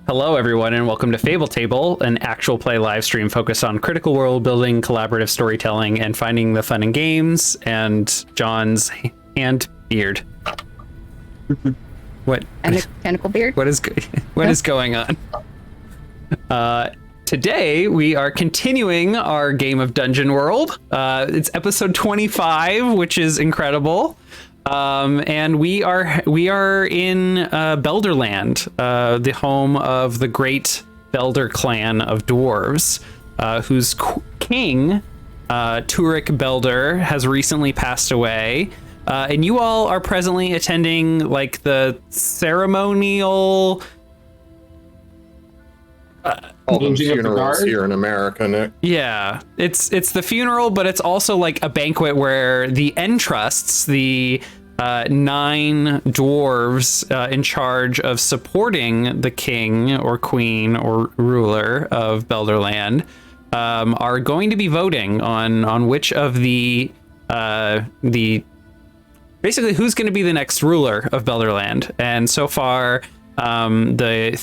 Hello, everyone, and welcome to Fable Table, an actual play live stream focused on critical world building, collaborative storytelling, and finding the fun in games. And John's hand beard. What? And the tentacle beard. What is going on? Today we are continuing our game of Dungeon World. It's episode 25, which is incredible. And we are in Belderland, the home of the great Belder clan of dwarves, whose king, Turik Belder, has recently passed away. And you all are presently attending like the ceremonial funerals here in America, Nick. Yeah, it's the funeral, but it's also like a banquet where the Entrusts, the 9 dwarves in charge of supporting the king or queen or ruler of Belderland, are going to be voting on which of the basically who's going to be the next ruler of Belderland. And so far, the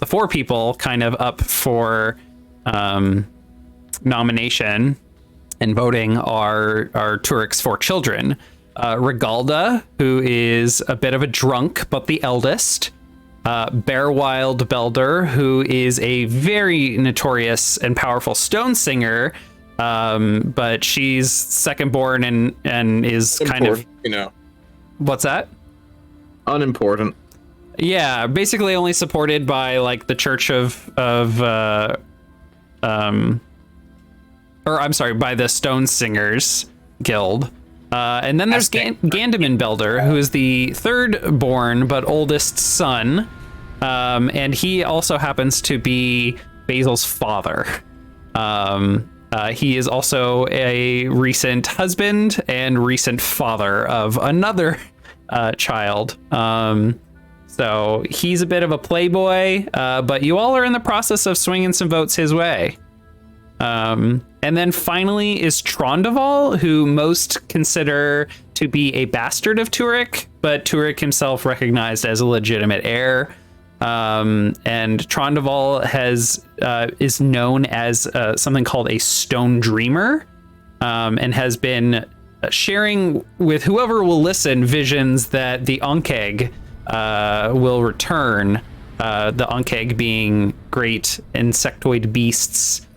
4 people kind of up for nomination and voting are Turik's 4 children. Regalda, who is a bit of a drunk, but the eldest. Bearwild Belder, who is a very notorious and powerful stone singer, but she's second born and is kind of, you know. What's that? Unimportant. Yeah, basically only supported by like the Church by the Stone Singers Guild. And then there's Gandaman Belder, who is the 3rd born but oldest son. And he also happens to be Basil's father. He is also a recent husband and recent father of another child. So he's a bit of a playboy, but you all are in the process of swinging some votes his way. And then finally is Trondoval, who most consider to be a bastard of Turik, but Turik himself recognized as a legitimate heir. And Trondoval is known as something called a stone dreamer, and has been sharing with whoever will listen visions that the Ankh Egg will return. The Ankh Egg being great insectoid beasts.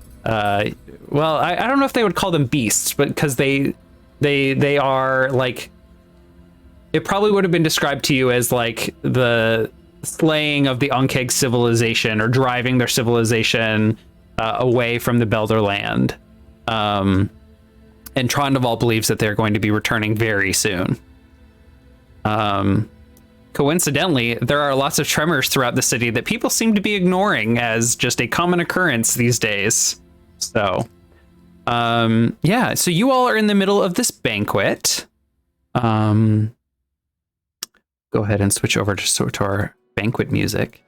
Well, I don't know if they would call them beasts, but because they are like, it probably would have been described to you as like the slaying of the Ankh Egg civilization or driving their civilization away from the Belderland. And Trondoval believes that they're going to be returning very soon. Coincidentally, there are lots of tremors throughout the city that people seem to be ignoring as just a common occurrence these days. So, yeah, so you all are in the middle of this banquet. Go ahead and switch over to our banquet music.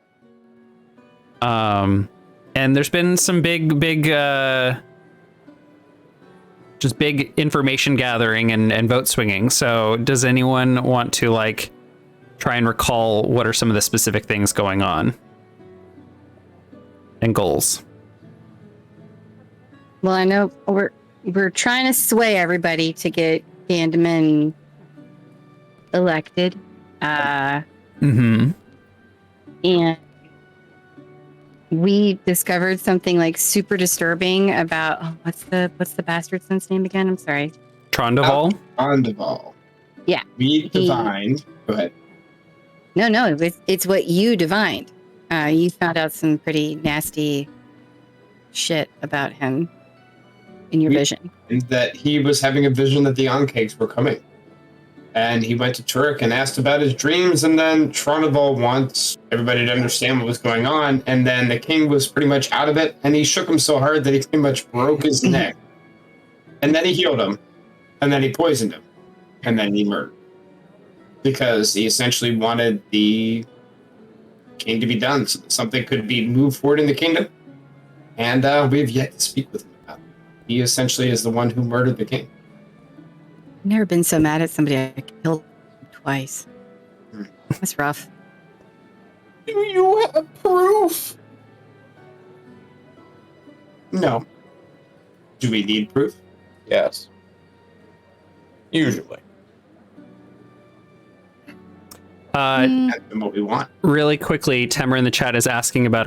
And there's been some big just big information gathering and vote swinging. So does anyone want to like try and recall what are some of the specific things going on and goals? Well, I know we're trying to sway everybody to get Gandaman elected. And we discovered something like super disturbing about what's the bastard son's name again? I'm sorry. Trondoval. Trondoval. Yeah. We divined. Go ahead. No, it's what you divined. You found out some pretty nasty shit about him in your vision. And that he was having a vision that the Ankh Eggs were coming. And he went to Turik and asked about his dreams, and then Trondoval wants everybody to understand what was going on, and then the king was pretty much out of it, and he shook him so hard that he pretty much broke his neck. And then he healed him, and then he poisoned him, and then he murdered. Because he essentially wanted the king to be done, so that something could be moved forward in the kingdom. And we have yet to speak with him about it. He essentially is the one who murdered the king. I've never been so mad at somebody I killed twice. That's rough. Do you have proof? No. Do we need proof? Yes. Usually. That's what we want. Really quickly, Temer in the chat is asking about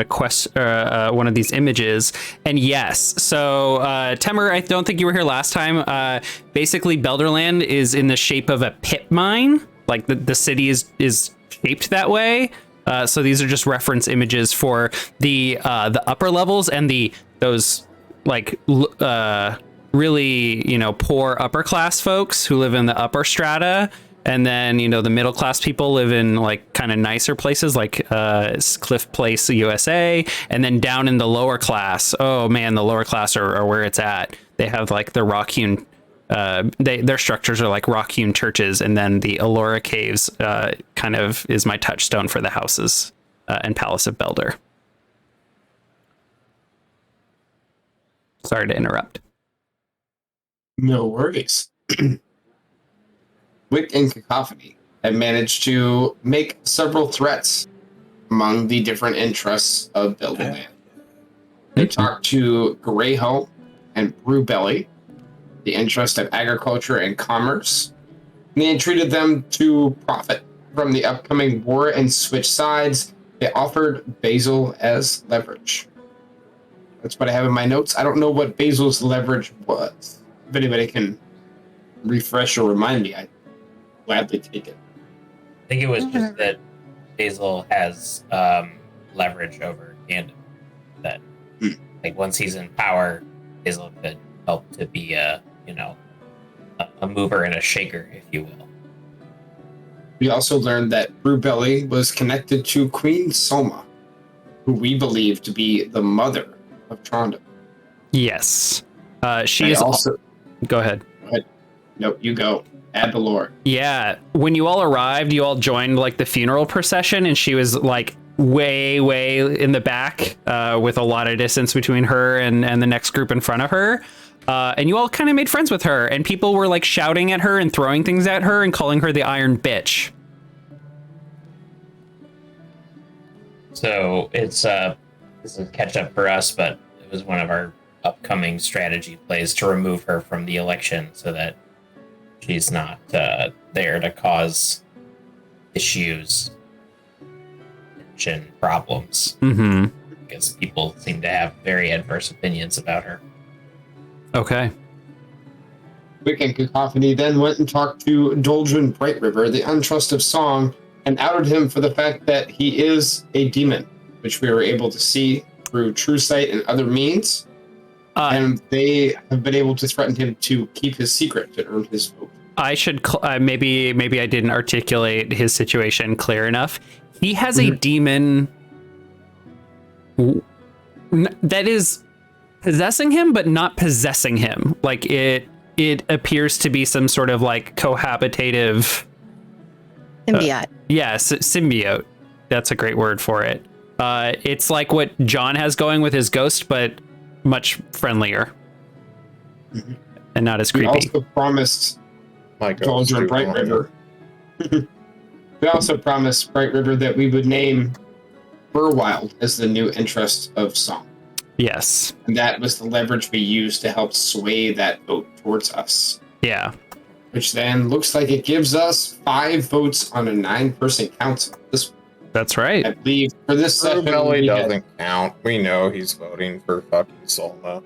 one of these images, and yes. So Temer, I don't think you were here last time. Basically, Belderland is in the shape of a pit mine. Like the city is shaped that way. So these are just reference images for the upper levels and those like really poor upper class folks who live in the upper strata. And then, the middle class people live in like kind of nicer places like Cliff Place, USA. And then down in the lower class, oh man, the lower class are where it's at. They have like the rock hewn, their structures are like rock hewn churches. And then the Allura Caves kind of is my touchstone for the houses and Palace of Belder. Sorry to interrupt. No worries. Wick and Cacophony have managed to make several threats among the different interests of Belderland. They talked to Greyho and Brewbelly, the interest of agriculture and commerce, and they entreated them to profit from the upcoming war and switch sides. They offered Basil as leverage. That's what I have in my notes. I don't know what Basil's leverage was. If anybody can refresh or remind me, I'd gladly take it. I think it was just that Basil has leverage over Gandalf. That, like, once he's in power, Basil could help to be a mover and a shaker, if you will. We also learned that Brewbelly was connected to Queen Soma, who we believe to be the mother of Trondoval. Yes. She is also. Go ahead. Nope, you go. Add the lore. Yeah. When you all arrived, you all joined like the funeral procession, and she was like way in the back with a lot of distance between her and the next group in front of her. And you all kind of made friends with her, and people were like shouting at her and throwing things at her and calling her the Iron Bitch. So it's this is catch up for us, but it was one of our upcoming strategy plays to remove her from the election so that she's not there to cause issues and problems. Mm-hmm. Because people seem to have very adverse opinions about her. Okay. Wick and Cacophony then went and talked to Doldrin Bright River, the untrust of Song, and outed him for the fact that he is a demon, which we were able to see through True Sight and other means. And they have been able to threaten him to keep his secret to earn his vote. I should maybe I didn't articulate his situation clear enough. He has a demon that is possessing him, but not possessing him. Like it appears to be some sort of like cohabitative symbiote. Symbiote. That's a great word for it. It's like what John has going with his ghost, but much friendlier and not as creepy. We also promised Doldrin Bright River. We also promised Bright River that we would name Burwild as the new interest of Song. Yes. And that was the leverage we used to help sway that vote towards us. Yeah. Which then looks like it gives us 5 votes on a 9-person council. That's right. I believe for this session, Belly doesn't count. We know he's voting for fucking Solma.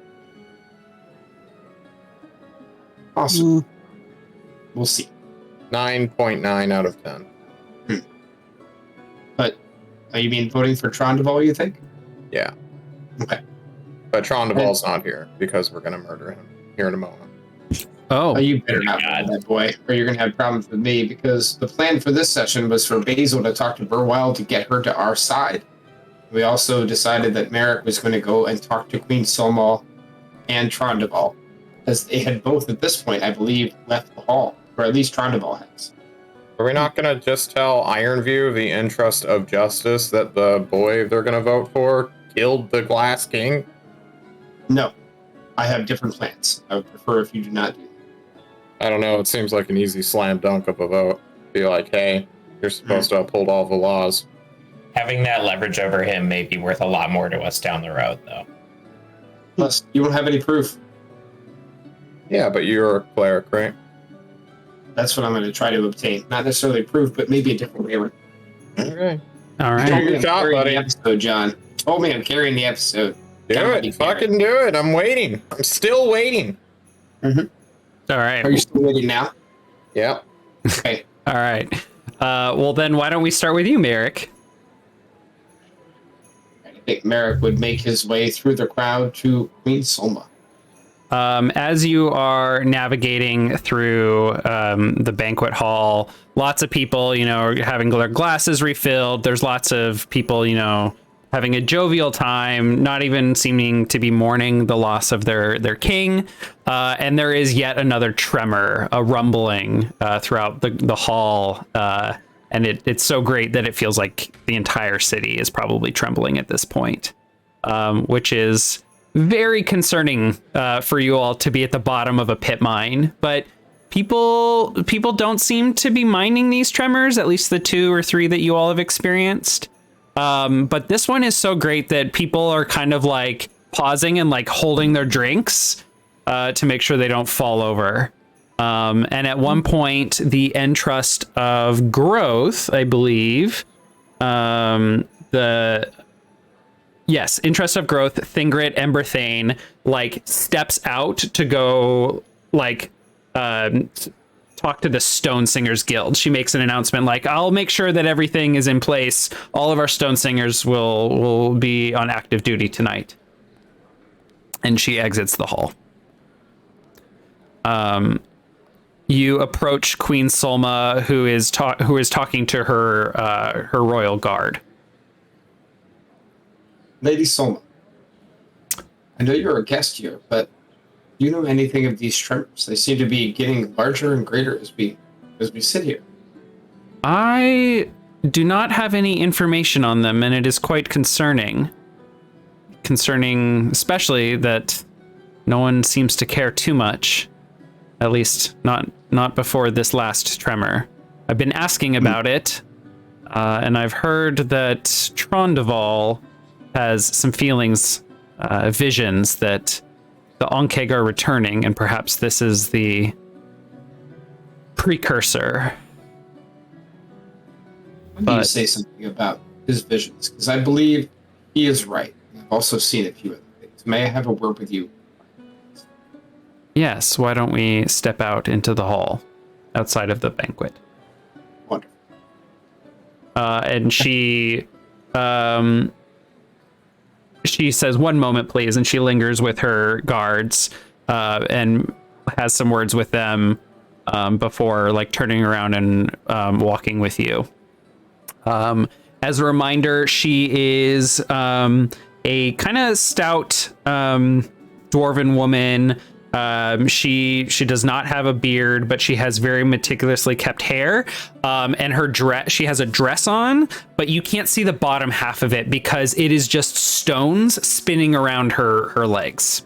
Awesome. We'll see. 9.9 out of 10. But you mean voting for Trondoval, you think? Yeah. Okay. But Trondoval's not here because we're going to murder him here in a moment. Oh, you better not vote that boy, or you're going to have problems with me, because the plan for this session was for Basil to talk to Burwild to get her to our side. We also decided that Merrick was going to go and talk to Queen Solmal and Trondoval, as they had both at this point, I believe, left the hall, or at least Trondoval has. Are we not going to just tell Ironview, the interest of justice, that the boy they're going to vote for killed the Glass King? No. I have different plans. I would prefer if you do not do that. I don't know. It seems like an easy slam dunk of a vote. Be like, hey, you're supposed to uphold all the laws. Having that leverage over him may be worth a lot more to us down the road, though. Plus, you won't have any proof. Yeah, but you're a cleric, right? That's what I'm going to try to obtain. Not necessarily proof, but maybe a different way. Okay. All You right. told me Good I'm job, carrying buddy. the episode, John. You told me I'm carrying the episode. Do Can't it. be Fucking do it. I'm waiting. I'm still waiting. All right. Are you still waiting now? Yeah. Okay. All right. Well, then why don't we start with you, Merrick? I think Merrick would make his way through the crowd to Queen Solma. As you are navigating through the banquet hall, lots of people, are having their glasses refilled. There's lots of people, having a jovial time, not even seeming to be mourning the loss of their king. And there is yet another tremor, a rumbling throughout the hall. And it's so great that it feels like the entire city is probably trembling at this point, which is very concerning for you all to be at the bottom of a pit mine. But people don't seem to be minding these tremors, at least the 2 or 3 that you all have experienced. But this one is so great that people are kind of like pausing and like holding their drinks to make sure they don't fall over. And at one point, the Entrust of Growth, I believe, Interest of Growth, Thingrit Emberthane, like steps out to go like talk to the Stone Singers Guild. She makes an announcement like, I'll make sure that everything is in place. All of our Stone Singers will be on active duty tonight. And she exits the hall. You approach Queen Solma, who is talking to her royal guard. Lady Solma, I know you're a guest here, but do you know anything of these tremors? They seem to be getting larger and greater as we sit here. I do not have any information on them, and it is quite concerning. Concerning, especially that no one seems to care too much. At least not before this last tremor. I've been asking about it, and I've heard that Trondoval has some feelings, visions that the Ankh Egg are returning, and perhaps this is the precursor. Why do you say something about his visions? Because I believe he is right. I've also seen a few other things. May I have a word with you? Yes, why don't we step out into the hall outside of the banquet? Wonderful. And she says, "One moment, please," and she lingers with her guards and has some words with them before like turning around and walking with you. As a reminder, she is a kind of stout dwarven woman. She does not have a beard, but she has very meticulously kept hair. And her dress, she has a dress on, but you can't see the bottom half of it because it is just stones spinning around her legs.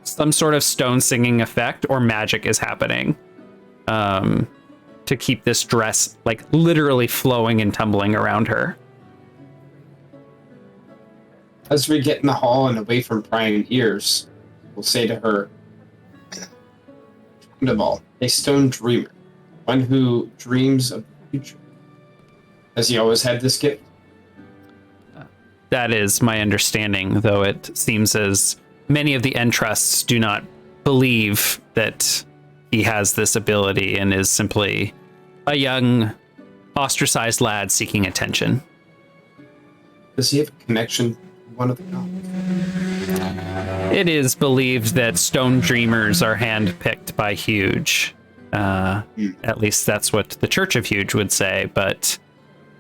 Some sort of stone singing effect or magic is happening to keep this dress like literally flowing and tumbling around her. As we get in the hall and away from prying ears, we'll say to her, Trondoval, a stone dreamer, one who dreams of the future. Has he always had this gift? That is my understanding, though it seems as many of the Entrusts do not believe that he has this ability and is simply a young, ostracized lad seeking attention. Does he have a connection to one of the gods? It is believed that stone dreamers are handpicked by Huge. At least that's what the Church of Huge would say, but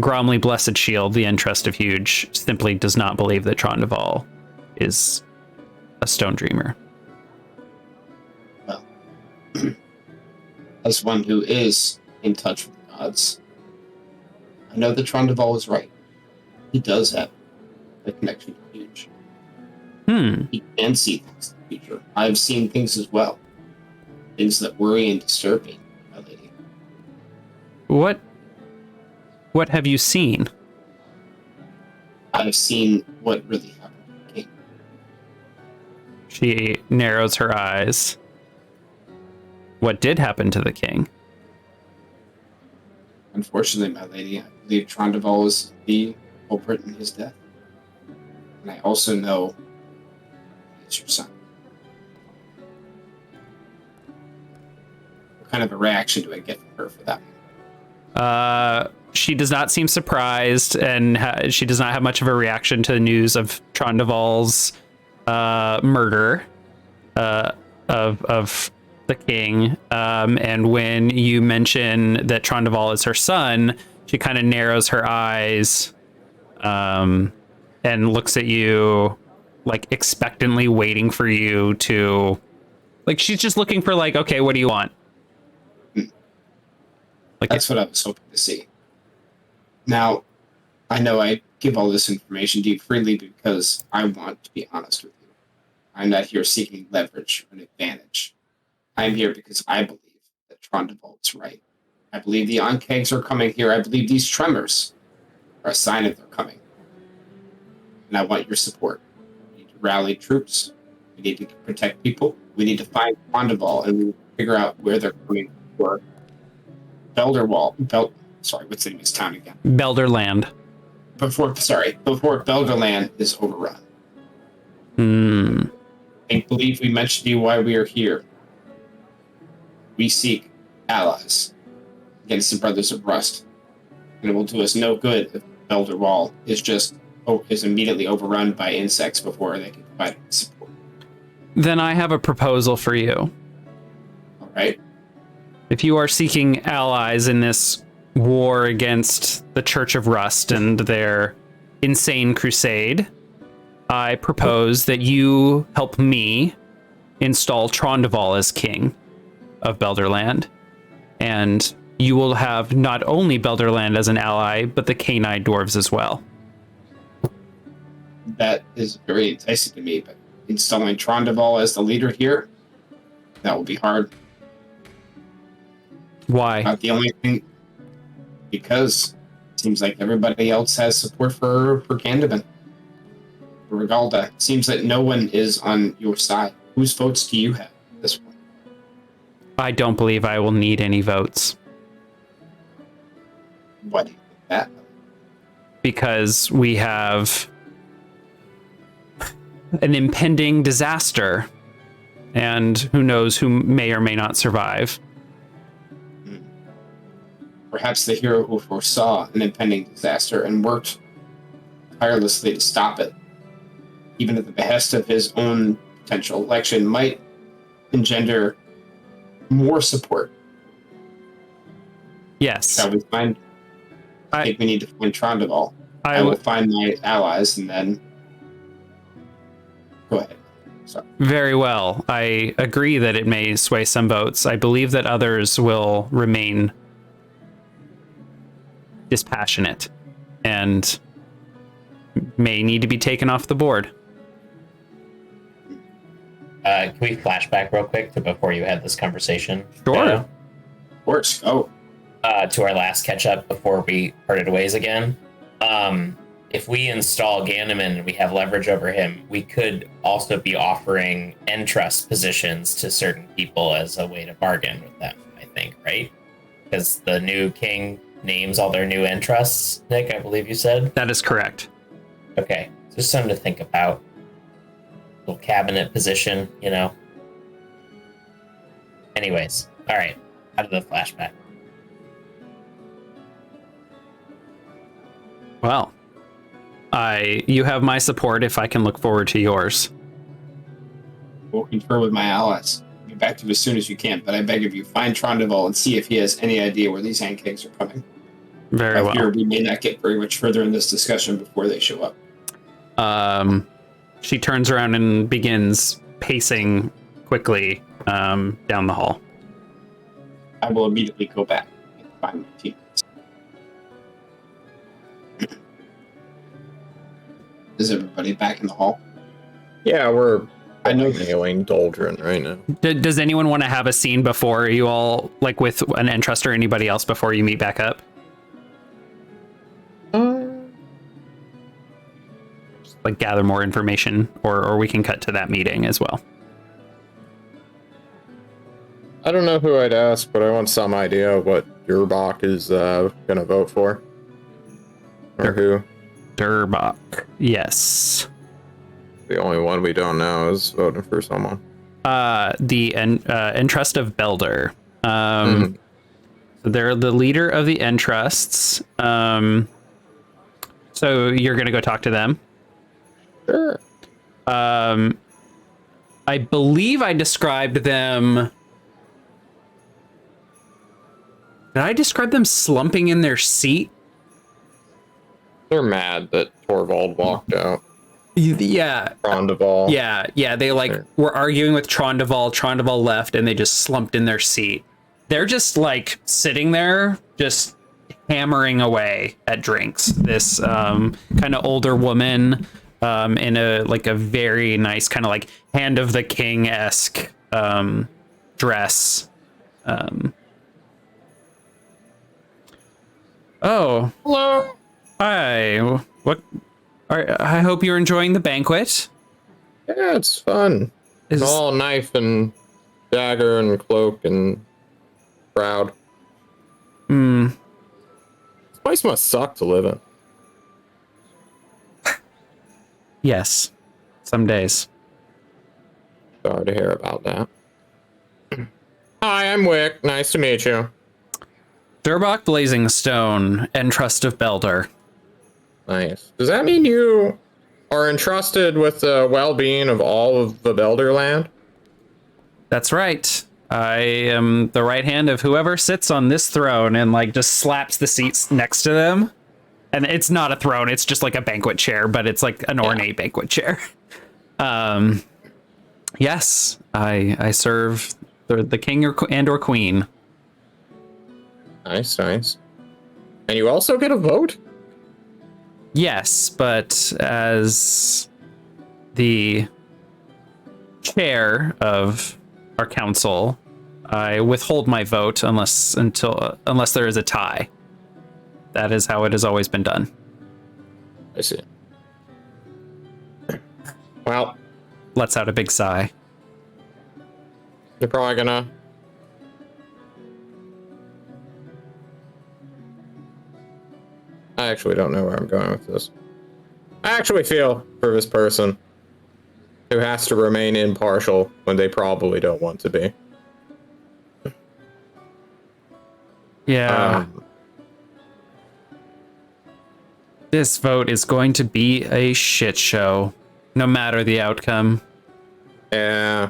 Gromley Blessed Shield, the Entrust of Huge, simply does not believe that Trondoval is a stone dreamer. Well, as one who is in touch with the gods, I know that Trondoval is right. He does have a connection to Huge. He can see things in the future. I've seen things as well. Things that worry and disturb me, my lady. What have you seen? I've seen what really happened to the king. She narrows her eyes. What did happen to the king? Unfortunately, my lady, I believe Trondoval is the culprit in his death. And I also know it's your son. What kind of a reaction do I get from her for that? She does not seem surprised, and she does not have much of a reaction to the news of Trondoval's murder of the king. And when you mention that Trondoval is her son, she kind of narrows her eyes and looks at you like expectantly, waiting for you to, like, she's just looking for, like, okay, what do you want? Like, That's what I was hoping to see. Now, I know I give all this information to you freely because I want to be honest with you. I'm not here seeking leverage or an advantage. I'm here because I believe that Trondoval is right. I believe the Ankh Eggs are coming here. I believe these tremors are a sign of their coming. And I want your support. We need to rally troops. We need to protect people. We need to find Trondoval and we need to figure out where they're coming for. Sorry, what's the name of his town again? Belderland. Before Belderland is overrun. I believe we mentioned to you why we are here. We seek allies against the Brothers of Rust. And it will do us no good if Belderwall is immediately overrun by insects before they can provide support. Then I have a proposal for you. All right. If you are seeking allies in this war against the Church of Rust and their insane crusade, I propose that you help me install Trondoval as king of Belderland. And you will have not only Belderland as an ally, but the Canine Dwarves as well. That is very enticing to me, but installing Trondoval as the leader here, that will be hard. Why? Not the only thing, because it seems like everybody else has support for Gandavan. For Regalda, it seems that no one is on your side. Whose votes do you have at this point? I don't believe I will need any votes. Why do you think that? Because we have an impending disaster, and who knows who may or may not survive. Perhaps the hero who foresaw an impending disaster and worked tirelessly to stop it, even at the behest of his own potential election, might engender more support. Yes. Shall we find? I think we need to find Trondoval. I will find my allies and then go ahead. Sorry. Very well. I agree that it may sway some votes. I believe that others will remain dispassionate and may need to be taken off the board. Can we flash back real quick to before you had this conversation? Sure. Of course. Go. To our last catch up before we parted ways again. If we install Gandaman and we have leverage over him, we could also be offering entrust positions to certain people as a way to bargain with them, I think, right? Because the new king names all their new entrusts, Nick, I believe you said? That is correct. Okay, just something to think about. Little cabinet position, you know? Anyways, all right, out of the flashback. Well, you have my support if I can look forward to yours. We'll confer with my allies. Get back to you as soon as you can, but I beg of you, find Trondoval and see if he has any idea where these Ankh Eggs are coming. Very well. Fear we may not get very much further in this discussion before they show up. She turns around and begins pacing quickly down the hall. I will immediately go back and find my team. Is everybody back in the hall? Yeah, we're I know. nailing Doldrin right now. Does anyone want to have a scene before you all, like with an entrust or anybody else before you meet back up? like gather more information, or we can cut to that meeting as well. I don't know who I'd ask, but I want some idea of what Durbach is gonna vote for. Or who. Durbach. Yes. The only one we don't know is voting for someone. The Entrust of Belder. So they're the leader of the Entrusts. So you're gonna go talk to them. Sure. I believe I described them. Did I describe them slumping in their seat? They're mad that Torvald walked out. Yeah. Trondoval. Yeah. They were arguing with Trondoval. Trondoval left, and they just slumped in their seat. They're just like sitting there, just hammering away at drinks. This kind of older woman in a very nice kind of like Hand of the King-esque dress. Oh, Hello. hi. I hope you're enjoying the banquet. Yeah, it's fun. It's all knife and dagger and cloak and proud. This place must suck to live in. Yes, some days. Sorry to hear about that. Hi, I'm Wick. Nice to meet you. Durbach Blazing Stone, Entrust of Belder. Nice. Does that mean you are entrusted with the well-being of all of the Belder land? That's right. I am the right hand of whoever sits on this throne, and like just slaps the seats next to them. And it's not a throne, it's just like a banquet chair, but it's like an ornate banquet chair. Yes, I serve the king or queen. Nice. And you also get a vote? Yes, but as the chair of our council, I withhold my vote unless there is a tie. That is how it has always been done. I see. Well, Lets out a big sigh. you're probably gonna... I actually don't know where I'm going with this. I actually feel for this person who has to remain impartial when they probably don't want to be. Yeah. This vote is going to be a shit show, no matter the outcome. Yeah.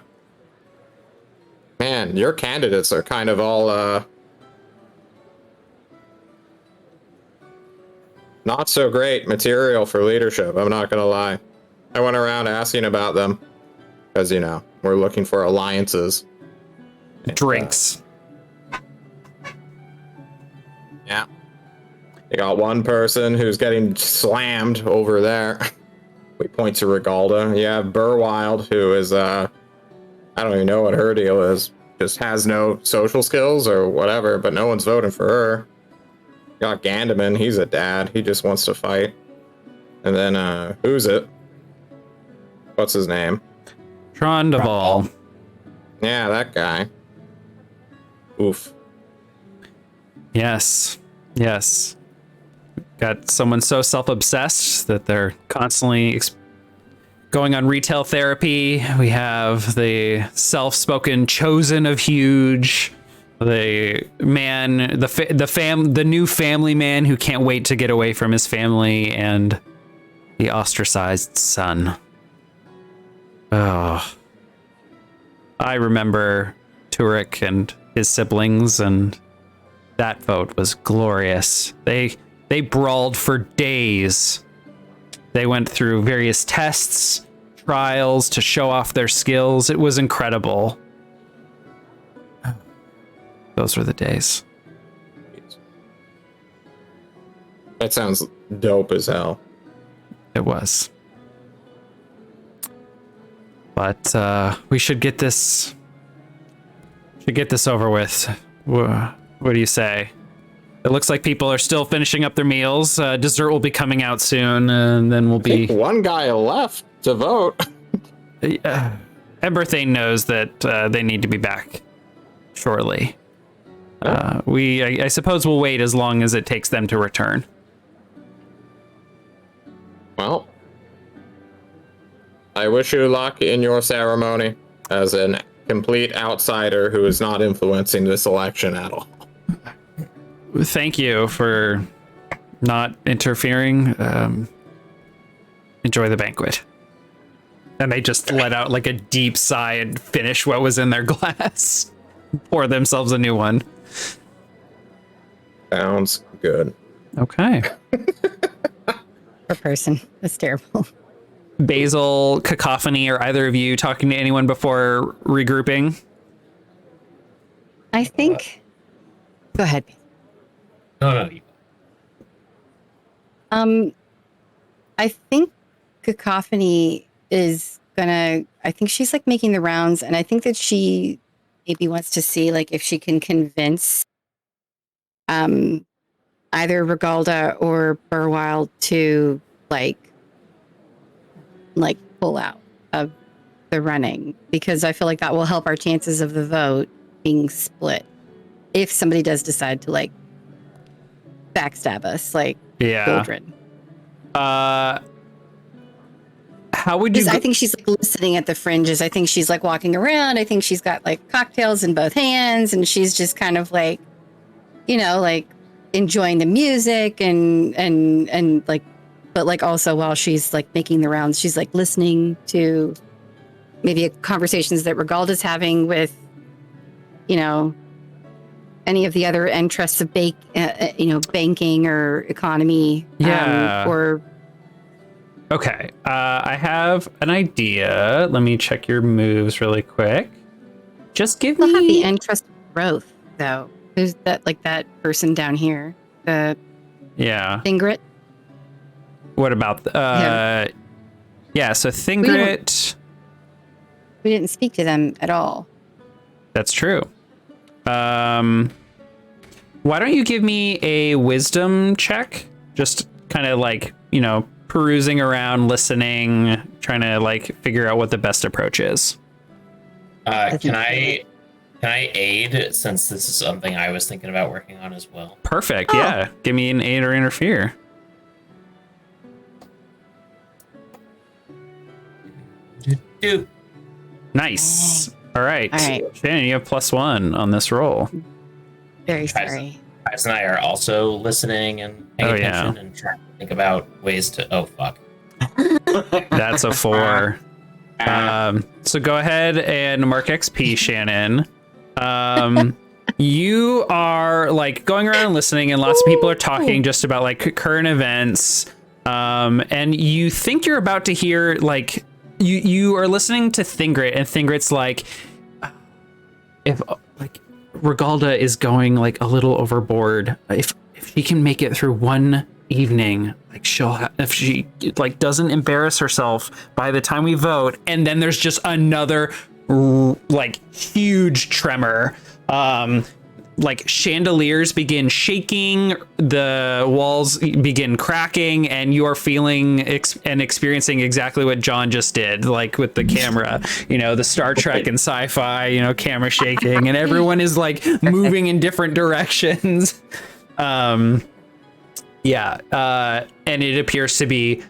Man, your candidates are kind of all, not so great material for leadership, I'm not gonna lie. I went around asking about them, because, you know, we're looking for alliances. Drinks. Yeah. You got one person who's getting slammed over there. We point to Regalda. You have Burwild, who is, I don't even know what her deal is. Just has no social skills or whatever, but no one's voting for her. You got Gandaman, he's a dad. He just wants to fight. And then, who's it? What's his name? Trondoval. Yeah, that guy. Oof. Yes. Got someone so self-obsessed that they're constantly going on retail therapy. We have the self-spoken chosen of huge, the man, the new family man who can't wait to get away from his family, and the ostracized son. Oh, I remember Turek and his siblings, and that vote was glorious. They brawled for days. They went through various tests, trials to show off their skills. It was incredible. Those were the days. That sounds dope as hell. It was. But we should get this over with. What do you say? It looks like people are still finishing up their meals. Dessert will be coming out soon, and then we'll I think one guy left to vote. Emberthane knows that they need to be back shortly. I suppose we'll wait as long as it takes them to return. Well, I wish you luck in your ceremony as a complete outsider who is not influencing this election at all. Thank you for not interfering. Enjoy the banquet. And they just let out like a deep sigh and finish what was in their glass. Pour themselves a new one. Sounds good. Okay. Per person. That's terrible. Basil, Cacophony, are either of you talking to anyone before regrouping? I think. Go ahead. No. I think Cacophony is gonna. I think she's like making the rounds, and I think that she maybe wants to see like if she can convince either Regalda or Burwild to like pull out of the running, because I feel like that will help our chances of the vote being split if somebody does decide to like backstab us like children. How would you? I think she's like listening at the fringes. I think she's like walking around. I think she's got like cocktails in both hands, and she's just kind of like, like enjoying the music and like, but like also while she's like making the rounds, she's like listening to maybe conversations that Regalda's having with, any of the other interests of banking or economy. Yeah. Or. Okay. I have an idea. Let me check your moves really quick. Just give They'll me have the interest growth, though. Who's that? Like that person down here, the Thingrit. What about yeah? So Thingrit. We didn't speak to them at all. That's true. Why don't you give me a wisdom check? Just kind of like perusing around, listening, trying to like figure out what the best approach is. Can I aid, since this is something I was thinking about working on as well? Perfect. Oh. Yeah. Give me an aid or interfere. Nice. All right. Shannon, you have +1 on this roll. Very sorry. Travis and I are also listening and paying attention and trying to think about ways to. Oh fuck. That's a 4. So go ahead and mark XP, Shannon. You are like going around and listening, and lots of people are talking just about like current events. And you think you're about to hear like you are listening to Thingrit, and Thingrit's like, if like Regalda is going like a little overboard, if she can make it through one evening, like if she like doesn't embarrass herself by the time we vote, and then there's just another like huge tremor, like chandeliers begin shaking, the walls begin cracking, and you are feeling and experiencing exactly what John just did, like with the camera, the Star Trek and sci-fi, camera shaking, and everyone is like moving in different directions. And it appears to be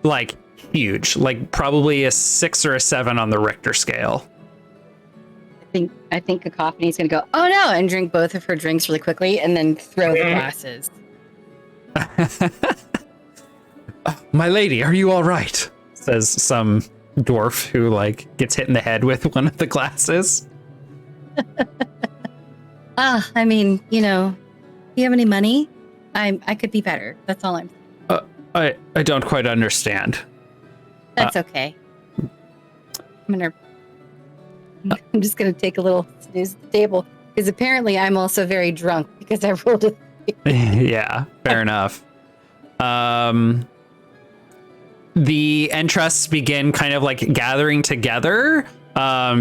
like huge, like probably a 6 or a 7 on the Richter scale. I think Cacophony's gonna go, oh no, and drink both of her drinks really quickly, and then throw the glasses. My lady, are you all right? Says some dwarf who like gets hit in the head with one of the glasses. I mean, do you have any money? I could be better. That's all I'm saying. I don't quite understand. That's okay. I'm just gonna take a little snooze at the table, because apparently I'm also very drunk because I rolled a 3. Yeah, fair enough. The Entrusts begin kind of like gathering together,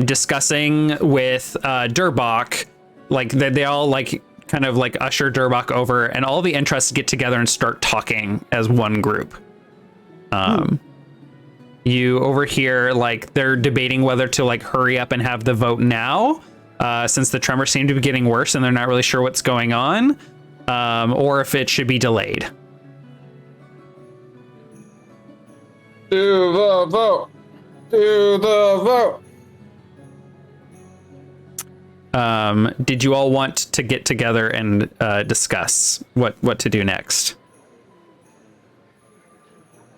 discussing with Durbach, like they all like kind of like usher Durbach over, and all the interests get together and start talking as one group. You overhear like they're debating whether to like hurry up and have the vote now, since the tremors seem to be getting worse and they're not really sure what's going on, or if it should be delayed. Do the vote. Do the vote. Did you all want to get together and discuss what to do next?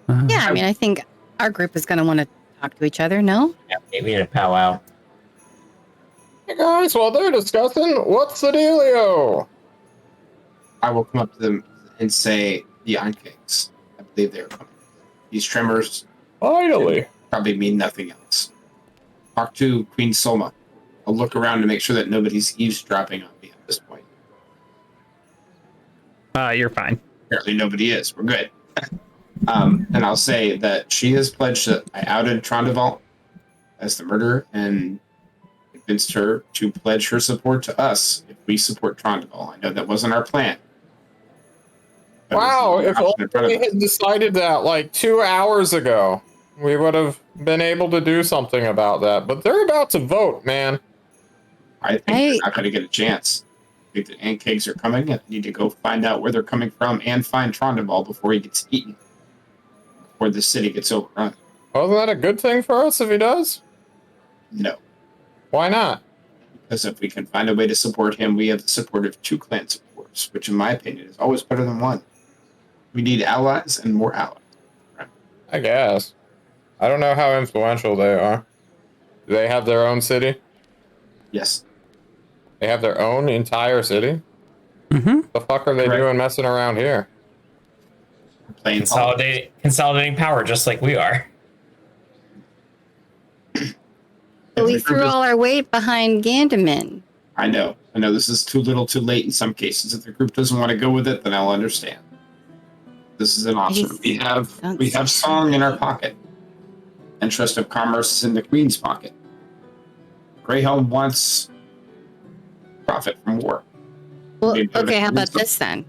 Yeah, I mean, I think our group is going to want to talk to each other, no? Yeah, maybe a powwow. Hey guys, while they're discussing, what's the dealio? I will come up to them and say the Ankh Eggs. I believe they're coming. These tremors Finally. probably mean nothing else. Talk to Queen Soma. I'll look around to make sure that nobody's eavesdropping on me at this point. You're fine. Apparently nobody is. We're good. And I'll say that she has pledged that I outed Trondoval as the murderer and convinced her to pledge her support to us if we support Trondoval. I know that wasn't our plan. But Wow, it's if an option in front only of we us. had decided that like 2 hours ago, we would have been able to do something about that. But they're about to vote, man. I think they're not going to get a chance. I think the Ankh Eggs are coming and I need to go find out where they're coming from and find Trondoval before he gets eaten. Before the city gets overrun. Wasn't that a good thing for us if he does? No. Why not? Because if we can find a way to support him, we have the support of 2 clan supporters, which in my opinion is always better than 1. We need allies and more allies. I guess. I don't know how influential they are. Do they have their own city? Yes. They have their own entire city? Mm-hmm. The fuck are they Correct. doing messing around here? Playing Consolidating power just like we are. But we threw all our weight behind Gandamin. I know this is too little too late in some cases. If the group doesn't want to go with it, then I'll understand. This is an option. We have song in our pocket. Interest of commerce is in the Queen's pocket. Greyhelm wants profit from war. Well, Maybe okay, how about wisdom. this then?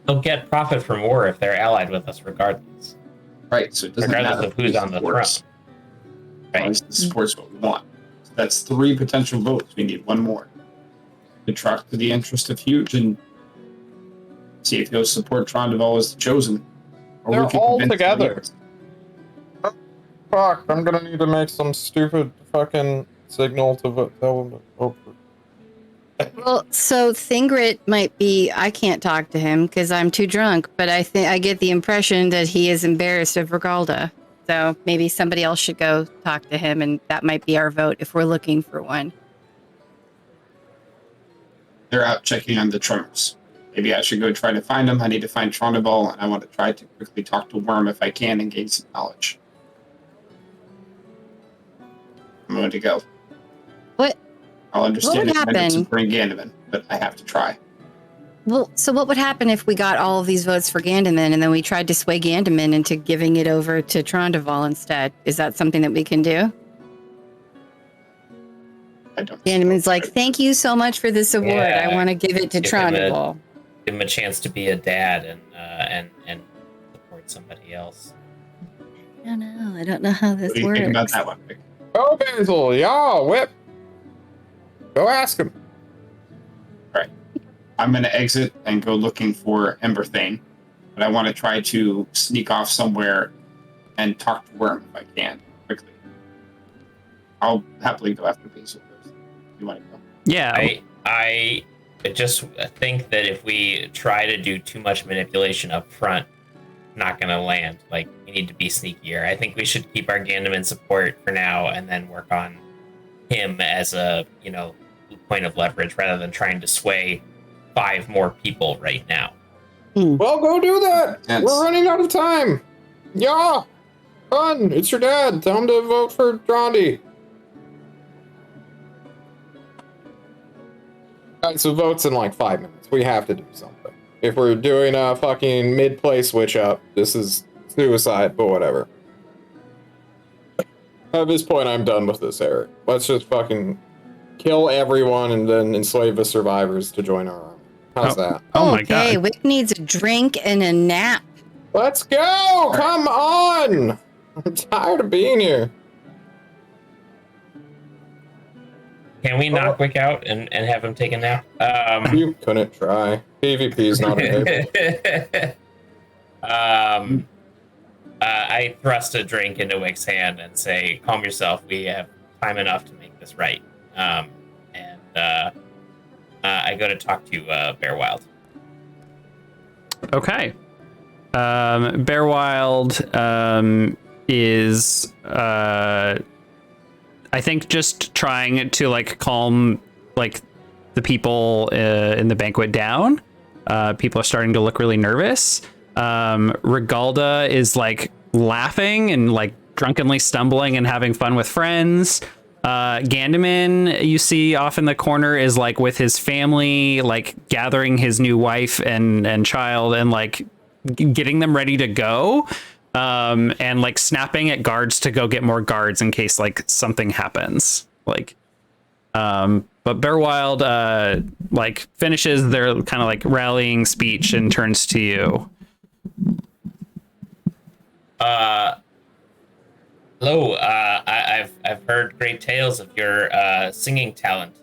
They'll get profit from war if they're allied with us, regardless. Right, so it doesn't Regardless matter of who's on the throne. Right. This supports what we want. So that's 3 potential votes. We need 1 more. To track to the interest of Huge and see if he'll support Trondoval as the chosen. Or They're we can all convince together. somebody Fuck, I'm gonna need to make some stupid fucking signal to vote. Tell them to vote for. Well, so Thingrit might be, I can't talk to him because I'm too drunk, but I think I get the impression that he is embarrassed of Regalda. So maybe somebody else should go talk to him, and that might be our vote if we're looking for one. They're out checking on the tremors. Maybe I should go try to find them. I need to find Trondoval, and I want to try to quickly talk to Worm if I can and gain some knowledge. I'm going to go. What? I'll understand What would if I end up happen? supporting Gandaman, but I have to try. Well, so what would happen if we got all of these votes for Gandaman and then we tried to sway Gandaman into giving it over to Trondoval instead? Is that something that we can do? I don't. Gandaman's like, thank you so much for this award. Yeah. I want to give it to Give him a- Trondoval. Give him a chance to be a dad and support somebody else. I don't know. I don't know how this What do you works. think about that one, Vic? Oh, Basil, yeah, whip. Go ask him. I'm going to exit and go looking for Emberthane, but I want to try to sneak off somewhere and talk to Worm if I can, quickly. I'll happily go after Basil first. You want to go? Yeah. I just think that if we try to do too much manipulation up front, not going to land. Like, we need to be sneakier. I think we should keep our Gandaman support for now and then work on him as a, point of leverage rather than trying to sway 5 more people right now. Well, go do that. Yes. We're running out of time. Yeah. Run. It's your dad. Tell him to vote for Drondi. Alright, so votes in like 5 minutes. We have to do something. If we're doing a fucking mid-play switch up, this is suicide, but whatever. At this point, I'm done with this, Eric. Let's just fucking kill everyone and then enslave the survivors to join our army. How's that? Oh my Okay, god. Wick needs a drink and a nap. Let's go! Come on! I'm tired of being here. Can we knock Wick out and have him take a nap? You couldn't try. PvP's not enabled. I thrust a drink into Wick's hand and say, calm yourself. We have time enough to make this right. I go to talk to Bear Wild. Okay. Bear Wild is I think just trying to like calm like the people in the banquet down. People are starting to look really nervous. Regalda is like laughing and like drunkenly stumbling and having fun with friends. Gandaman, you see off in the corner, is like with his family, like gathering his new wife and child and like getting them ready to go. And like snapping at guards to go get more guards in case like something happens. Like, but Bear Wild like finishes their kind of like rallying speech and turns to you. Hello. I've heard great tales of your singing talent.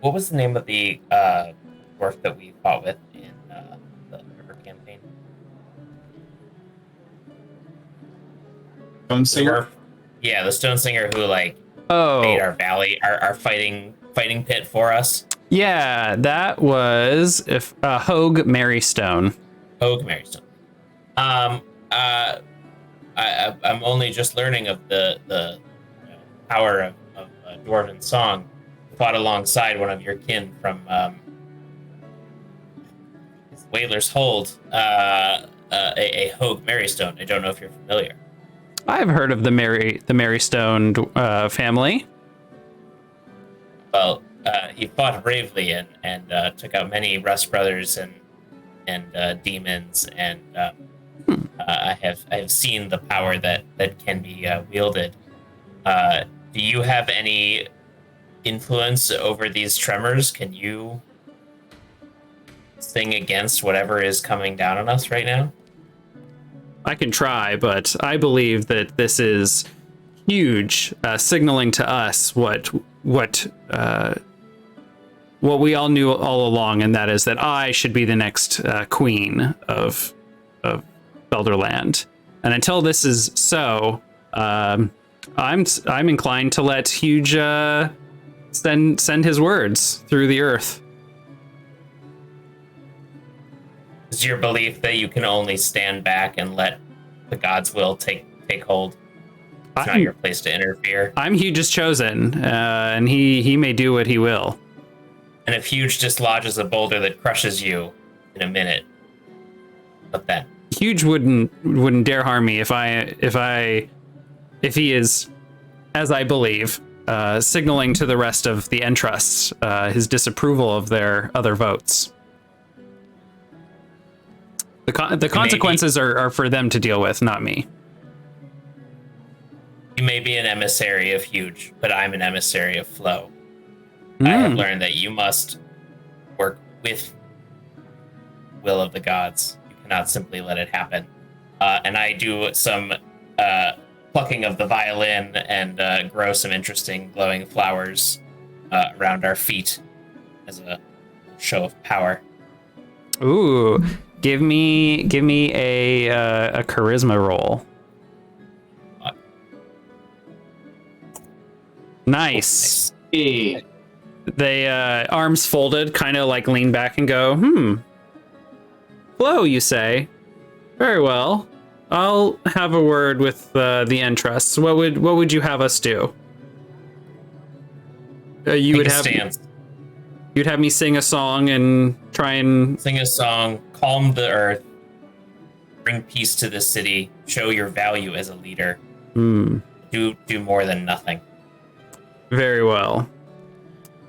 What was the name of the dwarf that we fought with in the river campaign? Stone Singer? Dwarf? Yeah, the Stone Singer who like Oh, made our valley, our fighting pit for us. yeah, that was Hogue Marystone. Hogue Marystone. I'm only just learning of the power of dwarven song. Fought alongside one of your kin from Whaler's Hold, a Hogue Marystone. I don't know if you're familiar. I've heard of the Marystone family. Well, he fought bravely and took out many Rust brothers and demons, and I have seen the power that can be wielded. Do you have any influence over these tremors? Can you sing against whatever is coming down on us right now? I can try, but I believe that this is huge, signaling to us what we all knew all along, and that is that I should be the next queen of Belderland. And until this is so, I'm inclined to let Huge send his words through the earth. Is your belief that you can only stand back and let the God's will take hold? It's not your place to interfere. I'm Huge's chosen, and he may do what he will. And if Huge dislodges a boulder that crushes you in a minute, what then? Huge wouldn't dare harm me if he is, as I believe, signaling to the rest of the Entrusts his disapproval of their other votes. The consequences are for them to deal with, not me. You may be an emissary of Huge, but I'm an emissary of Flow. I have learned that you must work with will of the gods. You cannot simply let it happen. And I do some plucking of the violin and grow some interesting glowing flowers around our feet as a show of power. Ooh, give me a charisma roll. Nice. Hey. They arms folded, kind of like lean back and go, Flow, you say? Very well. I'll have a word with the Entrusts. What would you have us do? You'd have me sing a song and try and sing a song, calm the earth, bring peace to the city, show your value as a leader. Do more than nothing. Very well.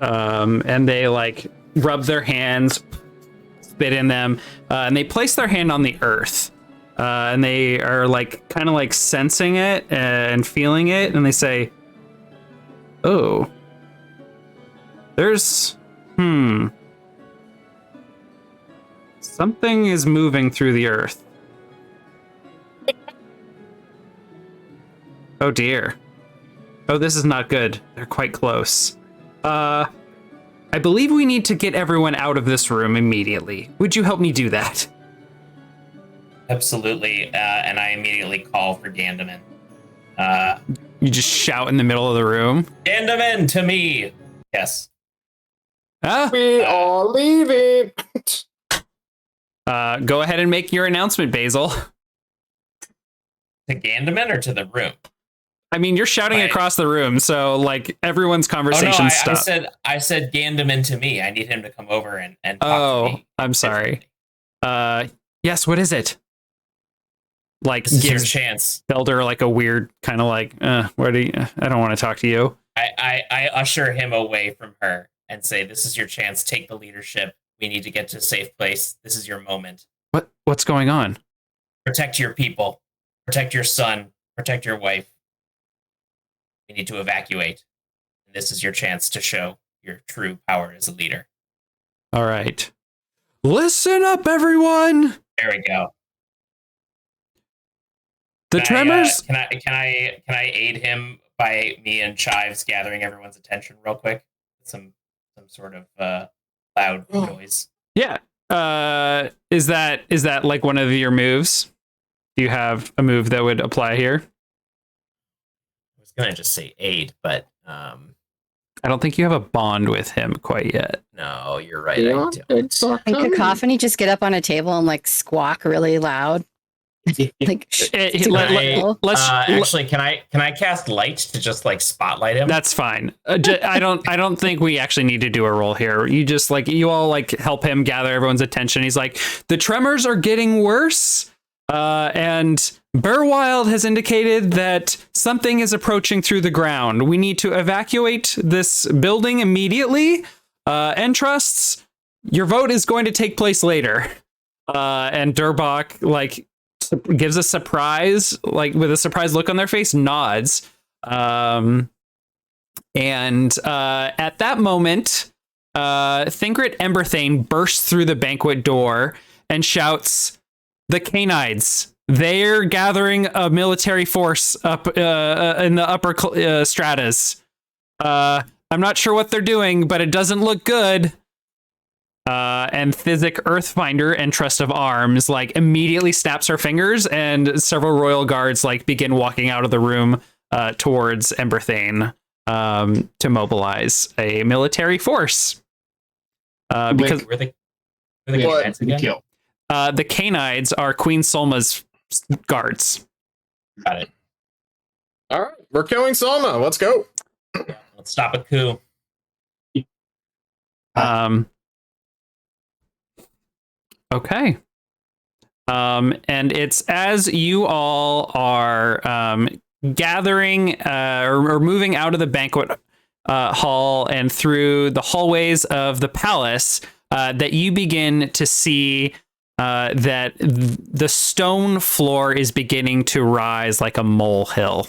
And they like rub their hands, spit in them, and they place their hand on the earth. And they are like kind of like sensing it and feeling it, and they say, "Oh, there's Something is moving through the earth. Oh dear. Oh, this is not good. They're quite close. I believe we need to get everyone out of this room immediately. Would you help me do that? Absolutely. And I immediately call for Gandaman. You just shout in the middle of the room. Gandaman, to me! Yes. We are leaving. Go ahead and make your announcement, Basil. To Gandaman or to the room? I mean, you're shouting Right. across the room, so like everyone's conversation stopped. I said Gandaman to me. I need him to come over and talk to me. I'm sorry. Yes, what is it? Like, This is your gives chance. Felder like a weird kind of like, what do you? I don't want to talk to you. I usher him away from her and say, "This is your chance. Take the leadership. We need to get to a safe place. This is your moment. What's going on? Protect your people. Protect your son. Protect your wife. We need to evacuate. And this is your chance to show your true power as a leader." All right. Listen up, everyone. There we go. The tremors. Can I aid him by me and Chives gathering everyone's attention real quick? Some sort of loud noise. Yeah. Is that like one of your moves? Do you have a move that would apply here? I was gonna just say aid, but I don't think you have a bond with him quite yet. no, you're right. Yeah, I don't. it's And Cacophony just get up on a table and like squawk really loud. Like Let's Actually, can I cast light to just like spotlight him? That's fine. I don't think we actually need to do a roll here. You just like you all like help him gather everyone's attention. He's like, the tremors are getting worse, and Burwild has indicated that something is approaching through the ground. We need to evacuate this building immediately. Entrusts, your vote is going to take place later. And Durbach like gives a surprise, like with a surprised look on their face, nods. And at that moment, Thingrid Emberthane bursts through the banquet door and shouts, "The Canides! They're gathering a military force up in the upper stratas. I'm not sure what they're doing, but it doesn't look good." And Physic Earthfinder and Trust of Arms like immediately snaps her fingers, and several royal guards like begin walking out of the room towards Emberthane to mobilize a military force. Because Were the What? Canides again? Kill. the Canides are Queen Solma's guards. Got it. All right, we're killing Salma. Let's go. Let's stop a coup. Okay. And it's as you all are gathering or moving out of the banquet hall and through the hallways of the palace that you begin to see that the stone floor is beginning to rise like a molehill.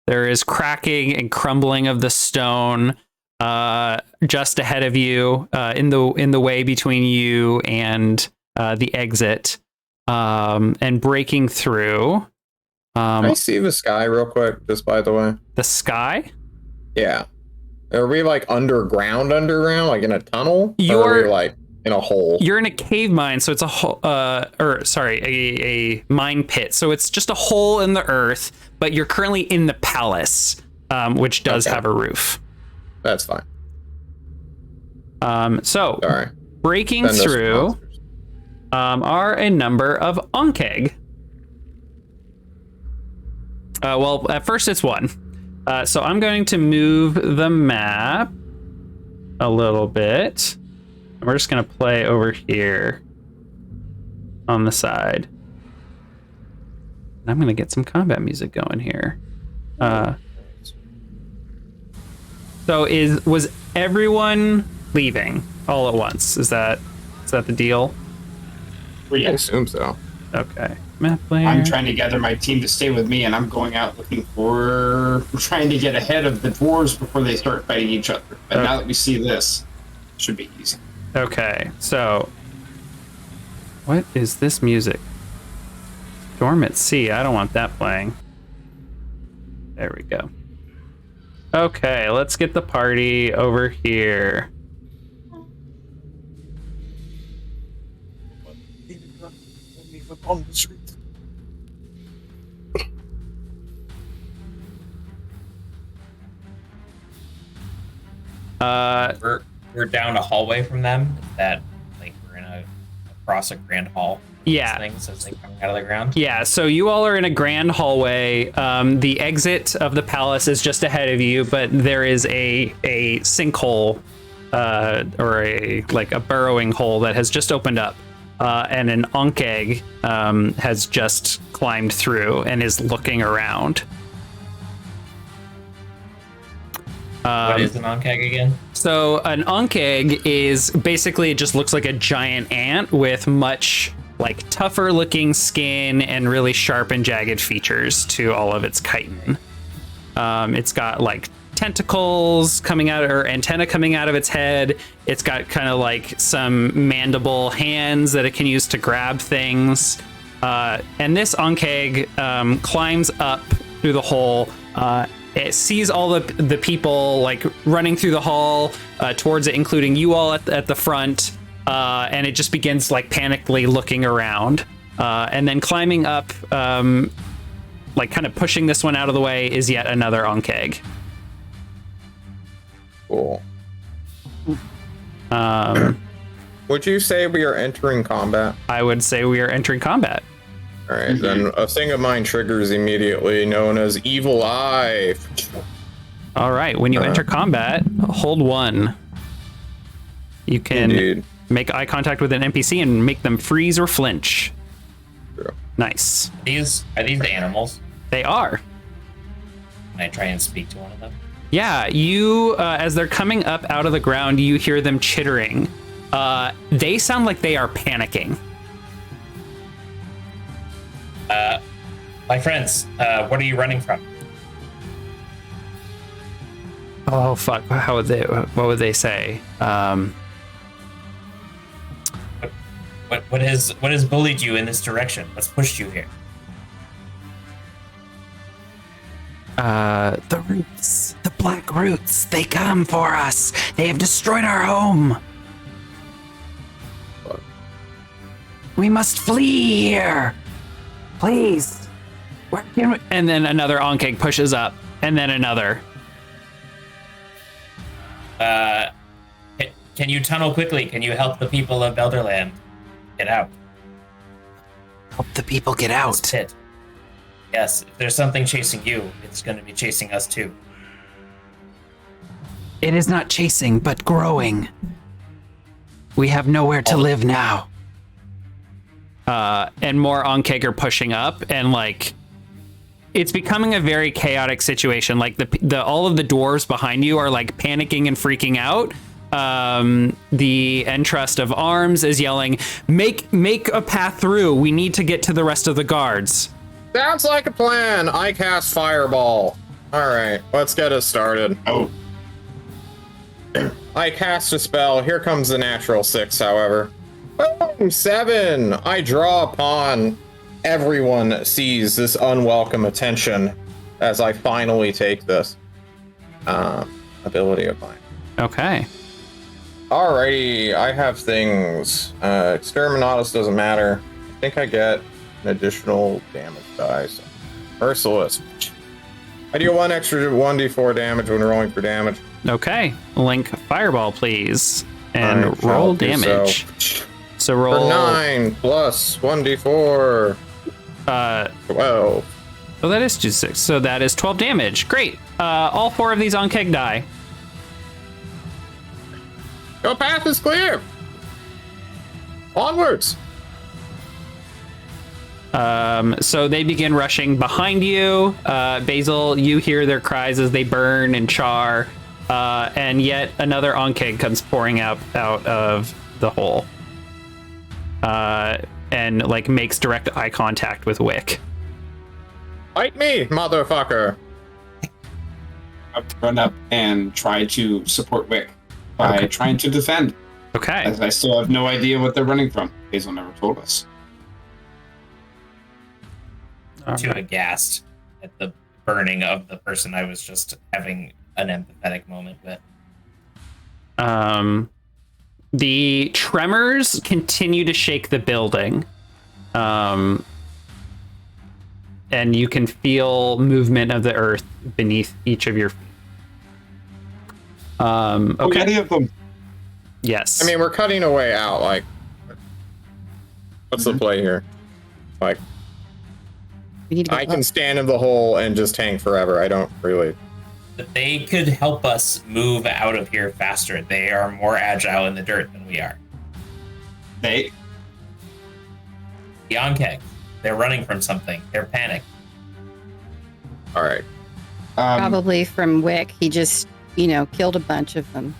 There is cracking and crumbling of the stone just ahead of you, in the way between you and the exit, and breaking through. Can I see the sky real quick, just by the way? The sky? Yeah. Are we like underground, like in a tunnel? Or are You're- we like in a hole? You're in a cave mine, so it's a mine pit. So it's just a hole in the earth, but you're currently in the palace, which does Okay. have a roof. That's fine. So Sorry. breaking Then those through monsters. are a number of Ankh Egg. Well, at first it's one. So I'm going to move the map a little bit. We're just going to play over here on the side. I'm going to get some combat music going here. So was everyone leaving all at once? Is that the deal? Well, I yeah. assume so. Okay. Map player. I'm trying to gather my team to stay with me, and I'm going out trying to get ahead of the dwarves before they start fighting each other. But now that we see this, it should be easy. Okay, so what is this music? Storm at Sea. I don't want that playing. There we go. Okay, let's get the party over here. We're down a hallway from them. Is that like we're in across a grand hall? Yeah. Things as they come out of the ground. Yeah, so you all are in a grand hallway. The exit of the palace is just ahead of you, but there is a sinkhole or a burrowing hole that has just opened up, and an Ankh Egg has just climbed through and is looking around. What is an Ankh Egg again? So an Ankh Egg is basically, it just looks like a giant ant with much like tougher looking skin and really sharp and jagged features to all of its chitin. It's got like tentacles coming out, or antenna coming out of its head. It's got kind of like some mandible hands that it can use to grab things. And this Ankh Egg climbs up through the hole. It sees all the people like running through the hall towards it, including you all at the front. And it just begins like panically looking around, and then climbing up, like kind of pushing this one out of the way, is yet another Ankh Egg. Cool. Would you say we are entering combat? I would say we are entering combat. All right, then a thing of mine triggers immediately, known as Evil Eye. All right, when you enter combat, hold 1. You can Indeed. make eye contact with an NPC and make them freeze or flinch. True. Nice. Are these animals? They are. Can I try and speak to one of them? Yeah, you, as they're coming up out of the ground, you hear them chittering. They sound like they are panicking. My friends, what are you running from? Oh fuck! What would they say? What has bullied you in this direction? What's pushed you here? The roots, the black roots, they come for us. They have destroyed our home. We must flee here. Please. Where can we? And then another Ankh Egg pushes up, and then another. Can you tunnel quickly? Can you help the people of Elderland get out? Help the people get This out. pit. Yes, if there's something chasing you, it's going to be chasing us too. It is not chasing, but growing. We have nowhere to live now. And more Ankh Egg are pushing up, and like, it's becoming a very chaotic situation. Like the all of the dwarves behind you are like panicking and freaking out. The Entrust of Arms is yelling, make a path through. We need to get to the rest of the guards. Sounds like a plan. I cast Fireball. All right, let's get it started. Oh, I cast a spell. Here comes the natural 6, however. Boom, 7. I draw upon. Everyone sees this unwelcome attention as I finally take this ability of mine. Okay. Alrighty, I have things. Exterminatus doesn't matter. I think I get an additional damage die. So. Merciless. I do 1 extra 1d4 damage when rolling for damage. Okay. Link Fireball, please. And Alright, roll I'll do damage. So For roll 9 plus 1d4. 12. Oh, that is 2d6. So that is 12 damage. Great. All 4 of these Ankh Egg die. Your path is clear. Onwards. So they begin rushing behind you. Basil, you hear their cries as they burn and char. And yet another Ankh Egg comes pouring out of the hole. And like makes direct eye contact with Wick. Fight me, motherfucker. I have to run up and try to support Wick by trying to defend. Okay. As I still have no idea what they're running from. Hazel never told us. Too aghast at the burning of the person I was just having an empathetic moment with. The tremors continue to shake the building. And you can feel movement of the earth beneath each of your feet. Okay. Many of them. Yes. I mean, we're cutting a way out. Like, what's the play here? Like, We need to go I up. can stand in the hole and just tank forever. I don't really. But they could help us move out of here faster. They are more agile in the dirt than we are. They. The Ankh Egg. They're running from something. They're panicked. All right. Probably from Wick. He just, killed a bunch of them.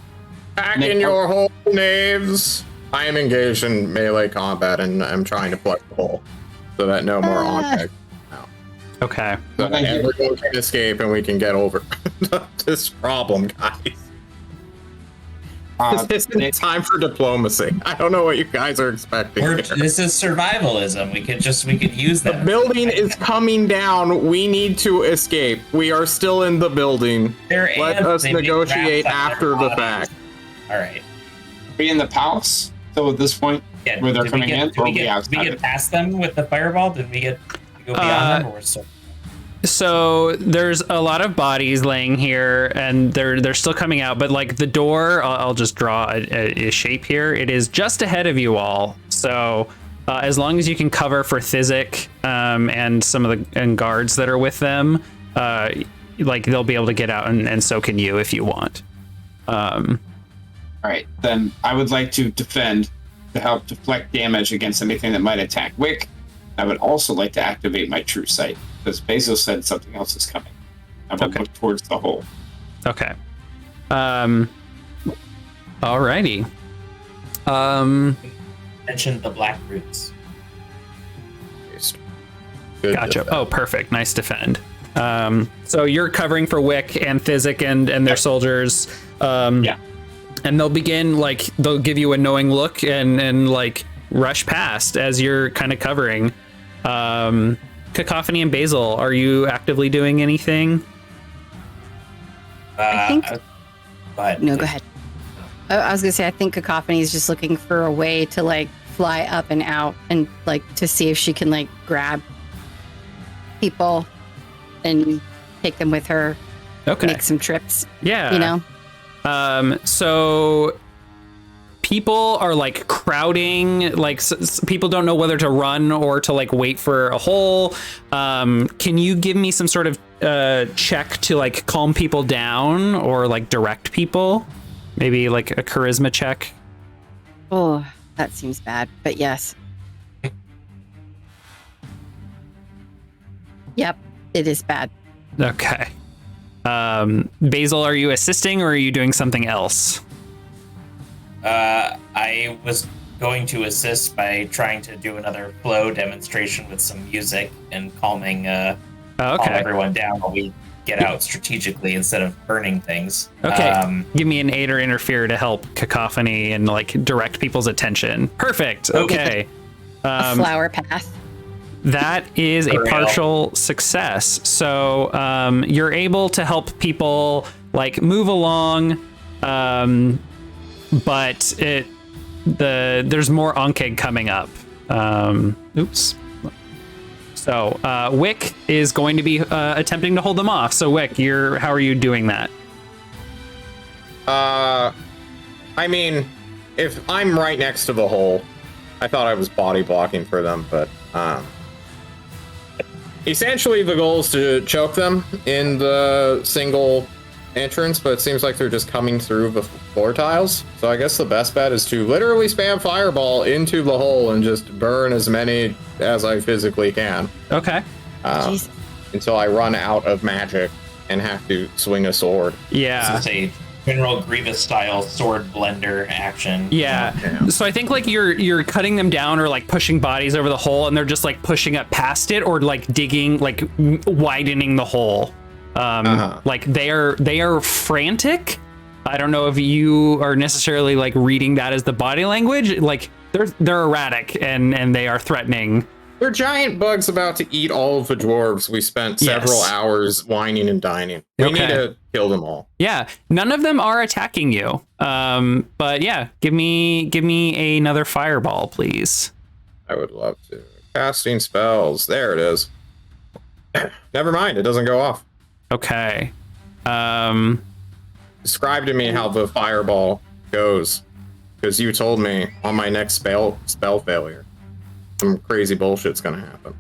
Back in your hole, knaves. I am engaged in melee combat, and I'm trying to plug the hole so that no more on okay. so that everyone can escape and we can get over this problem, guys. This isn't time for diplomacy. I don't know what you guys are expecting here. This is survivalism. We could use The that. building is coming down. We need to escape. We are still in the building. They're Let ants. us They make negotiate traps on after their the bodies. fact. All right. Are we in the palace? So at this point, Yeah, where they're did coming in, Did or we are we get outside? past them with the fireball? Did we go beyond them, or we're still? So there's a lot of bodies laying here, and they're still coming out. But like the door, I'll just draw a shape here. It is just ahead of you all. So as long as you can cover for Thizik and some of the guards that are with them, like they'll be able to get out, and so can you if you want. All right, then I would like to defend to help deflect damage against anything that might attack Wick. I would also like to activate my true sight, because Bezos said something else is coming. I will Okay. look towards the hole. Okay. Alrighty. Mentioned the black roots. Good Gotcha. defense. Oh, perfect. Nice defend. So you're covering for Wick and Thizik and their soldiers. Yeah. And they'll begin, like, they'll give you a knowing look and like rush past as you're kind of covering. Cacophony and Basil, are you actively doing anything? I think- But No, go ahead. I was going to say, I think Cacophony is just looking for a way to, like, fly up and out and, like, to see if she can, like, grab people and take them with her, Okay. make some trips, Yeah. So people are like crowding, like people don't know whether to run or to like wait for a hole. Can you give me some sort of check to like calm people down or like direct people? Maybe like a charisma check. Oh, that seems bad, but yes. Yep, it is bad. Okay. Basil, are you assisting or are you doing something else? I was going to assist by trying to do another flow demonstration with some music and calming calm Okay. everyone down while we get out strategically instead of burning things. Okay. Give me an aid or interfere to help Cacophony and like direct people's attention. Perfect. Okay. A flower path. That is a For real. partial success. So you're able to help people like move along, but there's more Ankh Egg coming up. Oops. So Wick is going to be attempting to hold them off. So Wick, how are you doing that? I mean, if I'm right next to the hole, I thought I was body blocking for them, but essentially the goal is to choke them in the single entrance, but it seems like they're just coming through the floor tiles. So I guess the best bet is to literally spam fireball into the hole and just burn as many as I physically can Okay. Jesus. until I run out of magic and have to swing a sword. Yeah. This is a General Grievous style sword blender action. Yeah. Yeah. So I think like you're cutting them down or like pushing bodies over the hole and they're just like pushing up past it or like digging, like widening the hole. Like they are frantic, I don't know if you are necessarily like reading that as the body language. Like they're erratic and they are threatening. They're giant bugs about to eat all of the dwarves. We spent several Yes. hours whining and dining. We need to kill them all. Yeah, none of them are attacking you. But yeah, give me another fireball, please. I would love to. Casting spells. There it is. Never mind. It doesn't go off. Okay. Describe to me how the fireball goes, because you told me on my next spell failure, some crazy bullshit's gonna happen.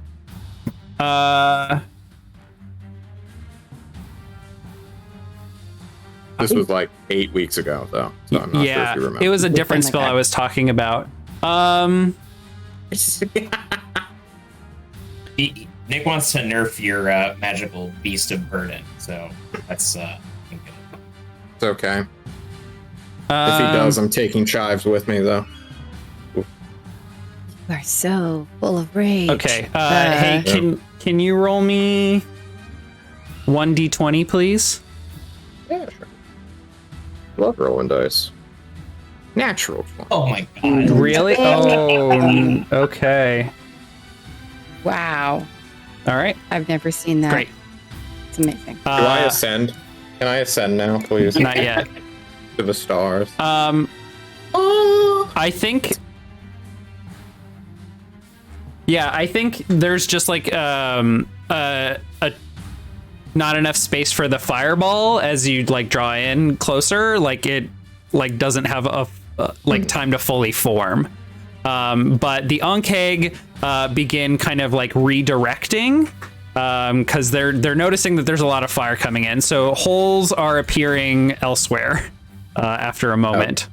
This was like 8 weeks ago, though, so I'm not sure if you remember. It was a different spell I was talking about. Nick wants to nerf your magical beast of burden, so that's It's okay. If he does, I'm taking chives with me, though. You are so full of rage. Okay. Hey, can you roll me 1d20, please? Yeah, sure. Love rolling dice. Natural 20. oh my god. Really? Oh, okay. Wow. All right. I've never seen that. Great. It's amazing. Do I ascend? Can I ascend now, please? Not yet. To the stars. I think. Yeah, I think there's just like a not enough space for the fireball as you like draw in closer. Like it like doesn't have a like time to fully form. But the Ankh Egg begin kind of like redirecting because they're noticing that there's a lot of fire coming in. So holes are appearing elsewhere after a moment.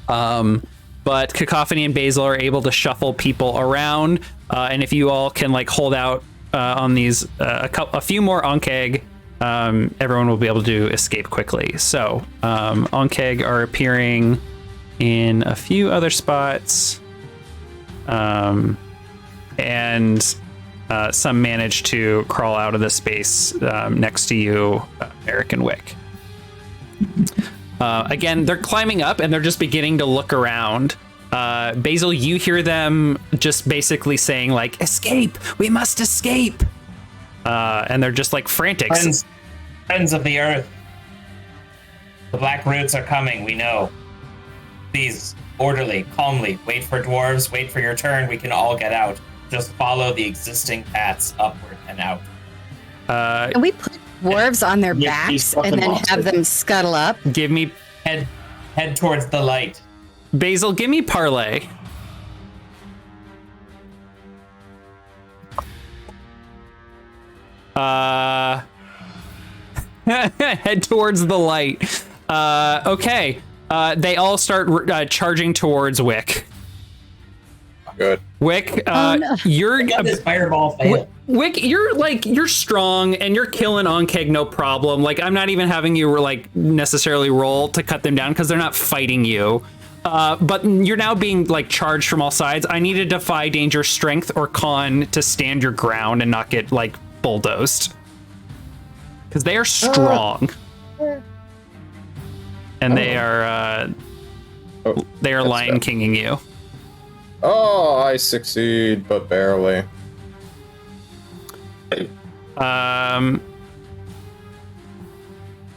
But Cacophony and Basil are able to shuffle people around. And if you all can like hold out on these a few more Ankh Egg, everyone will be able to escape quickly. So Ankh Egg are appearing in a few other spots. And some manage to crawl out of the space next to you, Eric and Wick. Again, they're climbing up and they're just beginning to look around. Basil, you hear them just basically saying like, escape, we must escape. And they're just like frantic. Friends of the earth. The Black Roots are coming, we know. Please, orderly, calmly, wait for dwarves, wait for your turn, we can all get out. Just follow the existing paths upward and out. Can we put dwarves on their Yeah, backs and then have them scuttle up? Give me Head towards the light. Basil, give me parlay. Head towards the light. Okay. They all start charging towards Wick. Good. Wick, no. you're Got this fireball fail. Wick, you're strong and you're killing Ankh Egg no problem. Like I'm not even having you like necessarily roll to cut them down because they're not fighting you. But you're now being like charged from all sides. I need to defy danger, strength, or con to stand your ground and not get like bulldozed. Because they are strong. And they are Lion Kinging you. Oh, I succeed, but barely.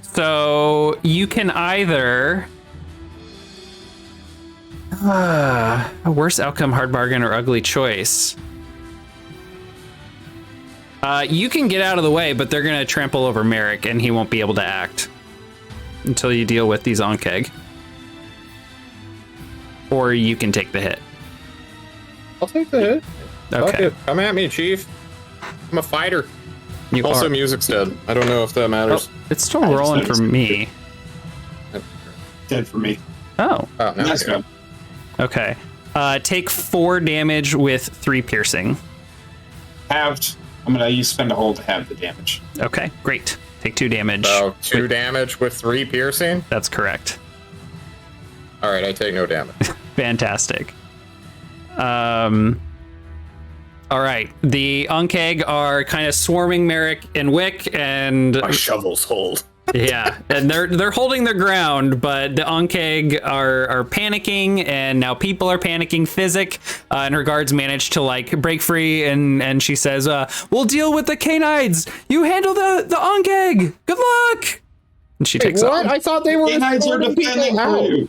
So you can either worst outcome, hard bargain, or ugly choice. You can get out of the way, but they're gonna trample over Merrick, and he won't be able to act until you deal with these Ankh Egg. Or you can take the hit. I'll take the hit. Fuck Okay. it. Come at me, Chief. I'm a fighter. You Also, are- music's dead. I don't know if that matters. It's still rolling for me. Dead for me. Oh, Oh, no, Nice okay. one. okay. Take 4 damage with 3 piercing. Halved. I'm gonna use spend a hole to have the damage. Okay, great. Take 2 damage. So 2 damage with 3 piercing. That's correct. All right, I take no damage. Fantastic. All right. The Ankh Egg are kind of swarming Merrick and Wick, and My shovels hold. Yeah, and they're holding their ground, but the Ankh Egg are panicking, and now people are panicking. Physic and her guards manage to like break free, and she says, "We'll deal with the canides. You handle the Ankh Egg. Good luck." And she takes off. I thought they were escorting people out.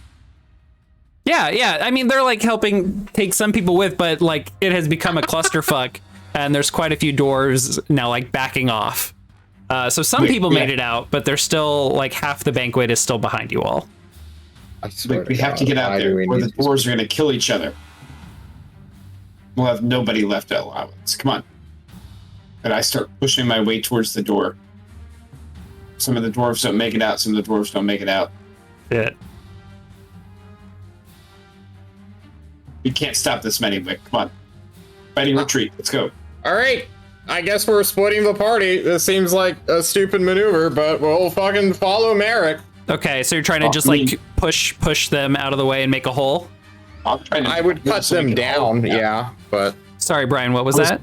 Yeah. I mean, they're like helping take some people with, but like it has become a clusterfuck, and there's quite a few doors now like backing off. So some people made it out, but there's still like half the banquet is still behind you all. We have to get out there, or the doors are going to kill each other. We'll have nobody left to allow us. Come on. And I start pushing my way towards the door. Some of the dwarves don't make it out. Some of the dwarves don't make it out. Yeah. We can't stop this many, but come on. Fighting retreat. Let's go. All right. I guess we're splitting the party. This seems like a stupid maneuver, but we'll fucking follow Merrick. Okay, so you're trying to just like push them out of the way and make a hole? I would cut them down, yeah, but... Sorry, Brian, what was that?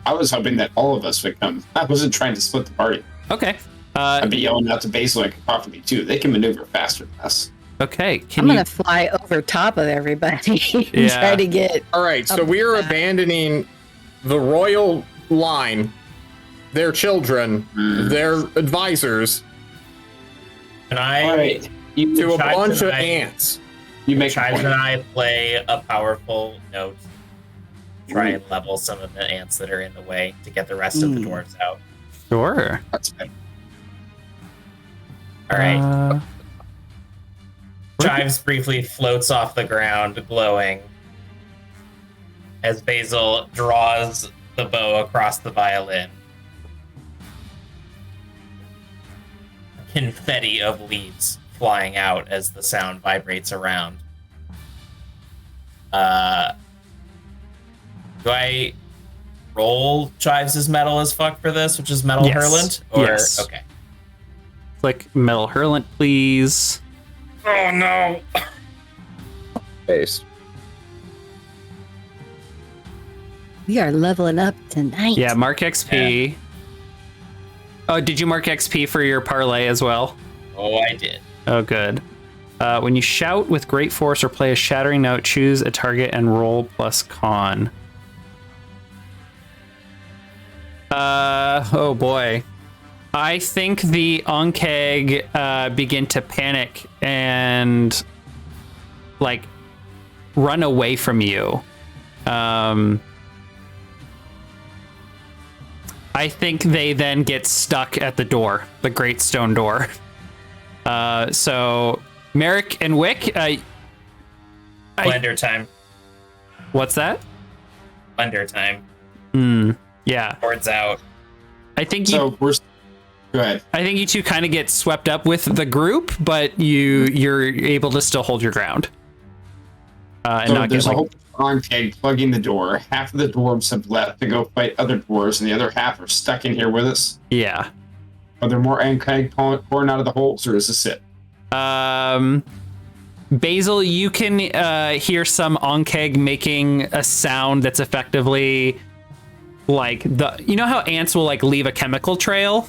I was hoping that all of us would come. I wasn't trying to split the party. Okay. I'd be yelling out to Basil and Cacophony too. They can maneuver faster than us. Okay, I'm gonna fly over top of everybody and try to get. All right, so we are abandoning the royal line, their children, their advisors, and to a bunch of ants. You make Chives and I play a powerful note. Try and level some of the ants that are in the way to get the rest of the dwarves out. Sure. That's good. All right. Chives briefly floats off the ground, glowing, as Basil draws the bow across the violin. Confetti of leaves flying out as the sound vibrates around. Do I roll Chives' metal as fuck for this, which is metal hurlant? Or yes. Okay. Click metal hurlant, please. Oh no. Base. We are leveling up tonight. Yeah, mark XP. Yeah. Oh, did you mark XP for your parlay as well? Oh, I did. Oh, good. When you shout with great force or play a shattering note, choose a target and roll plus con. Oh boy. I think the Ankh Egg begin to panic and like run away from you. I think they then get stuck at the door, the great stone door. So Merrick and Wick, Blender time. What's that? Blender time. Yeah. Boards out. I think Go ahead. I think you two kind of get swept up with the group, but you're able to still hold your ground. And not there's get a whole Ankh Egg plugging the door. Half of the dwarves have left to go fight other dwarves, and the other half are stuck in here with us. Yeah. Are there more Ankh Egg pouring out of the holes, or is this it? Basil, you can hear some Ankh Egg making a sound that's effectively like you know how ants will like leave a chemical trail?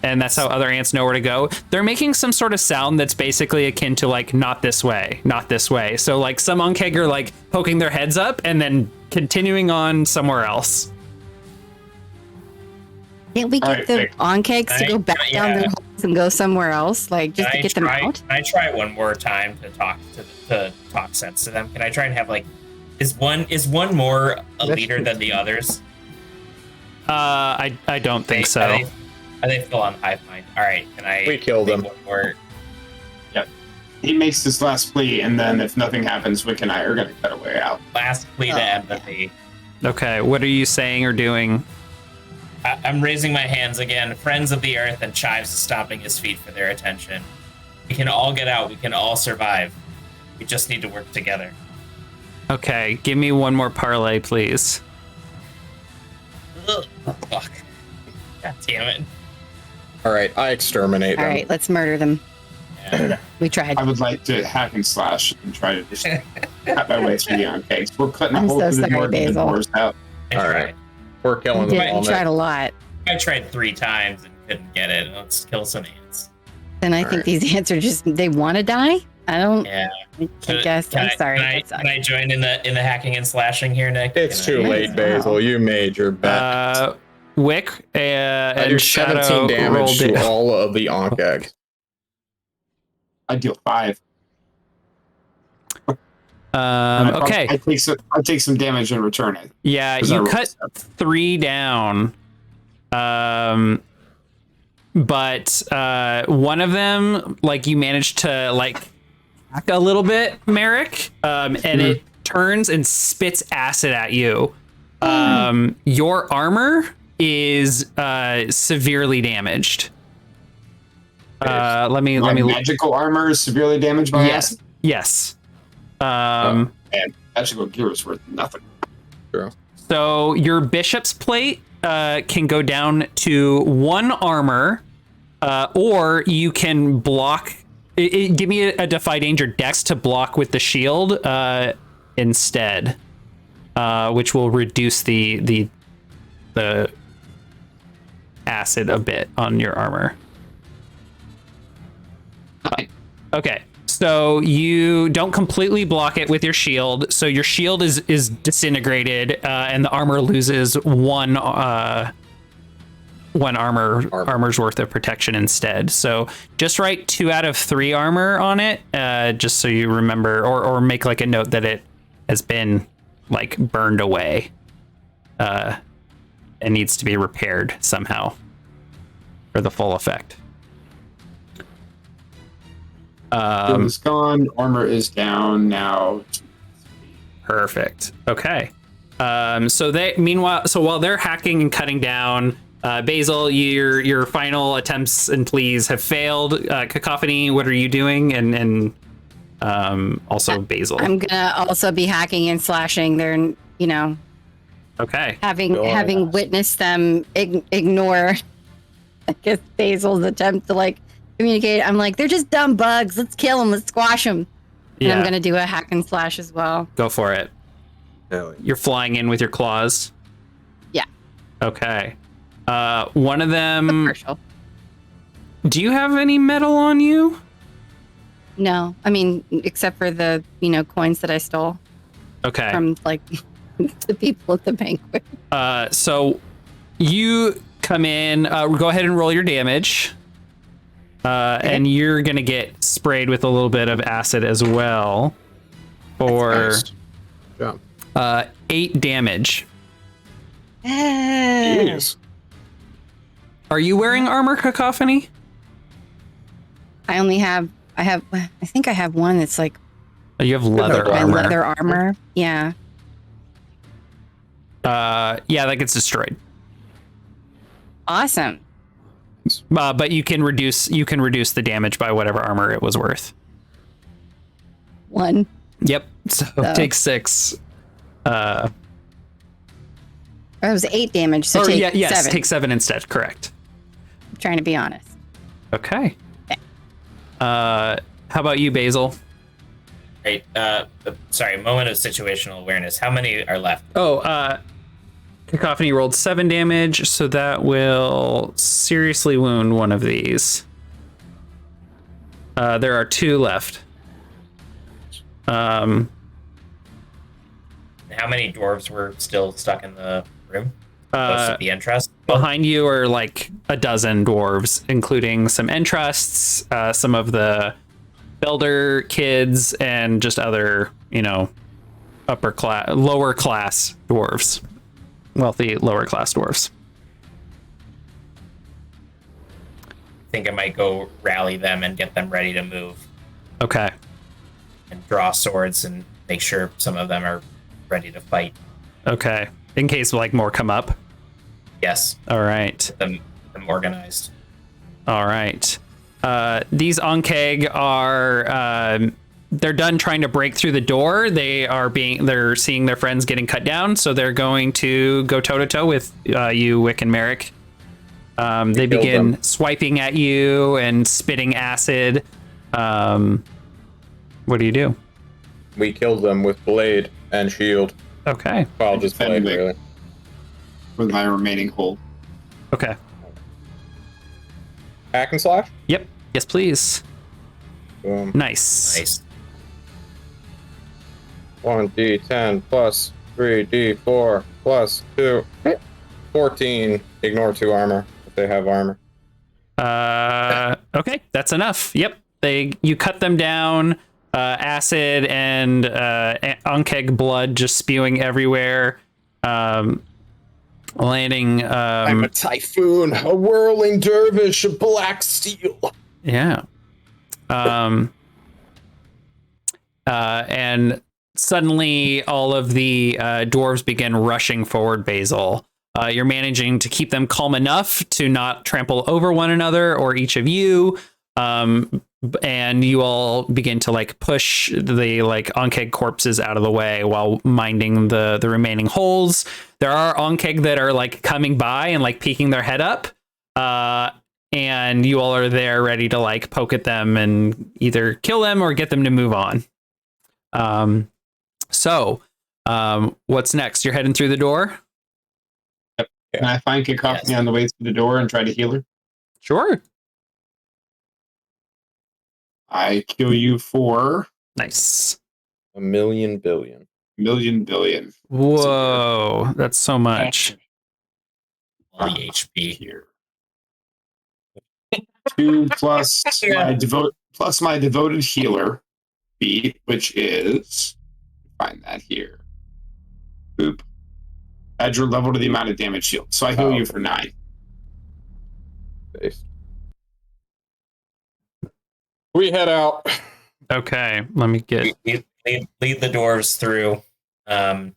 And that's how other ants know where to go. They're making some sort of sound that's basically akin to like, not this way, not this way. So like some Ankh Egg are like poking their heads up and then continuing on somewhere else. Can't we get the Ankh Eggs to go back down their holes and go somewhere else? Like just to get them out? Can I try one more time to talk sense to them? Can I try and have like, is one more a leader than the others? I don't think so. Are they still on hive mind? All right, can I? We killed them. One more? Yep. He makes this last plea, and then if nothing happens, Wick and I are going to cut our way out. Last plea to empathy. Okay, what are you saying or doing? I'm raising my hands again. Friends of the earth, and Chives is stomping his feet for their attention. We can all get out. We can all survive. We just need to work together. Okay, give me one more parlay, please. Ugh, fuck. God damn it. All right, I exterminate them. All right, let's murder them. Yeah. We tried. I would like to hack and slash and try to just cut my way through the Ankh Eggs. We're cutting a hole through the door to get the doors out. All right, we're killing them all. You tried a lot. I tried 3 times and couldn't get it. Let's kill some ants. Then I think these ants are just, they want to die? I don't, Yeah. I guess. I'm sorry. that sucks. Can I join in the hacking and slashing here, Nick? It's too late, Basil. You made your bet. Wick and Shadow 17 damage rolled to it. all of the Ankh Egg. I deal 5. Okay. I take some damage in return. Yeah, you cut 3 down. But one of them, like, you managed to like hack a little bit, Merrick, and it turns and spits acid at you. Your armor is severely damaged. Let me magical armor is severely damaged by acid. Yes. And magical gear is worth nothing. True. So your bishop's plate can go down to 1 armor, or you can block. Give me a defy danger dex to block with the shield instead, which will reduce the acid a bit on your armor. Okay. So you don't completely block it with your shield. So your shield is disintegrated, and the armor loses one armor's worth of protection instead. So just write 2 out of 3 armor on it, just so you remember, or make like a note that it has been like burned away, and needs to be repaired somehow for the full effect. Shield is gone. Armor is down now. Perfect. Okay. So while they're hacking and cutting down, Basil, your final attempts and pleas have failed. Cacophony, what are you doing? And also Basil. I'm gonna also be hacking and slashing. They're, Okay. having witnessed them ignore, I guess, Basil's attempt to like communicate. I'm like, they're just dumb bugs. Let's kill them. Let's squash them. And I'm gonna do a hack and slash as well. Go for it. You're flying in with your claws. Yeah. Okay. One of them. Commercial. Do you have any metal on you? No, I mean, except for the coins that I stole. Okay. From like the people at the banquet. So you come in. Go ahead and roll your damage. And you're gonna get sprayed with a little bit of acid as well, for 8 damage. Jeez. Are you wearing armor, Cacophony? I think I have one that's like You have leather my armor. leather armor. Yeah. Yeah, that gets destroyed. Awesome. But you can reduce the damage by whatever armor it was worth. 1. Yep. So take 6. That was 8 damage. So take 7. Take 7 instead. Correct. I'm trying to be honest. Okay. How about you, Basil? Right. Sorry. Moment of situational awareness. How many are left? Cacophony rolled 7 damage, so that will seriously wound one of these. There are 2 left. How many dwarves were still stuck in the room? Close to the entrust? Behind you are like a dozen dwarves, including some entrusts, some of the builder kids, and just other, lower class dwarves. Wealthy lower class dwarves. I think I might go rally them and get them ready to move. Okay. And draw swords and make sure some of them are ready to fight. Okay. In case more come up. Yes. All right. Them organized. All right. These Ankh Egg are they're done trying to break through the door. They're seeing their friends getting cut down, so they're going to go toe to toe with you, Wick and Merrick. They begin swiping at you and spitting acid. What do you do? We killed them with blade and shield. Okay. Well, just blade, really. With my remaining hold. Okay. Hack and slash? Yep. Yes, please. Boom. Nice. 1d10 plus 3d4 plus 2. 14. Ignore 2 armor if they have armor. Okay, that's enough. Yep. You cut them down, acid and Ankh Egg blood just spewing everywhere. Landing I'm a typhoon, a whirling dervish of black steel. Yeah. And suddenly all of the dwarves begin rushing forward, Basil. You're managing to keep them calm enough to not trample over one another or each of you. And you all begin to like push the like Ankh Egg corpses out of the way while minding the remaining holes. There are Ankh Egg that are like coming by and like peeking their head up. And you all are there ready to like poke at them and either kill them or get them to move on. So what's next? You're heading through the door? Can I find Cacophony on the way through the door and try to heal her? Sure. I kill you for Nice. A million billion. billion. Whoa, that's so much. All the HP. Here. 2 plus my devoted healer feat, which is find that here. Boop. Add your level to the amount of damage shield. So I heal you for 9. Based. We head out. Okay, let me get. Lead the dwarves through. I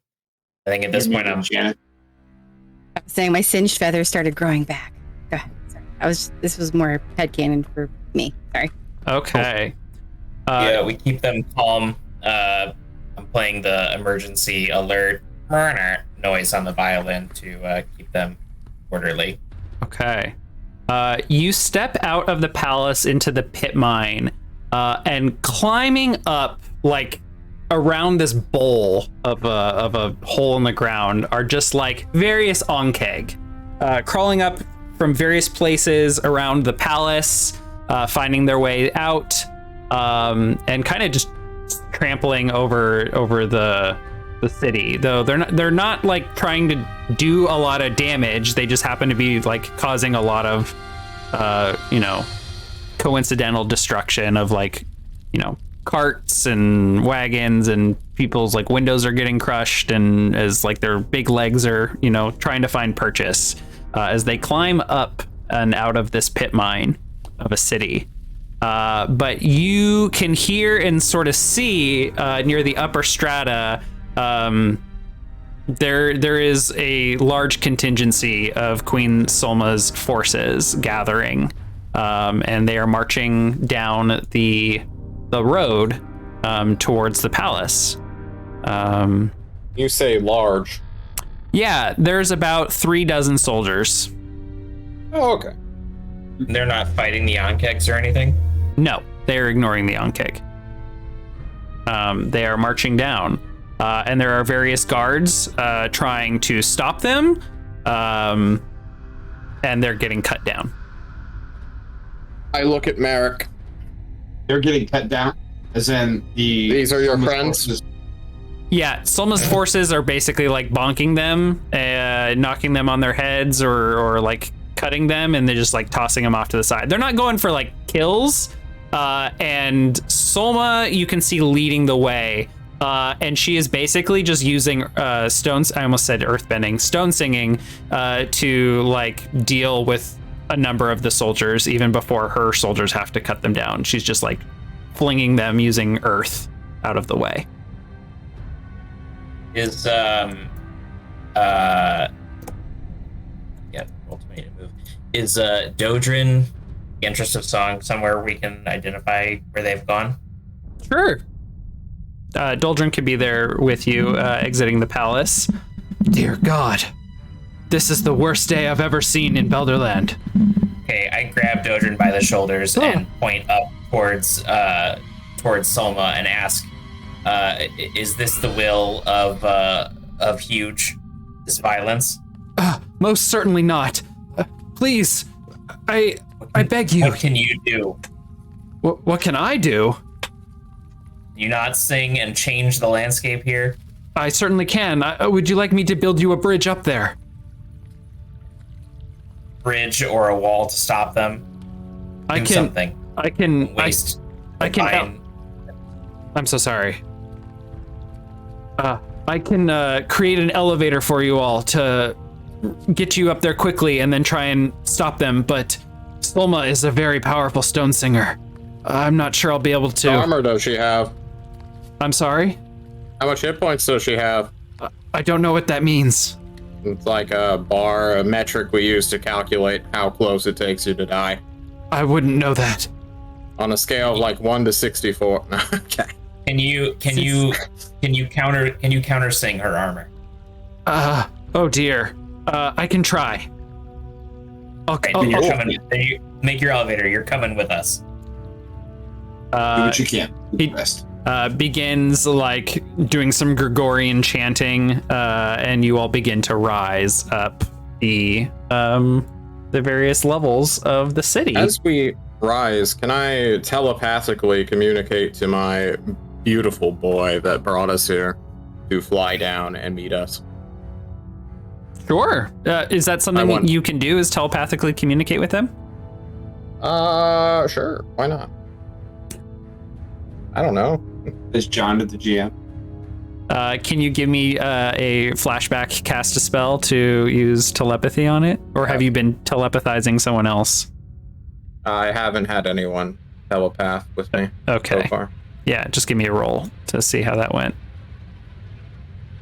think at this point I'm Shannon. I was saying my singed feathers started growing back. Go ahead. Sorry. This was more headcanon for me. Sorry. Okay. yeah, we keep them calm. I'm playing the emergency alert noise on the violin to keep them orderly. Okay. You step out of the palace into the pit mine, and climbing up like around this bowl of a hole in the ground are just like various Ankh Egg, crawling up from various places around the palace, finding their way out, and kind of just trampling over the city. Though they're not like trying to do a lot of damage. They just happen to be like causing a lot of coincidental destruction of like carts and wagons, and people's like windows are getting crushed, and as like their big legs are trying to find purchase as they climb up and out of this pit mine of a city. But you can hear and sort of see near the upper strata there is a large contingency of Queen Solma's forces gathering, and they are marching down the road towards the palace. You say large. Yeah, there's about 36 soldiers. Oh, okay. They're not fighting the Ankh Eggs or anything? No, they're ignoring the Ankh Egg. They are marching down. And there are various guards trying to stop them, and they're getting cut down. I look at Merrick. They're getting cut down, as in These are your friends? forces. Yeah, Solma's forces are basically like bonking them, knocking them on their heads, or like cutting them, and they're just like tossing them off to the side. They're not going for like kills. And Solma, you can see leading the way. And she is basically just using stones. I almost said earthbending, stone singing, to like deal with a number of the soldiers even before her soldiers have to cut them down. She's just like flinging them using earth out of the way. Is ultimate move. Is Dodrin, the interest of song, somewhere we can identify where they've gone? Sure. Doldrin could be there with you, exiting the palace. Dear God, this is the worst day I've ever seen in Belderland. Okay, I grab Dodrin by the shoulders and point up towards Solma and ask, "Is this the will of Huge? This violence?" Most certainly not. Please, I beg you. What can you do? What can I do? You not sing and change the landscape here? I certainly can. Would you like me to build you a bridge up there? Bridge or a wall to stop them? I Do can. something. I can. Waste. I can. divine- I'm so sorry. I can create an elevator for you all to get you up there quickly and then try and stop them. But Solma is a very powerful stone singer. I'm not sure I'll be able to. What armor does she have? I'm sorry? How much hit points does she have? I don't know what that means. It's like a bar, a metric we use to calculate how close it takes you to die. I wouldn't know that. On a scale of like 1 to 64. Okay. Can you counter sing her armor? Oh dear. I can try. Okay, then you're coming. Then you make your elevator. You're coming with us. Do what you can. Do the rest. Begins like doing some Gregorian chanting, and you all begin to rise up the various levels of the city. As we rise, can I telepathically communicate to my beautiful boy that brought us here to fly down and meet us? Sure. Is that something you can do? Is telepathically communicate with him? Sure. Why not? I don't know. Is John to the GM? Can you give me a flashback cast a spell to use telepathy on it? Or have you been telepathizing someone else? I haven't had anyone telepath with me Okay. so far. Yeah, just give me a roll to see how that went.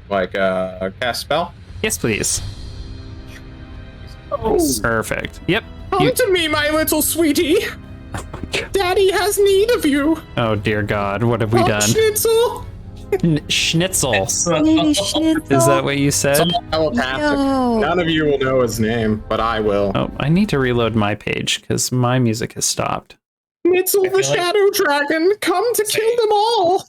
Like cast spell? Yes, please. Oh. Perfect. Yep. Come to me, my little sweetie. Daddy has need of you. Oh dear God, what have we done? Schnitzel. Schnitzel. Baby Schnitzel. Is that what you said? It's all telepathic. No. None of you will know his name, but I will. Oh, I need to reload my page because my music has stopped. Schnitzel the feel like- Shadow Dragon, come to kill them all.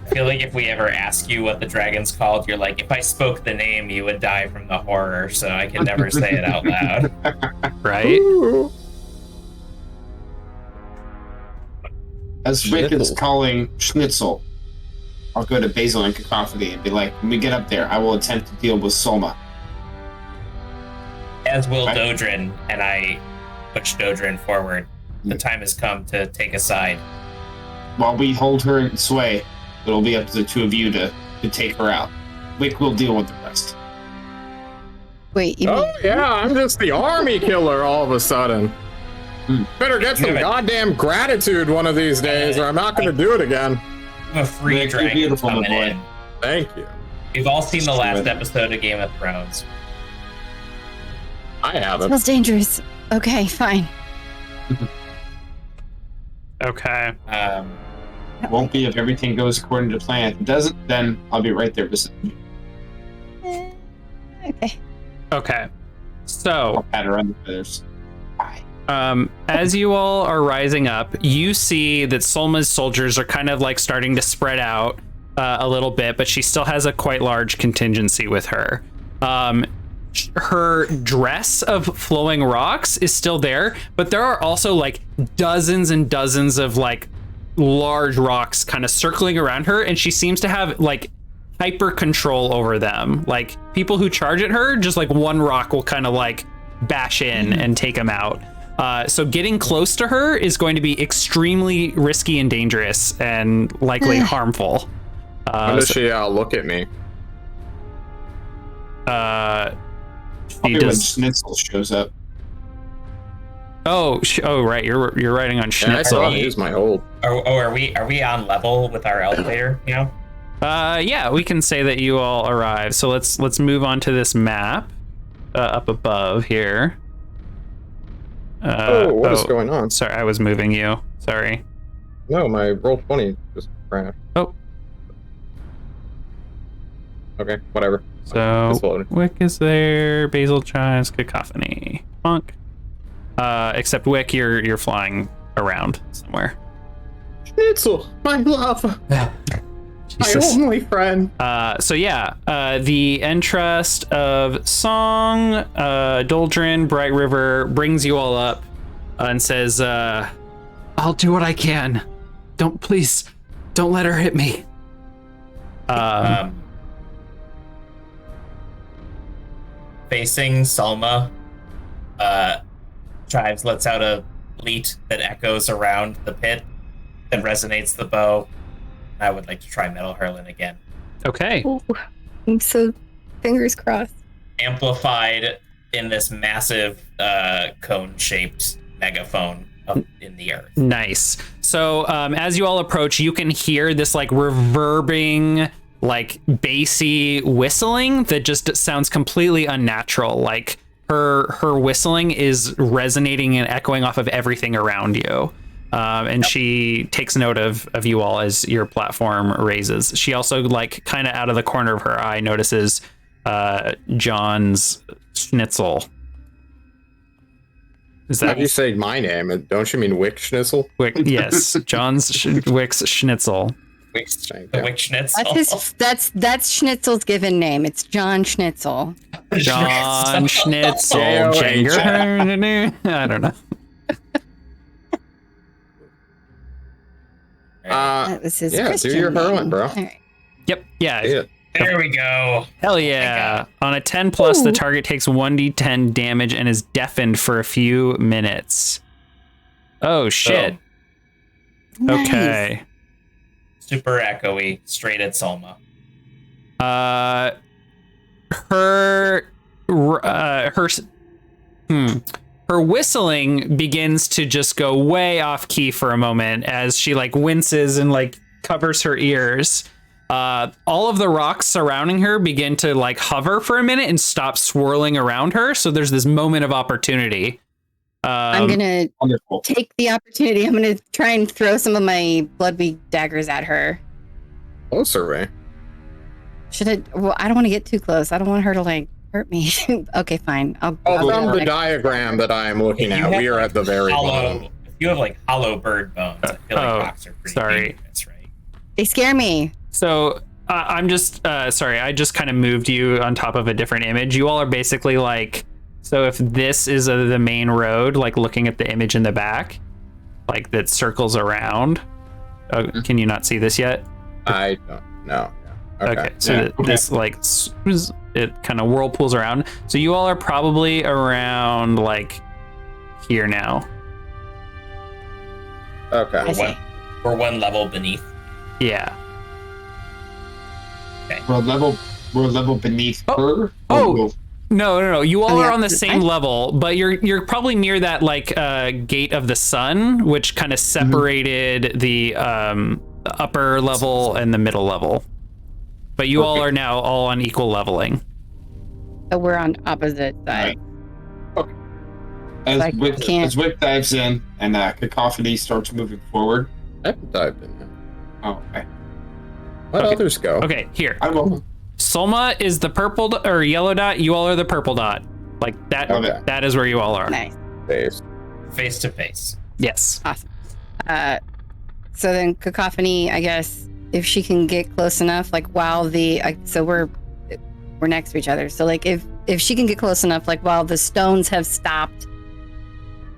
I feel like if we ever ask you what the dragon's called, you're like, if I spoke the name, you would die from the horror, so I can never say it out loud. Right? Ooh. As Rick is Schnitzel. calling Schnitzel, I'll go to Basil and Cacophony and be like, when we get up there, I will attempt to deal with Solma. As will Right. Dodrin, and I push Dodrin forward. The time has come to take a side. While we hold her in sway, it'll be up to the two of you to take her out. Wick will deal with the rest. Wait, you Oh mean yeah, I'm just the army killer all of a sudden. Better get some Yeah, but- goddamn gratitude one of these days, or I'm not going to do it again. I'm a free Rick, you're dragon beautiful, my coming boy. in. Thank you. We've all seen the Just last with- episode of Game of Thrones. I haven't. smells dangerous? Okay, fine. Okay. It won't be if everything goes according to plan. If it doesn't, then I'll be right there beside you. Okay. Okay. I'll So, pat her on the feathers. Bye. as you all are rising up, you see that Solma's soldiers are kind of like starting to spread out a little bit, but she still has a quite large contingency with her. Her dress of flowing rocks is still there, but there are also like dozens and dozens of like large rocks kind of circling around her, and she seems to have like hyper control over them. Like people who charge at her, just like one rock will kind of like bash in and take them out. So getting close to her is going to be extremely risky and dangerous and likely harmful. When does she look at me? I'll She be when does. Schnitzel shows up. Oh, right. You're writing on Yeah, I Schnitzel. thought he was my old. Are we on level with our elevator? You know. Yeah, we can say that you all arrived. So let's move on to this map up above here. What is going on? Sorry, I was moving you. Sorry. No, my roll 20 just crashed. Oh. Okay, whatever. So It's loaded. Wick is there. Basil chimes. Cacophony. Monk. Except Wick, you're flying around somewhere. Schnitzel, my love, my Jesus. only friend. So yeah, the entrust of Song, Doldrin, Bright River brings you all up and says, I'll do what I can. Please, don't let her hit me. Facing Salma, Chives lets out a bleat that echoes around the pit, that resonates the bow. I would like to try Metal Hurling again. Okay. Ooh, I'm so fingers crossed. Amplified in this massive cone-shaped megaphone up in the earth. Nice. So as you all approach, you can hear this like reverbing, like bassy whistling that just sounds completely unnatural. Like her whistling is resonating and echoing off of everything around you. And she takes note of you all as your platform raises. She also, like, kind of out of the corner of her eye, notices John's schnitzel. Is that How do you say my name? Don't you mean Wick Schnitzel? Yes, John's Wick's schnitzel. The Wick Schnitzel. That's Schnitzel's given name. It's John Schnitzel. John Schnitzel. I don't know. That was his yeah, Christian do your name. hurling, bro. All right. Yep. Yeah. Yeah. There we go. Hell yeah. On a 10 plus, Ooh. the target takes 1d10 damage and is deafened for a few minutes. Oh, shit. Nice. Okay. Super echoey, straight at Salma. Her whistling begins to just go way off key for a moment as she like winces and like covers her ears. All of the rocks surrounding her begin to like hover for a minute and stop swirling around her. So there's this moment of opportunity. I'm gonna take the opportunity. I'm gonna try and throw some of my bloodweed daggers at her. Closer, Ray. Should I? Well, I don't want to get too close. I don't want her to like hurt me. Okay, fine. I'll From the like, diagram that I am looking at, we are at the very bottom. If you have like hollow bird bones, I feel like rocks are pretty dangerous, right? they scare me. So I'm just sorry. I just kind of moved you on top of a different image. You all are basically like, so if this is the main road, like looking at the image in the back, like that circles around. Can you not see this yet? I don't know. Okay. So this like it kind of whirlpools around. So you all are probably around like here now. Okay. I see. We're one level beneath. Yeah. We're level beneath her. No. You all Oh, are yeah, on the that's same fine. level, but you're probably near that like gate of the sun, which kind of separated the upper level and the middle level. But you all are now all on equal leveling. So we're on opposite side. Okay. Like, can't- As Wick dives in and Cacophony starts moving forward. I haven't dived in yet. Oh, okay. Let Okay. others go. Okay, here. I will. Solma is the purple or yellow dot. You all are the purple dot. Like that. Okay. That is where you all are. Nice. Face to face. Yes. Awesome. So then Cacophony, I guess, if she can get close enough, like while so we're next to each other. So like if she can get close enough, like while the stones have stopped,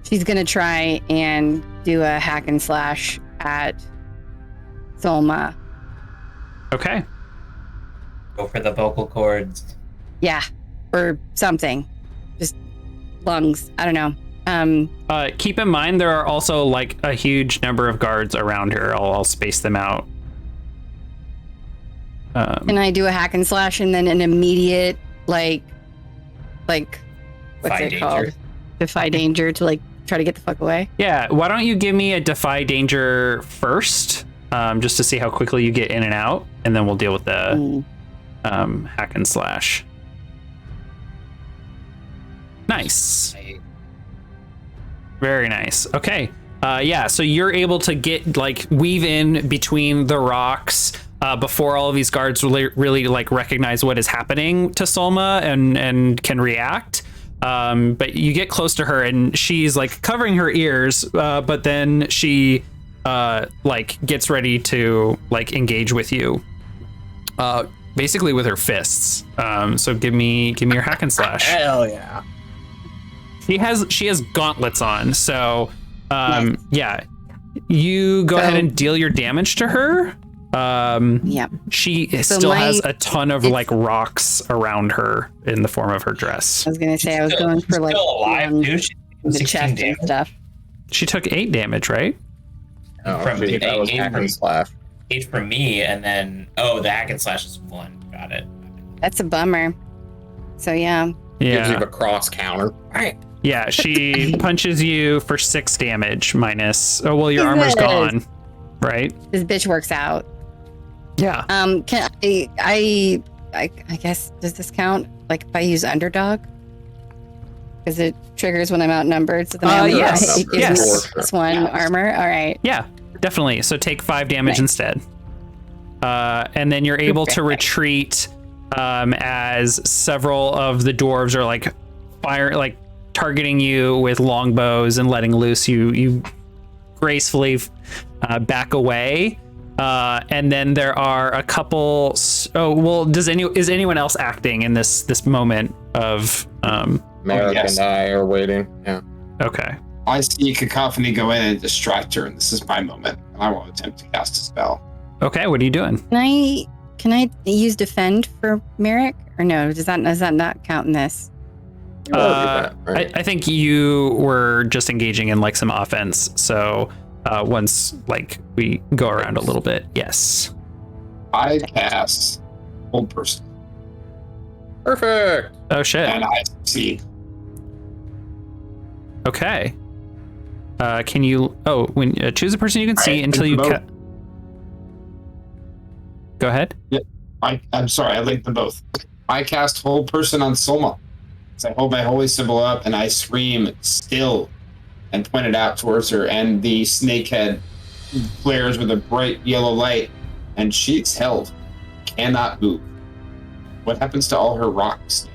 she's gonna try and do a hack and slash at Solma. Okay. Go for the vocal cords. Yeah, or something. Just lungs. I don't know. Keep in mind there are also like a huge number of guards around her. I'll space them out. Can I do a hack and slash and then an immediate like what's Defy it danger. called? Defy danger to like try to get the fuck away. Yeah. Why don't you give me a defy danger first, just to see how quickly you get in and out, and then we'll deal with the hack and slash. Nice. Very nice. Okay. Yeah, so you're able to get like weave in between the rocks before all of these guards really like recognize what is happening to Solma and can react. But you get close to her and she's like covering her ears, but then she like gets ready to like engage with you. Basically with her fists. So give me your hack and slash. Hell yeah. She has gauntlets on, so Nice. yeah. You go ahead and deal your damage to her. Yep. She So still my- has a ton of it's- like rocks around her in the form of her dress. I was gonna say I was going for like Still alive, on too. She's the 16 chest and damage. stuff. She took 8 damage, right? Oh, From gee, that was the hack and slash. 8 from me, and then the hack and slash is 1. Got it. That's a bummer. So yeah. Gives you Yeah. a cross counter. Right. Yeah, she punches you for 6 damage minus. Oh, well, your armor's Jesus. gone, right? This bitch works out. Yeah. Can I guess, does this count? Like if I use underdog? Because it triggers when I'm outnumbered. So then I only yes. it gives Yes. me +1 armor. All right. Yeah, definitely. So take 5 damage Nice. instead. And then you're able to retreat as several of the dwarves are like targeting you with longbows and letting loose. You gracefully back away. And then there are a couple. Is anyone else acting in this moment of? Merrick yes. and I are waiting. Yeah. Okay. I see Cacophony go in and distract her, and this is my moment. And I will attempt to cast a spell. Okay. What are you doing? Can I use defend for Merrick or no? Does that not count in this? You already did that, right? I think you were just engaging in like some offense. So once like we go around a little bit, yes. I cast Hold Person, Perfect. Oh shit. and I see. Okay. Can you? Oh, when choose a person you can see Right, until you. vote. Go ahead. I'm sorry, I linked them both. I cast Hold Person on Soma. So I hold my holy symbol up and I scream still and point it out towards her, and the snake head flares with a bright yellow light, and she's held. Cannot move. What happens to all her rocks?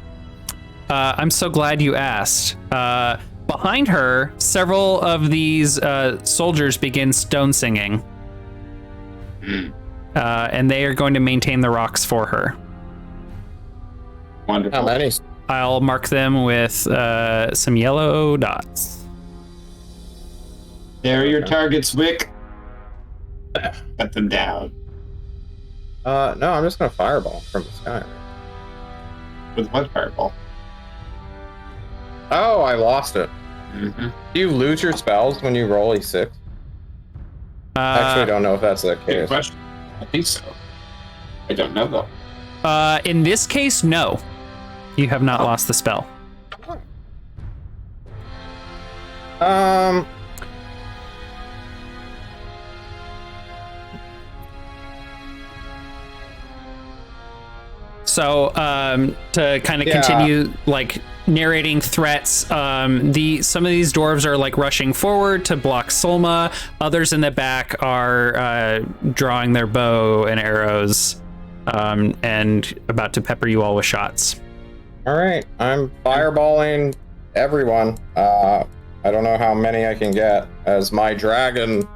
I'm so glad you asked. Behind her, several of these soldiers begin stone singing. And they are going to maintain the rocks for her. Wonderful. How many? I'll mark them with some yellow dots. There are your targets, Wick. Cut them down. No, I'm just gonna fireball from the sky. With what fireball? Oh, I lost it. Mm-hmm. Do you lose your spells when you roll E6? Actually, I don't know if that's the Good case. question. I think so. I don't know though. In this case, no. You have not lost the spell. So to kind of continue like narrating threats, some of these dwarves are like rushing forward to block Solma. Others in the back are drawing their bow and arrows and about to pepper you all with shots. All right, I'm fireballing everyone. I don't know how many I can get, as my dragon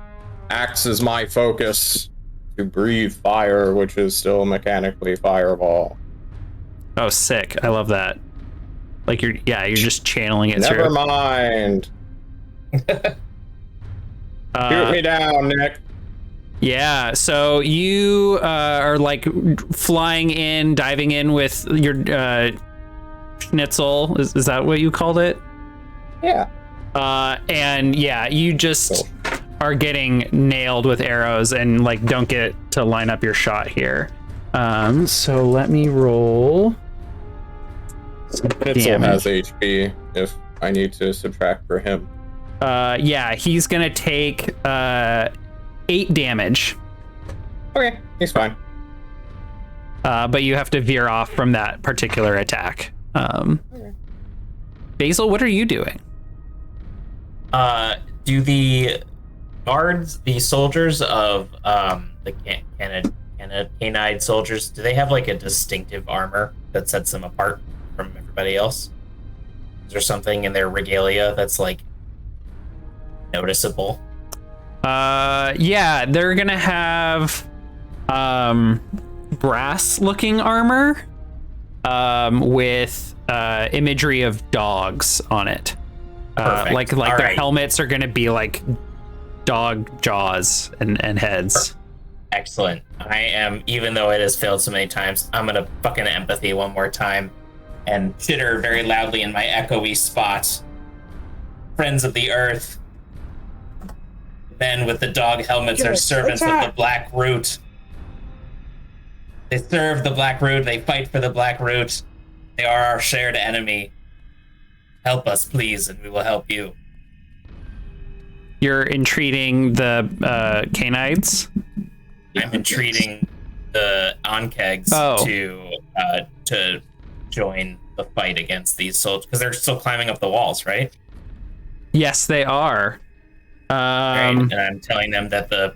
acts as my focus to breathe fire, which is still mechanically fireball. Oh, sick! I love that. Like you're just channeling it Never through. mind. Shoot me down, Nick. Yeah, so you are like flying in, diving in with your schnitzel. Is that what you called it? Yeah. And yeah, you just are getting nailed with arrows and like don't get to line up your shot here. So let me roll. Schnitzel has HP if I need to subtract for him. Yeah, he's gonna take 8 damage. Okay, he's fine. But you have to veer off from that particular attack. Basil, what are you doing? Do the guards, the soldiers of the canine soldiers, do they have like a distinctive armor that sets them apart from everybody else? Is there something in their regalia that's like noticeable? Yeah, they're gonna have brass looking armor with imagery of dogs on it. Perfect. Like All their right. helmets are going to be like dog jaws and heads. Excellent. I am, even though it has failed so many times, I'm gonna fucking empathy one more time and chitter very loudly in my echoey spot. Friends of the earth. Men with the dog helmets are servants of the Black Root. They serve the Black Root. They fight for the Black Root. They are our shared enemy. Help us, please, and we will help you. You're entreating the Canites. I'm entreating the Ankh Eggs to join the fight against these soldiers because they're still climbing up the walls, right? Yes, they are. Right. And I'm telling them that the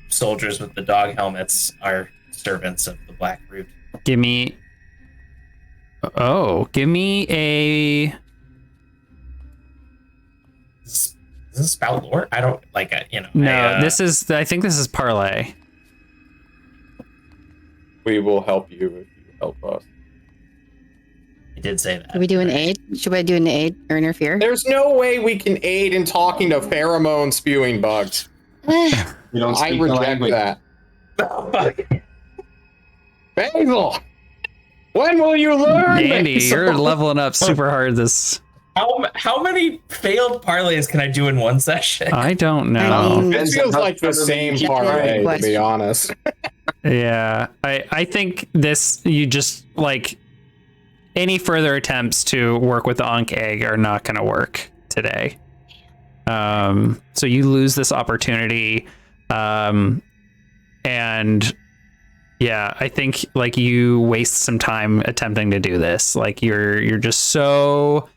soldiers with the dog helmets are servants of the Black Root. Give me a. Is this about lore? I don't like it. No, I think this is parlay. We will help you if you help us. I did say that. Should we do an aid? Should we do an aid or interfere? There's no way we can aid in talking to pheromone spewing bugs. We don't I speak the reject language. that. Basil, when will you learn? Andy, Basil? you're leveling up super hard this. How many failed parlays can I do in one session? I don't know. I mean- It feels like the same parlay, to be honest. Yeah, I think this, you just like any further attempts to work with the Ankh Egg are not going to work today. So you lose this opportunity. And yeah, I think like you waste some time attempting to do this. Like you're just so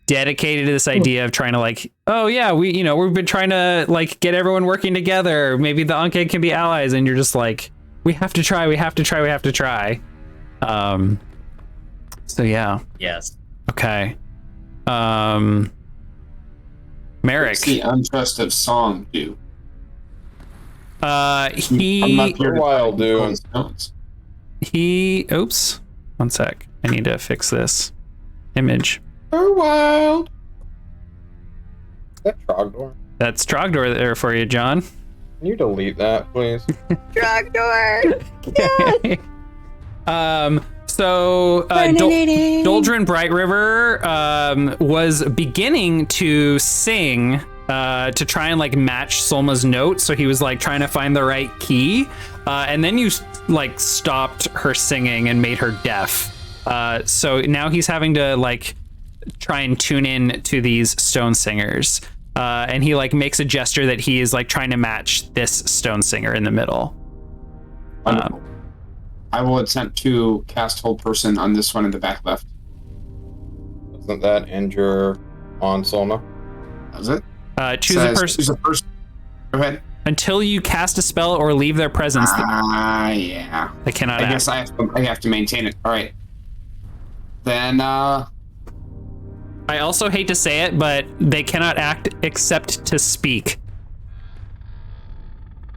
dedicated to this idea of trying to like, oh yeah, we've been trying to like get everyone working together. Maybe the Ankh Egg can be allies, and you're just like, we have to try. So yeah. Yes. Okay. Merrick. What's the untrust of song do? I'm not He here to While fight doing- stones. oops. 1 sec. I need to fix this image. For wild. Is that Trogdor? That's Trogdor there for you, John. Can you delete that, please? Trogdor. So Doldrin Bright River was beginning to sing to try and like match Solma's note. So he was like trying to find the right key. And then you like stopped her singing and made her deaf. So now he's having to like try and tune in to these stone singers. And he like makes a gesture that he is like trying to match this stone singer in the middle. Wonderful. I will attempt to cast Hold Person on this one in the back left. Doesn't that injure on Solma? Does it? Choose a person Choose a person. Go ahead. until you cast a spell or leave their presence. Yeah. They cannot I act. guess I have to maintain it. All right. Then, I also hate to say it, but they cannot act except to speak.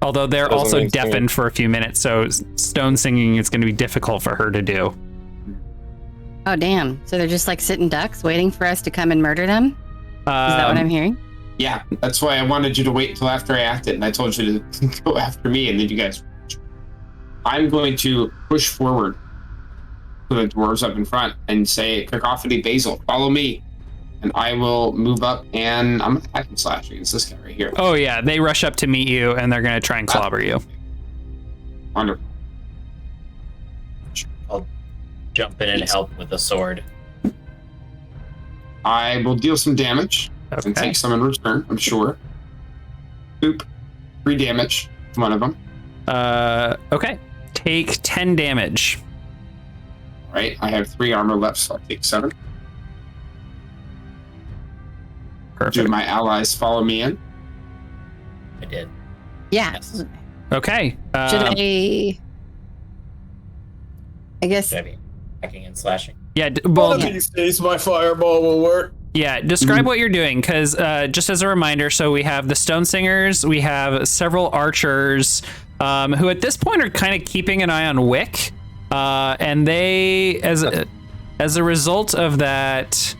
Although they're Doesn't also mean deafened singing. for a few minutes, so stone singing is going to be difficult for her to do. Oh, damn. So they're just like sitting ducks waiting for us to come and murder them? Is that what I'm hearing? yeah, that's why I wanted you to wait until after I acted, and I told you to go after me, and then you guys. I'm going to push forward to the dwarves up in front and say, Cacophony Basil, follow me. And I will move up, and I'm going to hack and slash against this guy right here. Oh yeah, they rush up to meet you, and they're going to try and clobber you. Wonderful. I'll jump in and help with the sword. I will deal some damage and Okay. take some in return, I'm sure. Boop. 3 damage, one of them. Okay. Take 10 damage. All right, I have 3 armor left, so I'll take 7. Do Perfect. my allies follow me in? I did. Yeah. Yes. Okay. Should I guess. Should I be hacking and slashing? Yeah. Well, One of these days my fireball will work. yeah. Describe what you're doing, because just as a reminder, so we have the stone singers, we have several archers, who at this point are kind of keeping an eye on Wick, and they, as a result of that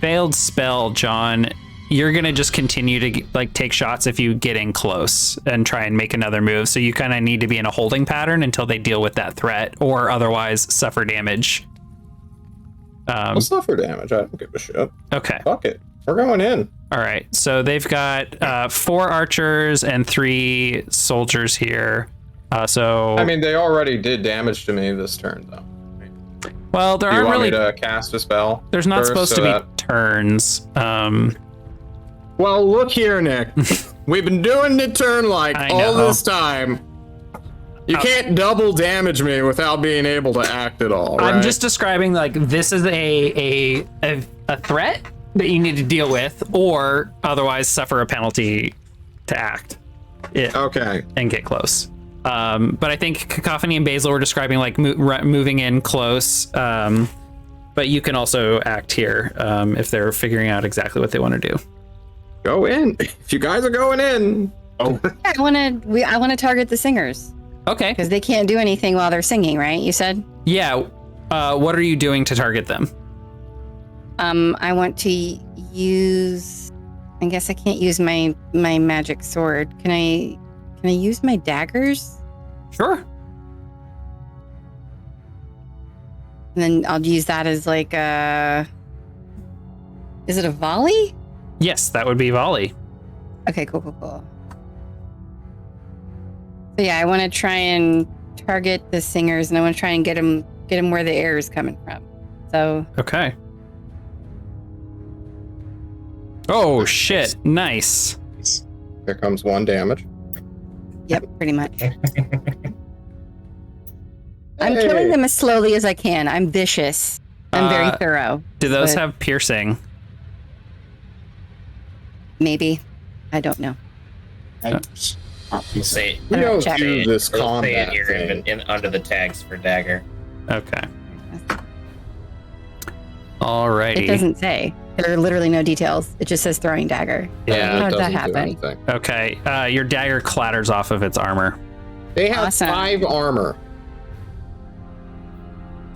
failed spell, John, you're gonna just continue to like take shots if you get in close and try and make another move. So you kind of need to be in a holding pattern until they deal with that threat, or otherwise suffer damage. I'll suffer damage. I don't give a shit. Okay. Fuck it. We're going in. All right. So they've got 4 archers and 3 soldiers here. So I mean, they already did damage to me this turn, though. well, there Do you aren't want really. me to cast a spell? There's not first supposed so to that- be turns. Well, look here, Nick. We've been doing it turn-like I all know. this time. You can't double damage me without being able to act at all, right? I'm just describing like this is a threat that you need to deal with, or otherwise suffer a penalty to act. Okay. And get close. But I think Cacophony and Basil were describing like moving in close. But you can also act here if they're figuring out exactly what they want to do. Go in. If you guys are going in. Oh, I want to target the singers Okay. because they can't do anything while they're singing, right? You said. Yeah. What are you doing to target them? I want to use. I guess I can't use my magic sword. Can I use my daggers? Sure. And then I'll use that as like a. Is it a volley? Yes, that would be volley. Okay, cool. So yeah, I want to try and target the singers, and I want to try and get them where the air is coming from. So Okay. Oh shit! Nice. There comes 1 damage. yep, pretty much. I'm Hey. killing them as slowly as I can. I'm vicious. I'm very thorough. Do those But- have piercing? Maybe. I don't know. We'll say, We don't check. do this we'll say combat it here thing. under the tags for dagger. Okay. It Alrighty. doesn't say. There are literally no details. It just says throwing dagger. Yeah. How did that Doesn't do happen? anything. Okay. Your dagger clatters off of its armor. They have Awesome. 5 armor.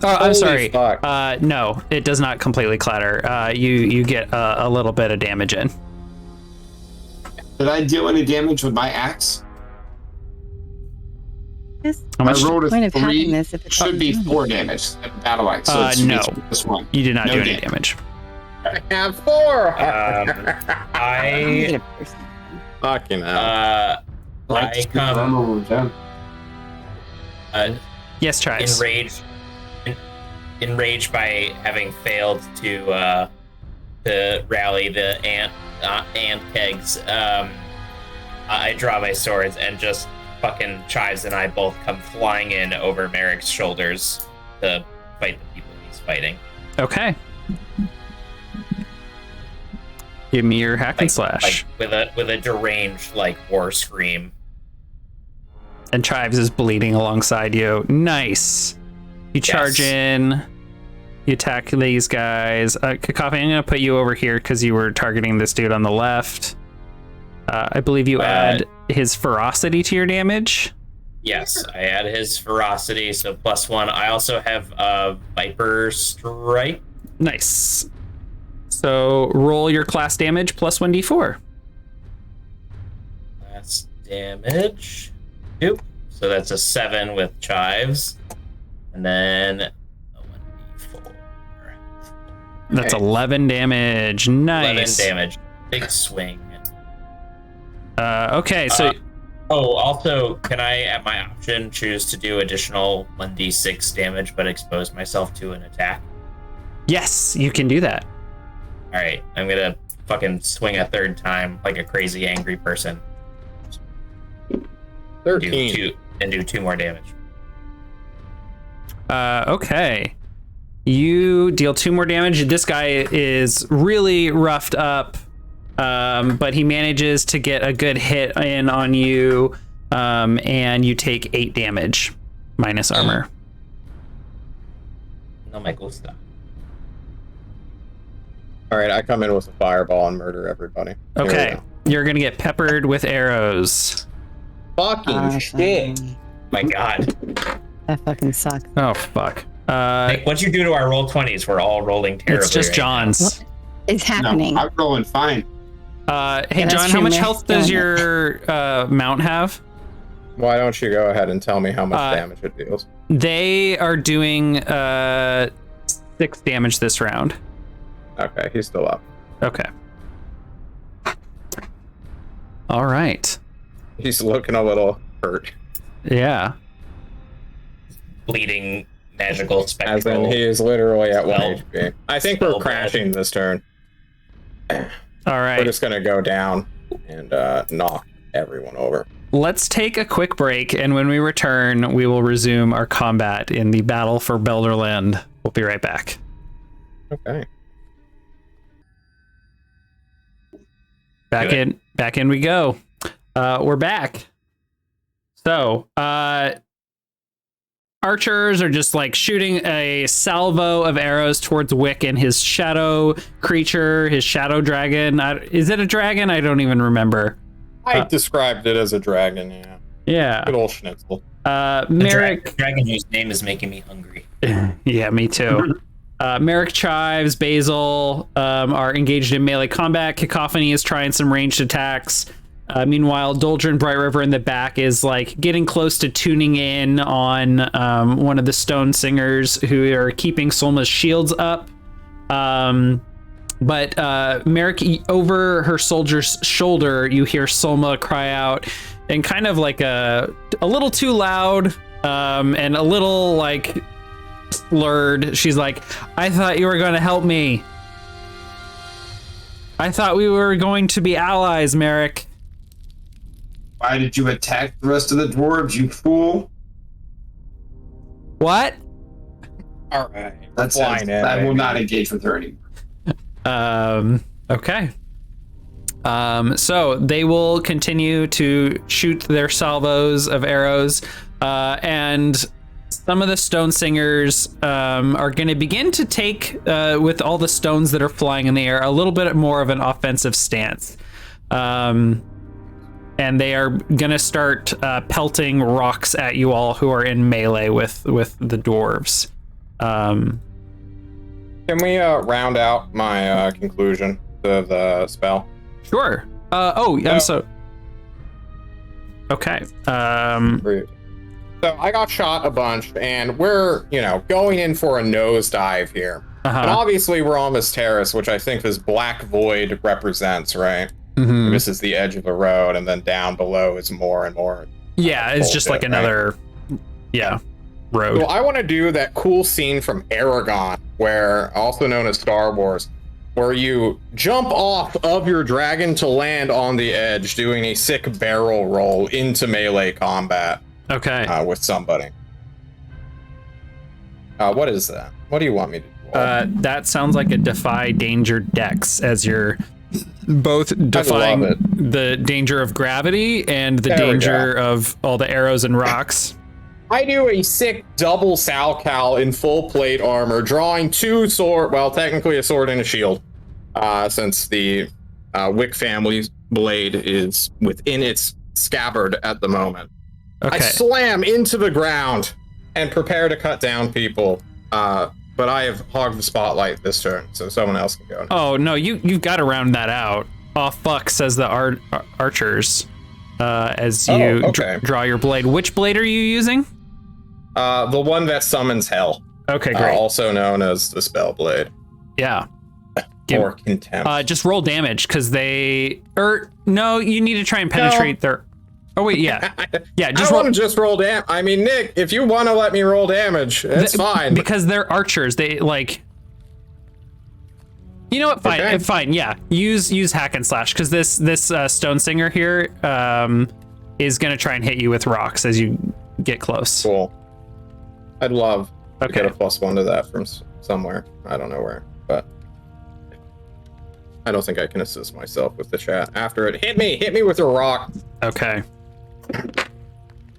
Oh, I'm Holy sorry. fuck. No, it does not completely clatter. You get a little bit of damage in. did I deal any damage with my axe? Yes. How much? I rolled a Point of 3. having this if it's Should be not- 4 damage. Battle axe. So it's no. this one. You did not No do any damage. damage. I have 4. I Fucking hell. I come Yes, Chives. enraged by having failed to rally the ant kegs. I draw my swords and just fucking Chives and I both come flying in over Merrick's shoulders to fight the people he's fighting. Okay. Give me your hack and slash. Like with a deranged like war scream. And Chives is bleeding alongside you. Nice. You charge in. You attack these guys. Cacophony, I'm going to put you over here because you were targeting this dude on the left. I believe you add his ferocity to your damage. Yes, I add his ferocity, so +1. I also have Viper Strike. Nice. So roll your class damage plus 1d4. Class damage. Nope. So that's a 7 with Chives. And then a 1d4. That's 11 damage. Nice. 11 damage. Big swing. Okay, so Also, can I, at my option, choose to do additional 1d6 damage, but expose myself to an attack? yes, you can do that. All right, I'm gonna fucking swing a 3rd time like a crazy angry person. 13. Do 2 more damage. Okay. You deal 2 more damage. This guy is really roughed up, but he manages to get a good hit in on you, and you take 8 damage minus armor. No me gusta. All right, I come in with a fireball and murder everybody. Here we Okay. go. You're going to get peppered with arrows. Fucking shit. My God. That fucking sucks. Oh, fuck. Nick, what'd you do to our roll 20s? We're all rolling terribly. It's just right now. John's. is happening. No, I'm rolling fine. Hey, that's John, true, how much Mary's health does killing your mount have? Why don't you go ahead and tell me how much damage it deals? They are doing 6 damage this round. Okay, he's still up. Okay. All right. He's looking a little hurt. Yeah. Bleeding magical As spectral. in, he is literally at 1 Spell- HP. I think we're spell crashing this turn. All We're right. just gonna go down and knock everyone over. Let's take a quick break, and when we return, we will resume our combat in the battle for Belderland. We'll be right back. Okay. Back in we go. We're back. So, archers are just like shooting a salvo of arrows towards Wick and his shadow creature, his shadow dragon. Is it a dragon? I don't even remember. I described it as a dragon, yeah. Yeah. Good old schnitzel. Merrick. Dragon whose name is making me hungry. Yeah, me too. Merrick, Chives, Basil are engaged in melee combat. Cacophony is trying some ranged attacks. Meanwhile, Doldrin Bright River in the back is like getting close to tuning in on one of the stone singers who are keeping Solma's shields up. But Merrick, over her soldier's shoulder, you hear Solma cry out, and kind of like a little too loud and a little like slurred. She's like, I thought you were going to help me. I thought we were going to be allies, Merrick. Why did you attack the rest of the dwarves, you fool? What? All right. That's fine. I will not engage with her anymore. Okay. So they will continue to shoot their salvos of arrows, and some of the stone singers are going to begin to take, with all the stones that are flying in the air, a little bit more of an offensive stance. And they are going to start pelting rocks at you all who are in melee with the dwarves. Can we round out my conclusion of the spell? Sure. I'm so... Okay. Rude. So I got shot a bunch, and we're, going in for a nosedive here. And obviously we're on this terrace, which I think this black void represents, right? Mm-hmm. This is the edge of the road, and then down below is more and more. Yeah, it's just like another, road. Well, I want to do that cool scene from Aragon, where also known as Star Wars, where you jump off of your dragon to land on the edge, doing a sick barrel roll into melee combat. Okay. With somebody. What is that? What do you want me to do? That sounds like a defy danger dex, as you're both defying the danger of gravity and the danger of all the arrows and rocks. I do a sick double salcal in full plate armor, drawing two technically a sword and a shield, since the Wick family's blade is within its scabbard at the moment. Okay. I slam into the ground and prepare to cut down people, but I have hogged the spotlight this turn, so someone else can go. Oh, no, you've got to round that out. Oh, fuck, says the archers, as you draw your blade. Which blade are you using? The one that summons hell. Okay, great. Also known as the spell blade. Yeah. Or contempt. Just roll damage, because no, you need to try and penetrate their... Oh, wait, yeah. Yeah, I want to just roll damage. I mean, Nick, if you want to let me roll damage, it's fine. Because they're archers. They, like... You know what? Fine. Okay. Fine, yeah. Use hack and slash, because this stone singer here is going to try and hit you with rocks as you get close. Cool. I'd love to get a +1 to that from somewhere. I don't know where, but... I don't think I can assist myself with the chat. After it, hit me with a rock. Okay.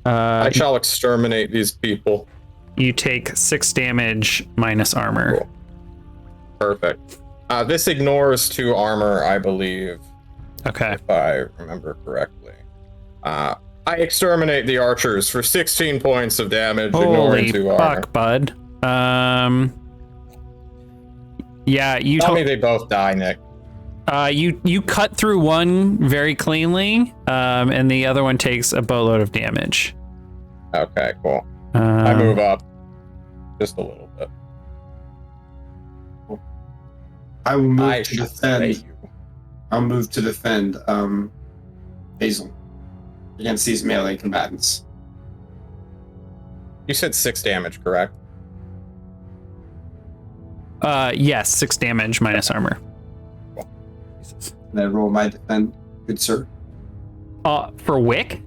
I shall exterminate these people. You take 6 damage minus armor. Cool. Perfect. This ignores 2 armor, I believe. Okay. If I remember correctly. I exterminate the archers for 16 points of damage, ignoring 2 armor. Fuck, bud. Yeah, you Tell me they both die, Nick. you cut through one very cleanly, and the other one takes a boatload of damage. Okay, cool. I move up just a little bit. I will move I to shall slay defend. you. I'll move to defend Basil against these melee combatants. You said 6 damage, correct? Yes, 6 damage minus armor. And I roll my defend, good sir. For Wick?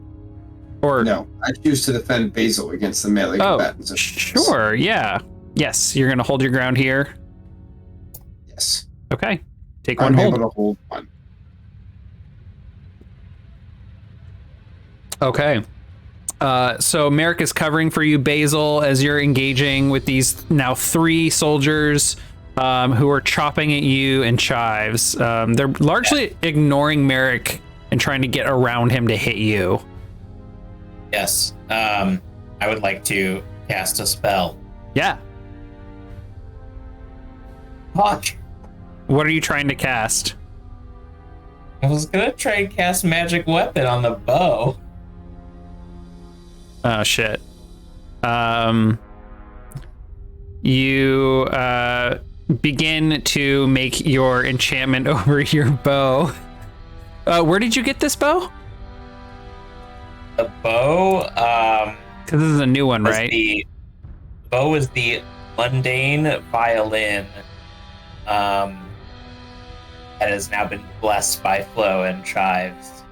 Or No, I choose to defend Basil against the melee combatants. sure, yeah. Yes, you're gonna hold your ground here. Yes. Okay. Take one I'm hold. able to hold one. Okay. So Merrick is covering for you, Basil, as you're engaging with these now 3 soldiers who are chopping at you and Chives. They're largely ignoring Merrick and trying to get around him to hit you. Yes. I would like to cast a spell. Yeah. Fuck. What are you trying to cast? I was gonna try and cast magic weapon on the bow. Oh, shit. You begin to make your enchantment over your bow. Where did you get this bow? The bow, Because this is a new one, was right? the bow is the mundane violin. That has now been blessed by Flo and Chives.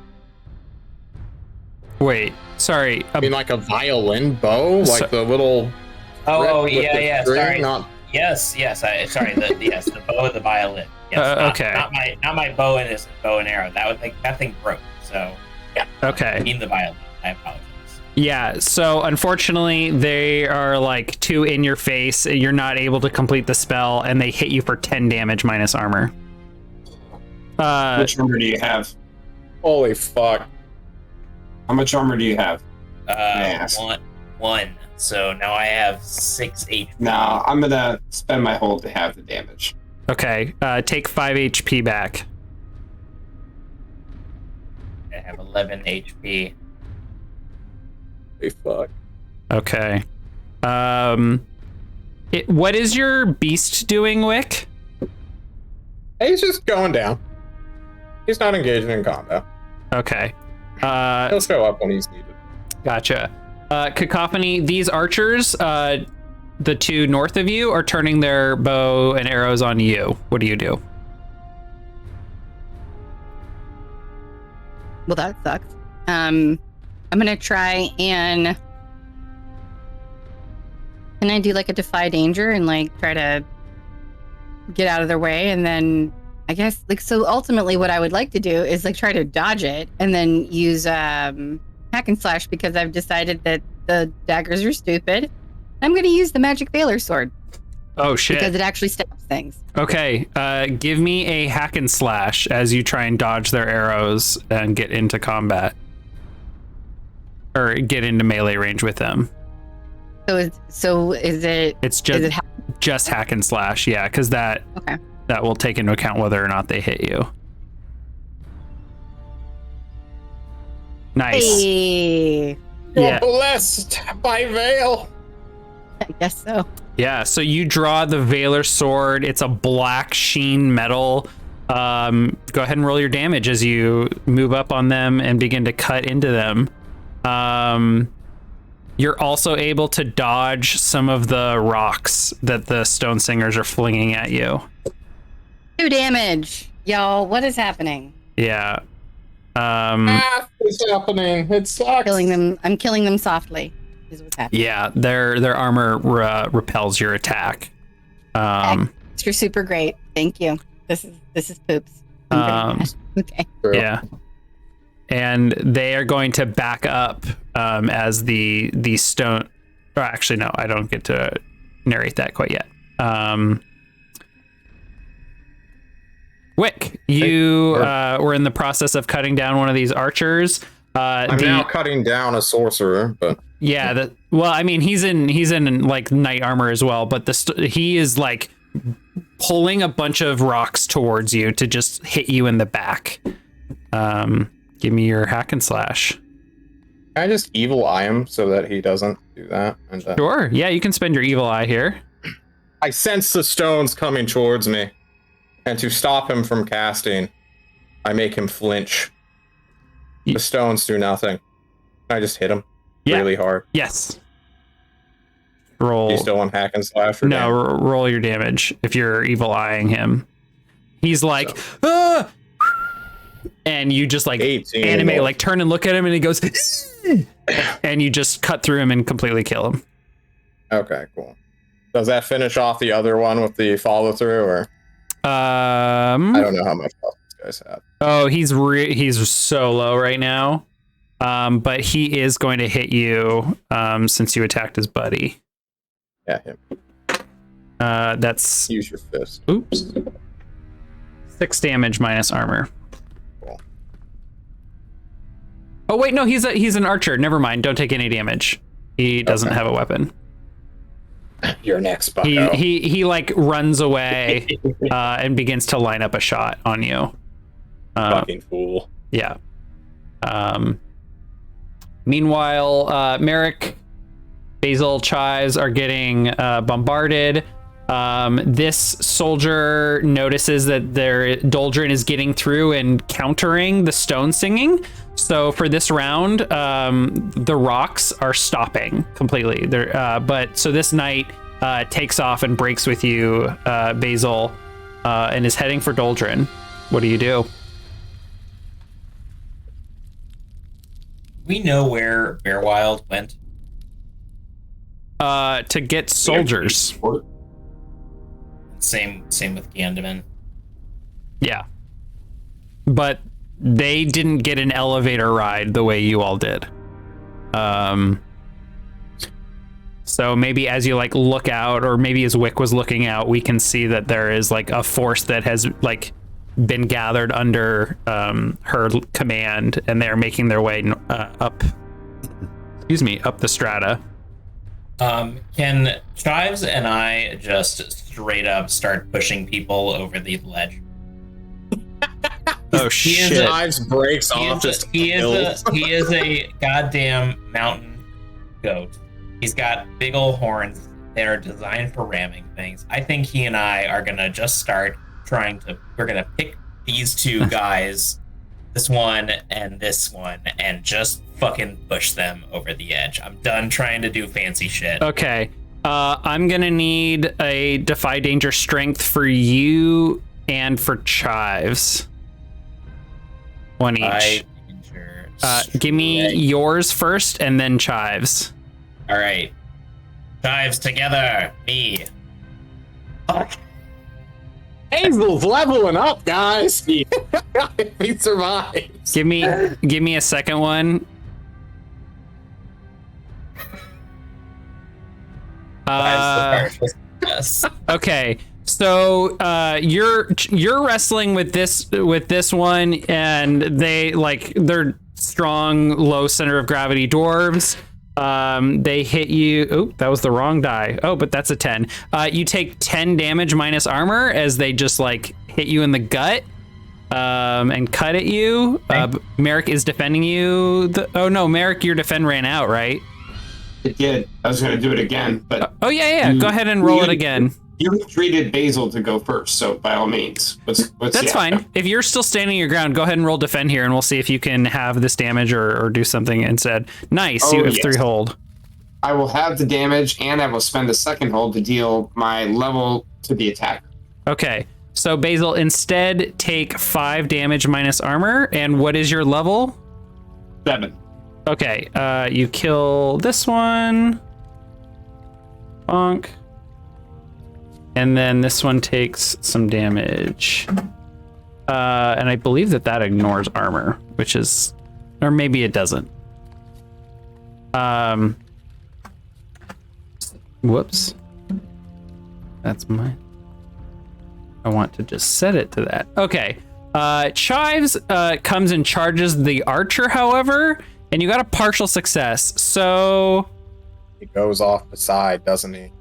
Wait, sorry. I mean, like a violin bow? Like So- the little... Oh, with the yeah, string, sorry. Not... Yes, the bow of the violin. Yes, okay. Not my bow and bow and arrow. That thing broke. So yeah. Okay. I mean the violin. I apologize. Yeah, so unfortunately, they are like 2 in your face. You're not able to complete the spell, and they hit you for 10 damage minus armor. How much armor do you have? Holy fuck. How much armor do you have? Yes. One. So now I have 6 HP. No, I'm gonna spend my hold to have the damage. Okay, take 5 HP back. I have 11 HP. Holy fuck. Okay. What is your beast doing, Wick? He's just going down. He's not engaging in combat. Okay. He'll show up when he's needed. Gotcha. Cacophony, these archers, the 2 north of you, are turning their bow and arrows on you. What do you do? Well, that sucks. I'm gonna try and can I do like a defy danger and like try to get out of their way, and then I guess like so ultimately what I would like to do is like try to dodge it and then use hack and slash, because I've decided that the daggers are stupid. I'm gonna use the magic Veiler sword Oh, shit. because it actually stabs things. Okay, give me a hack and slash as you try and dodge their arrows and get into combat. Or get into melee range with them. So is it? It's Is it just hack and slash, yeah, because that Okay. that will take into account whether or not they hit you. Nice. Hey, Yeah. Blessed by Veil. I guess so. Yeah, so you draw the Veiler sword. It's a black sheen metal. Go ahead and roll your damage as you move up on them and begin to cut into them. You're also able to dodge some of the rocks that the stone singers are flinging at you. 2 damage, y'all. What is happening? Yeah. It's happening. It sucks. Killing them. I'm killing them softly. Is what's happening. Yeah, their armor repels your attack. You're super great. Thank you. This is poops. I'm very mad. Okay. Yeah. And they are going to back up as the stone. Or actually, no, I don't get to narrate that quite yet. Wick, you were in the process of cutting down one of these archers. I'm now cutting down a sorcerer, but yeah, well, I mean, he's in like knight armor as well, but he is like pulling a bunch of rocks towards you to just hit you in the back. Give me your hack and slash. Can I just evil eye him so that he doesn't do that? And Sure. Yeah, you can spend your evil eye here. I sense the stones coming towards me, and to stop him from casting, I make him flinch. The stones do nothing. I just hit him really hard. Yes. Roll. You still want hack and slash? Or no, roll your damage if you're evil eyeing him. He's like, ah! And you just like 18 animate, more. like turn and look at him, and he goes, and you just cut through him and completely kill him. Okay, cool. Does that finish off the other one with the follow through, or? I don't know how much health this guy's had. Oh, he's so low right now. But he is going to hit you since you attacked his buddy. Yeah, him. That's Use your fist. oops. 6 damage minus armor. Cool. Oh wait, no, he's an archer. Never mind. Don't take any damage. He doesn't have a weapon. You're next, bucko. He like runs away and begins to line up a shot on you. Fucking fool. Yeah. Meanwhile, Merrick, Basil, Chives are getting bombarded. This soldier notices that their Doldrin is getting through and countering the stone singing. So for this round, the rocks are stopping completely. But so this knight takes off and breaks with you, Basil, and is heading for Doldrin. What do you do? We know where Bearwild went. To get soldiers. Same with Gandaman. Yeah. But they didn't get an elevator ride the way you all did. So maybe as you like look out, or maybe as Wick was looking out, we can see that there is like a force that has like been gathered under her command, and they're making their way up the strata. Can Chives and I just straight up start pushing people over the ledge? Oh shit! Chives breaks off. He is a goddamn mountain goat. He's got big old horns that are designed for ramming things. I think he and I are gonna just start we're gonna pick these two guys, this one, and just fucking push them over the edge. I'm done trying to do fancy shit. Okay. I'm gonna need a Defy Danger strength for you and for Chives. One each. Give me yours first and then Chives. All right. Chives together. Me. Fuck. Hazel's leveling up, guys. He survives. Give me a second one. Yes. Okay. So you're wrestling with this one, and they're strong, low center of gravity dwarves. They hit you. Oh, that was the wrong die. Oh, but that's a 10. You take 10 damage minus armor as they just like hit you in the gut and cut at you. Merrick is defending you. Oh no, Merrick, your defend ran out, right? It did. I was going to do it again, but oh yeah. Go ahead and roll it again. You treated Basil to go first, so by all means, that's fine. If you're still standing your ground, go ahead and roll defend here, and we'll see if you can have this damage or do something instead. Nice, you have 3 hold. I will have the damage, and I will spend a second hold to deal my level to the attacker. Okay, so Basil, instead take 5 damage minus armor, and what is your level? 7. Okay, you kill this one. Bonk. And then this one takes some damage. And I believe that ignores armor, which is, or maybe it doesn't. Whoops. That's mine. I want to just set it to that. Okay. Chives comes and charges the archer, however, and you got a partial success. So He goes off the side, doesn't he?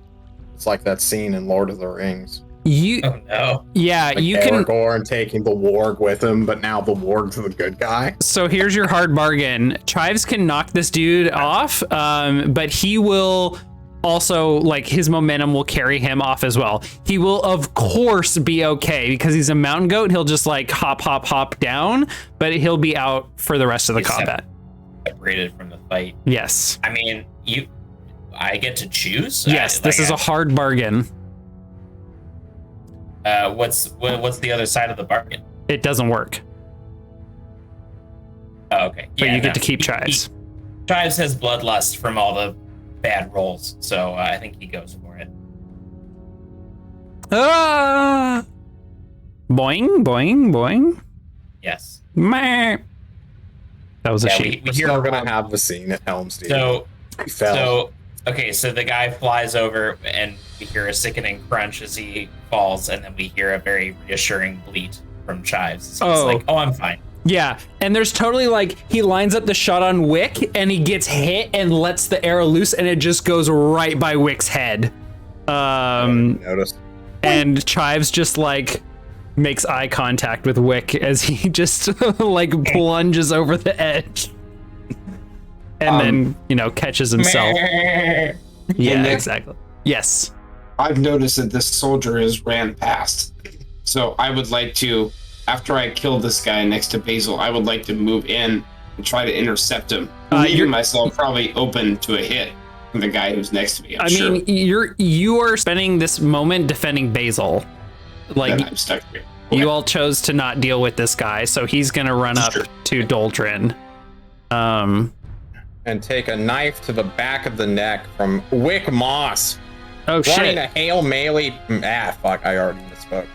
It's like that scene in Lord of the Rings. You, Oh no. yeah, Like you can. Aragorn taking the warg with him, but now the warg's the good guy. So here's your hard bargain. Chives can knock this dude off, but he will also, like, his momentum will carry him off as well. He will, of course, be okay because he's a mountain goat. He'll just like hop down, but he'll be out for the rest of the combat. Separated from the fight. Yes. I mean, I get to choose. Yes, this is a hard bargain. What's the other side of the bargain? It doesn't work, Oh, okay. but you get to keep Chives. Chives has bloodlust from all the bad rolls, so I think he goes for it. Ah! Boing, boing, boing. Yes. Meh. That was a sheep. We We're hear still gonna have the scene at Helm's Deep. So, He fell. so the guy flies over, and we hear a sickening crunch as he falls, and then we hear a very reassuring bleat from Chives. So he's like, "Oh, I'm fine." Yeah, and there's totally like he lines up the shot on Wick, and he gets hit and lets the arrow loose, and it just goes right by Wick's head. Notice. And Chives just like makes eye contact with Wick as he just like plunges over the edge. And then, catches himself. Yeah, Nick? exactly. Yes. I've noticed that this soldier has ran past. So I would like to, after I kill this guy next to Basil, I would like to move in and try to intercept him. Leaving myself probably open to a hit from the guy who's next to me. I mean, you are spending this moment defending Basil. Like, I'm stuck here. you all chose to not deal with this guy, so he's gonna run up to Doldrin. And take a knife to the back of the neck from Wick Moss. Oh Running shit. a hail melee. Fuck, I already misspoke.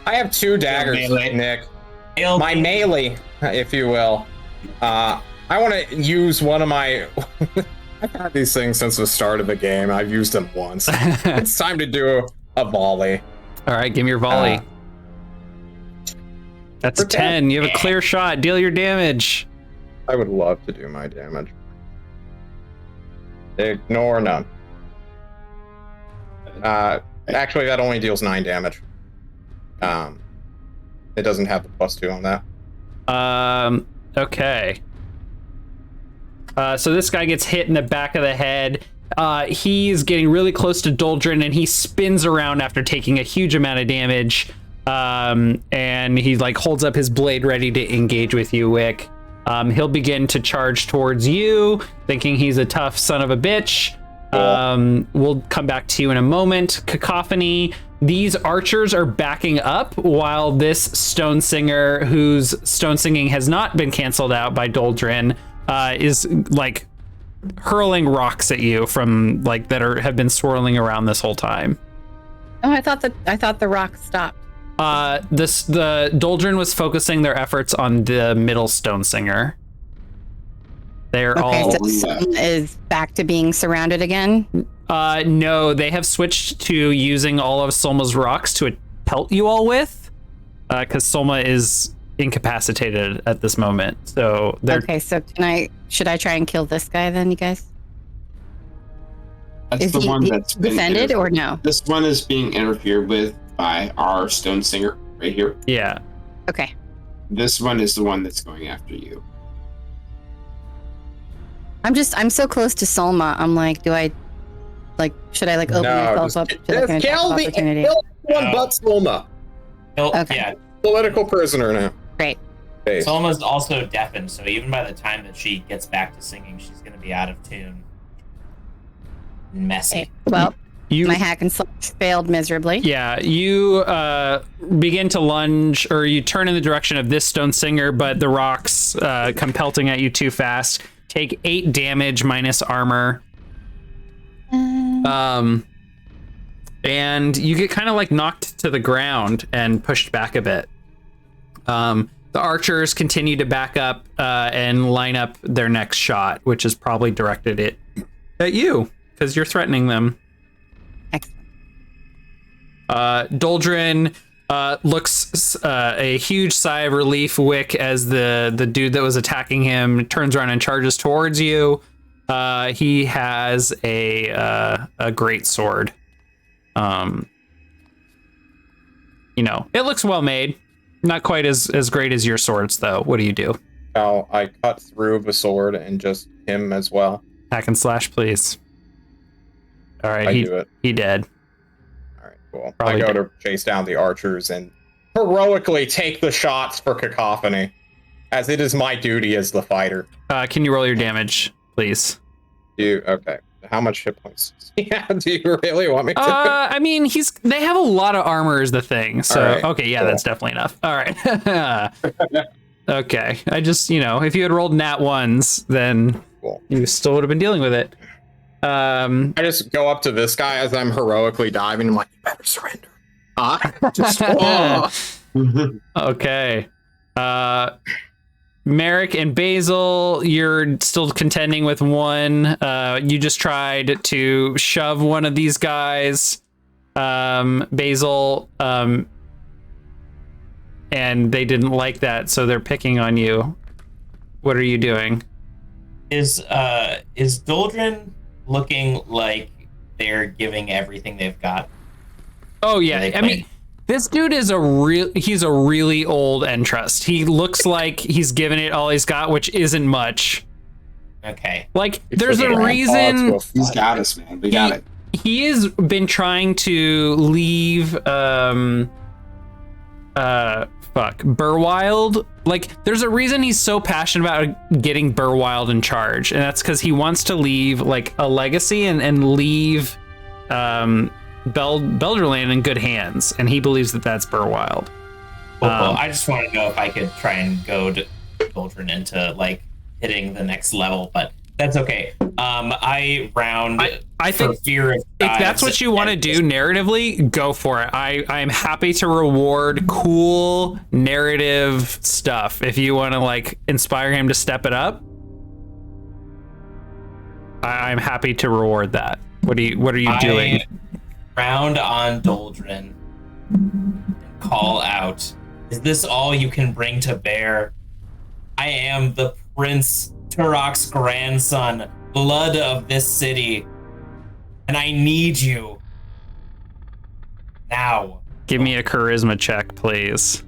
I have 2 daggers, melee. Nick. My melee, if you will. I want to use one of my... I've had these things since the start of the game. I've used them once. It's time to do a volley. All right, give me your volley. That's a 10. You have a clear shot. Deal your damage. I would love to do my damage. Ignore none. Actually, that only deals 9 damage. It doesn't have the +2 on that. Okay. So this guy gets hit in the back of the head. He's getting really close to Doldrin, and he spins around after taking a huge amount of damage. And he like holds up his blade ready to engage with you, Wick. He'll begin to charge towards you, thinking he's a tough son of a bitch. We'll come back to you in a moment. Cacophony. These archers are backing up while this stone singer, whose stone singing has not been canceled out by Doldrin, is like hurling rocks at you from like that have been swirling around this whole time. Oh, I thought the rock stopped. The Doldrin was focusing their efforts on the middle stone singer. They're all so Sun is back to being surrounded again. No, they have switched to using all of Solma's rocks to pelt you all with, because Solma is incapacitated at this moment. So they're Okay, so should I try and kill this guy then, you guys? That's Is the he one that's been defended or no? This one is being interfered with by our stone singer right here. yeah. Okay. This one is the one that's going after you. I'm so close to Solma. I'm like, should I open myself up to like an attack kill opportunity? kill one but Sloma. Okay. Yeah, Political prisoner now. Great. Hey. Solma's also deafened, so even by the time that she gets back to singing, she's going to be out of tune. Messy. Okay. Well, You my hack and slash failed miserably. Yeah, you begin to lunge, or you turn in the direction of this stone singer, but the rocks come pelting at you too fast. Take 8 damage minus armor. And you get kind of like knocked to the ground and pushed back a bit. The archers continue to back up and line up their next shot, which is probably directed at you because you're threatening them. Excellent. Doldrin looks a huge sigh of relief, Wick, as the dude that was attacking him turns around and charges towards you. He has a great sword. it looks well made. Not quite as great as your swords, though. What do you do? I cut through the sword and just him as well. Hack and slash, please. All right, I do it. He dead. All right, cool. Probably I go to chase down the archers and heroically take the shots for Cacophony, as it is my duty as the fighter. Can you roll your damage, please? Okay. How much hit points? Yeah, do you really want me to? I mean, they have a lot of armor is the thing. So, right, okay, yeah, cool. That's definitely enough. All right. Okay. I just, if you had rolled nat ones, then Cool. you still would have been dealing with it. I just go up to this guy as I'm heroically diving. I'm like, you better surrender. Just, oh. Okay. Merrick and Basil, you're still contending with one. You just tried to shove one of these guys, Basil, and they didn't like that, so they're picking on you. What are you doing? Is Doldrin looking like they're giving everything they've got? Oh yeah, I mean, this dude is he's a really old Entrust. He looks like he's given it all he's got, which isn't much. Okay. Like, there's a reason. He's got us, man. We got it. He has been trying to leave Burwild. Like, there's a reason he's so passionate about getting Burwild in charge, and that's because he wants to leave like a legacy and leave Belderland in good hands, and he believes that that's Burwild. Well, I just want to know if I could try and goad Doldrin into like hitting the next level, but that's okay. I think fear of if that's what you want to do narratively, go for it. I'm happy to reward cool narrative stuff. If you want to like inspire him to step it up, I'm happy to reward that. What are you doing? Round on Doldrin and call out, is this all you can bring to bear? I am the Prince Turok's grandson, blood of this city, and I need you now. Give me a charisma check, please.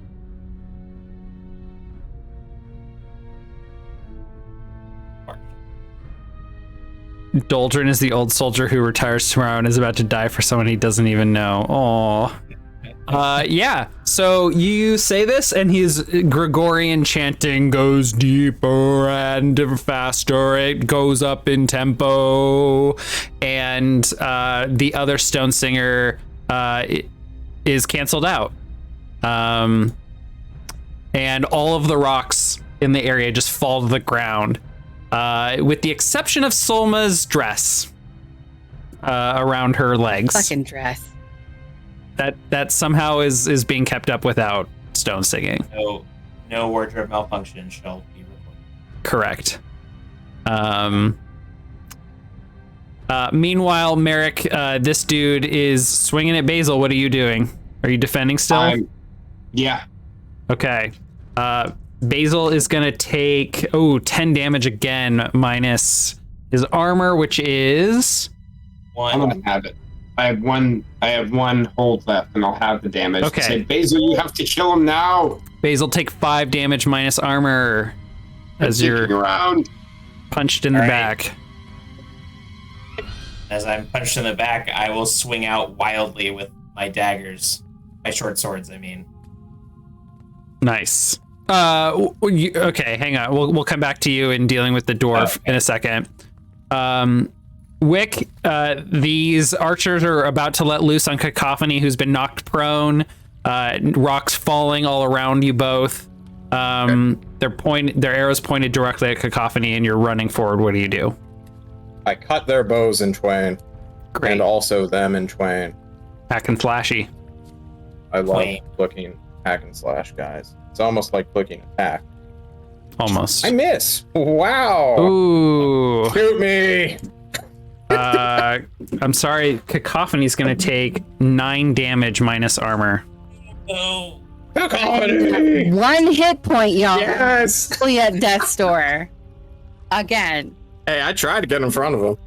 Doldrin is the old soldier who retires tomorrow and is about to die for someone he doesn't even know. Aww. Yeah, so you say this, and his Gregorian chanting goes deeper and faster. It goes up in tempo, and the other stone singer is canceled out. And all of the rocks in the area just fall to the ground. With the exception of Solma's dress around her legs. Fucking dress. That somehow is being kept up without stone singing. No wardrobe malfunction shall be reported. Correct. Meanwhile, Merrick, this dude is swinging at Basil. What are you doing? Are you defending still? Yeah. Okay. Basil is going to take 10 damage again, minus his armor, which is I'm gonna have it. I have one hold left, and I'll have the damage. Okay. Say, Basil, you have to kill him now. Basil, take 5 damage minus armor as you're around. punched in the back. As I'm punched in the back, I will swing out wildly with my daggers. My short swords, I mean. Nice. Okay, hang on. We'll come back to you in dealing with the dwarf in a second. Wick, these archers are about to let loose on Cacophony, who's been knocked prone. Rocks falling all around you both. Their arrows pointed directly at Cacophony, and you're running forward. What do you do? I cut their bows in twain. Great. And also them in twain. Hack and slashy. I love looking hack and slash, guys. It's almost like clicking attack. Almost. I miss. Wow. Ooh. Shoot me. I'm sorry. Cacophony's going to take 9 damage minus armor. No. Cacophony. 1 hit point, y'all. Yes. Fully at death's door. Again. Hey, I tried to get in front of him.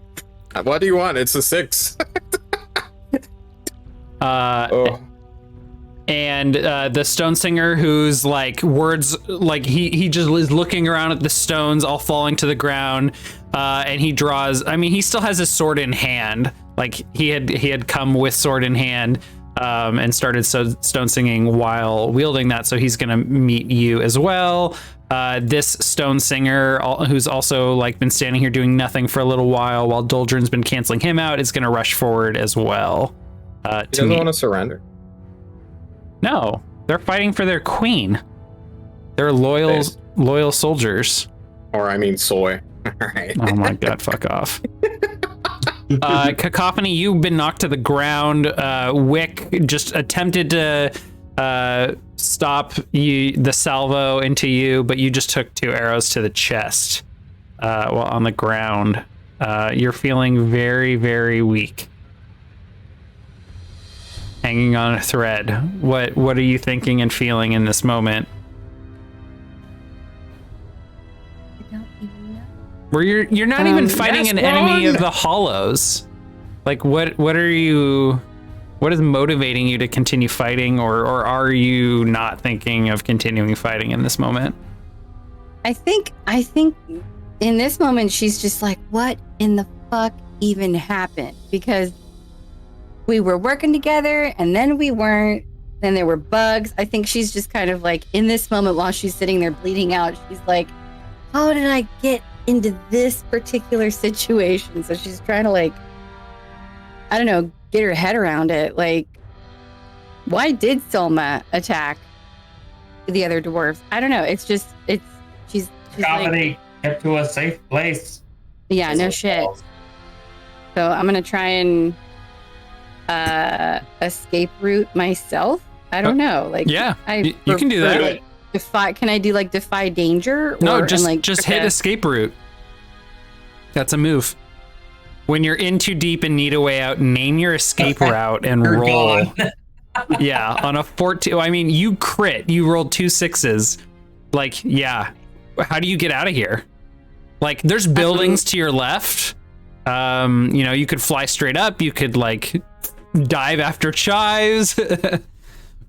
What do you want? It's a 6. And the stone singer, who's like words, like he just is looking around at the stones all falling to the ground, and he draws. I mean, he still has his sword in hand. Like he had come with sword in hand, and started stone singing while wielding that. So he's gonna meet you as well. This stone singer, who's also like been standing here doing nothing for a little while Doldrin's been canceling him out, is gonna rush forward as well. He doesn't want to surrender. No, they're fighting for their queen. They're loyal soldiers. Or I mean soy. All right. Oh my god, fuck off. Cacophony, you've been knocked to the ground. Wick just attempted to stop the salvo into you, but you just took 2 arrows to the chest while on the ground. You're feeling very, very weak. Hanging on a thread. What are you thinking and feeling in this moment? I don't even know. Where you're not even fighting an enemy of the Hollows. Like what is motivating you to continue fighting, or are you not thinking of continuing fighting in this moment? I think in this moment she's just like, what in the fuck even happened? Because we were working together and then we weren't. Then there were bugs. I think she's just kind of like in this moment while she's sitting there bleeding out, she's like, how did I get into this particular situation? So she's trying to like, I don't know, get her head around it. Like, why did Selma attack the other dwarves? I don't know. She's Comedy, like, get to a safe place. yeah, no shit. So I'm gonna try and escape route myself. I don't know. Like, yeah, you can do that. Like, can I do like defy danger? No, just hit escape route. That's a move. When you're in too deep and need a way out, name your escape route and roll. Yeah, on a 14. I mean, you crit. You rolled 2 6s. Like, yeah. How do you get out of here? Like, there's buildings to your left. You could fly straight up. You could like dive after chives.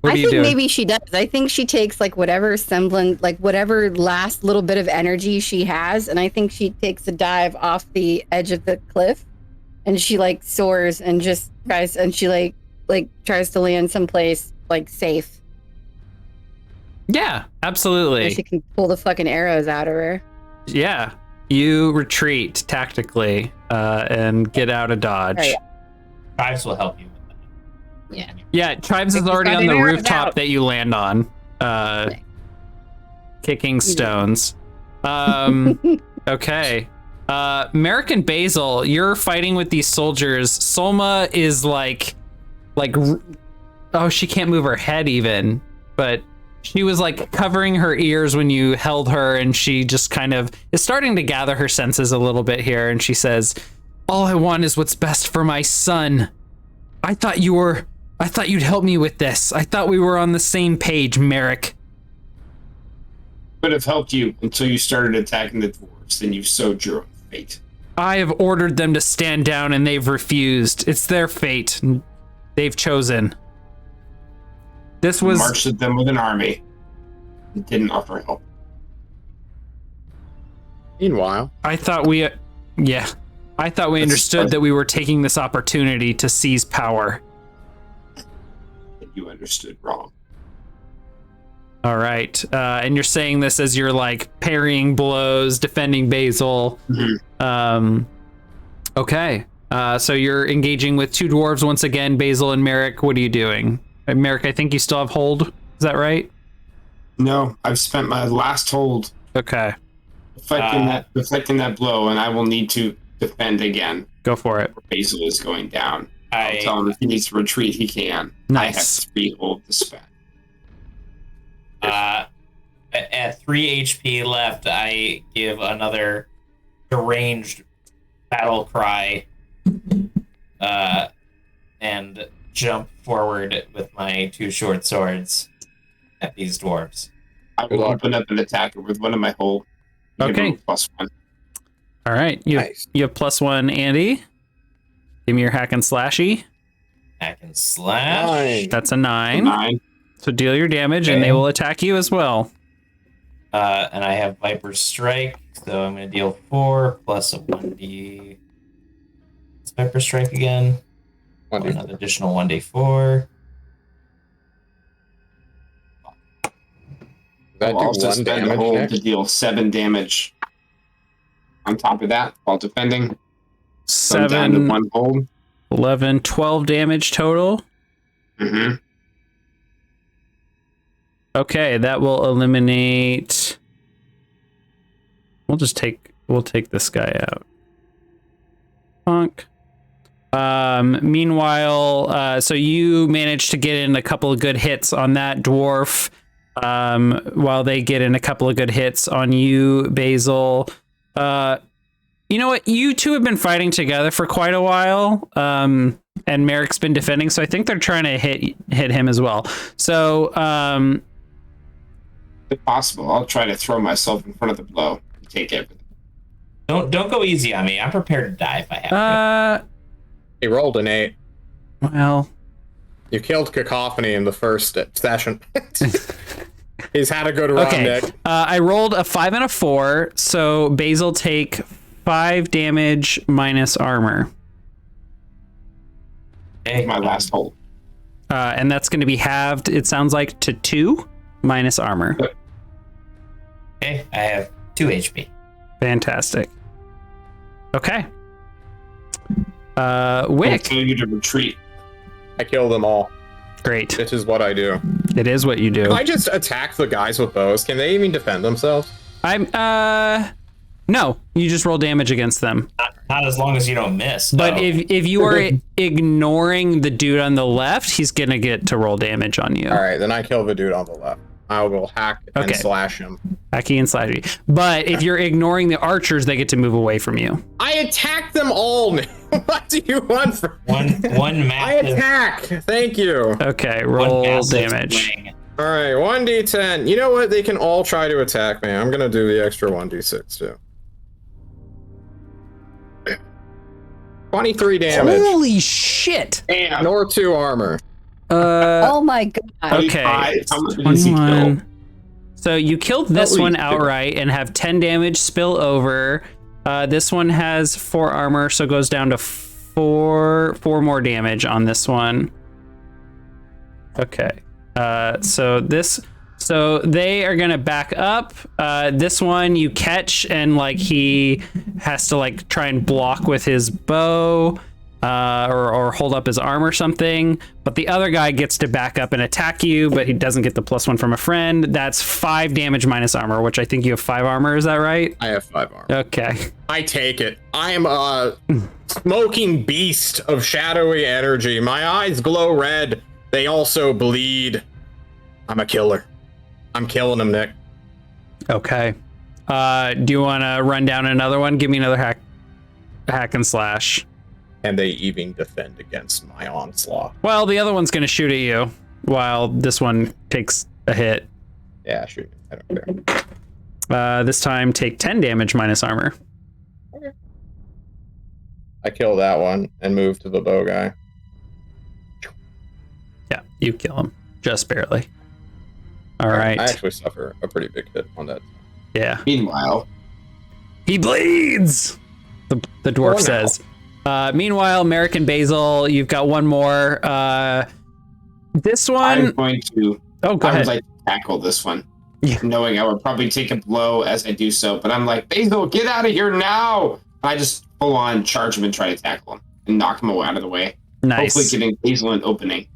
I think maybe she does. I think she takes like whatever semblance, like whatever last little bit of energy she has, and I think she takes a dive off the edge of the cliff, and she like soars and just tries, and she like tries to land someplace like safe. Yeah, absolutely. So she can pull the fucking arrows out of her. Yeah, you retreat tactically and get out of dodge. Right. Tribes will help you with that. Yeah. Yeah, Tribes is already on the rooftop that you land on, kicking stones. Okay. Merrick and Basil, you're fighting with these soldiers. Solma is like, oh, she can't move her head even, but she was like covering her ears when you held her, and she just kind of is starting to gather her senses a little bit here, and she says, all I want is what's best for my son. I thought you'd help me with this. I thought we were on the same page, Merrick. Would have helped you until you started attacking the dwarves, then you sowed your own fate. I have ordered them to stand down and they've refused. It's their fate. They've chosen. This was... Marched at them with an army and didn't offer help. Meanwhile, I thought we understood that we were taking this opportunity to seize power. You understood wrong. All right. And you're saying this as you're like parrying blows, defending Basil. Mm-hmm. Okay. So you're engaging with 2 dwarves once again, Basil and Merrick. What are you doing? Merrick, I think you still have hold. Is that right? No, I've spent my last hold. Okay. Deflecting that blow, and I will need to defend again. Go for it. Basil is going down. I'll tell him if he needs to retreat, he can. Nice. I have 3 hold to spend. At 3 HP left, I give another deranged battle cry, and jump forward with my 2 short swords at these dwarves. I will open up an attacker with one of my hold. Okay. +1. All right. You have +1, Andy. Give me your hack and slashy. Hack and slash. That's a 9. 9. So deal your damage, and they will attack you as well. And I have Viper's Strike, so I'm going to deal 4 plus a 1d. It's Viper's Strike again. 1d4. Another additional 1d4. That I'll do also 1 spend a damage hold next? to deal 7 damage. On top of that, while defending, so I'm down to 7, 1 hold. 11, 12 damage total. Mm-hmm. Okay, that will eliminate. We'll take this guy out. Punk. Meanwhile, so you managed to get in a couple of good hits on that dwarf. While they get in a couple of good hits on you, Basil. You know what? You two have been fighting together for quite a while. And Merrick's been defending, so I think they're trying to hit him as well. So, If possible, I'll try to throw myself in front of the blow and take everything. Don't go easy on me. I'm prepared to die if I have to. He rolled an 8. Well, You killed Cacophony in the first session. He's had a good run, okay. Nick. I rolled a 5 and a 4, so Basil take 5 damage minus armor. Okay, My last hold. And that's going to be halved, it sounds like, to 2 minus armor. Okay, I have 2 HP. Fantastic. Okay. I'll Wick. tell you to retreat. I kill them all. Great. This is what I do. It is what you do. Can I just attack the guys with bows? Can they even defend themselves? No, you just roll damage against them. Not as long as you don't miss. But no. if you are ignoring the dude on the left, he's going to get to roll damage on you. All right, then I kill the dude on the left. I will hack and Okay. slash him. Hacky and slidey. But if you're ignoring the archers, they get to move away from you. I attack them all, Nick. What do you want from one I massive attack. Thank you. Okay, one roll massive damage. swing. All right, 1d10. You know what? They can all try to attack me. I'm going to do the extra 1d6 too. 23 damage. Holy shit! Damn. Nor 2 armor. Oh my god. Okay. 25. How much does he kill? 21. So you killed this At one least. outright and have 10 damage spill over. This one has 4 armor, so it goes down to 4 more damage on this one. Okay. So they are gonna back up. This one you catch, and like he has to like try and block with his bow, or hold up his arm or something. But the other guy gets to back up and attack you, but he doesn't get the +1 from a friend. That's 5 damage minus armor, which I think you have 5 armor. Is that right? I have 5 armor. Okay. I take it. I am a smoking beast of shadowy energy. My eyes glow red. They also bleed. I'm a killer. I'm killing them, Nick. Okay. Do you want to run down another one? Give me another hack and slash. And they even defend against my onslaught. Well, the other one's going to shoot at you while this one takes a hit. Yeah, shoot. I don't care. This time take 10 damage minus armor. I kill that one and move to the bow guy. Yeah, you kill him. Just barely. All right. I actually suffer a pretty big hit on that. Yeah. Meanwhile, He bleeds, the dwarf Oh, no. says. Meanwhile, Merrick and Basil, you've got one more. This I'm one... going to. Oh, go I ahead. would like to tackle this one, Yeah. knowing I would probably take a blow as I do so. But I'm like, Basil, get out of here now! I just full on charge him and try to tackle him and knock him out of the way. Nice. Hopefully, giving Basil an opening.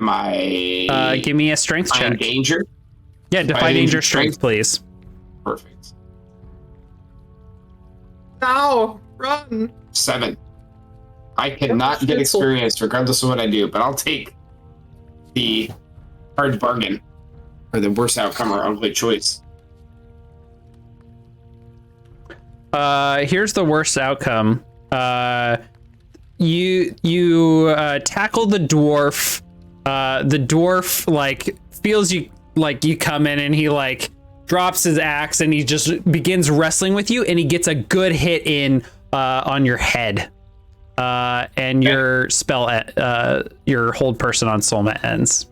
Am I Give me a strength in check. danger? Yeah, defy Defy danger danger strength, strength? please. Perfect. No! Run! 7. I cannot get experience regardless of what I do, but I'll take the hard bargain or the worst outcome or ugly choice. Here's the worst outcome. You tackle the dwarf. The dwarf like feels you, like you come in, and he like drops his axe and he just begins wrestling with you, and he gets a good hit in on your head. And your spell your hold person on Solma ends.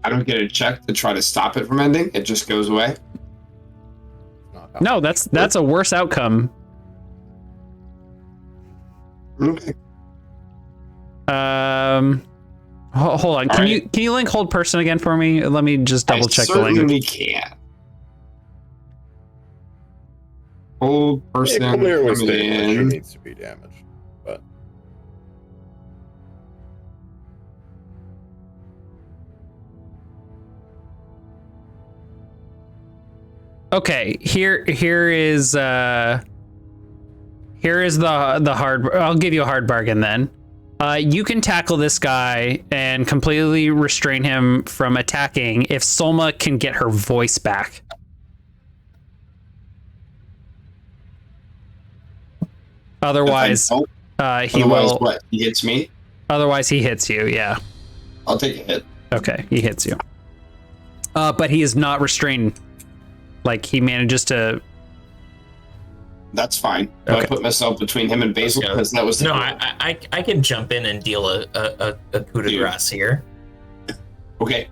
I don't get a check to try to stop it from ending. It just goes away. No, that's a worse outcome. Okay. Hold on. Can you link hold person again for me? Let me just double check the language. I certainly can. Hold person It clearly coming states that she in. needs to be damaged. But Okay, here is the hard. I'll give you a hard bargain then. You can tackle this guy and completely restrain him from attacking if Solma can get her voice back. Otherwise, he Otherwise, will. what? He hits me? Otherwise, he hits you. Yeah. I'll take a hit. Okay, he hits you. But he is not restrained. Like, he manages to... That's fine. Do I put myself between him and Basil? Because that was the I can jump in and deal a coup de grace here. Okay.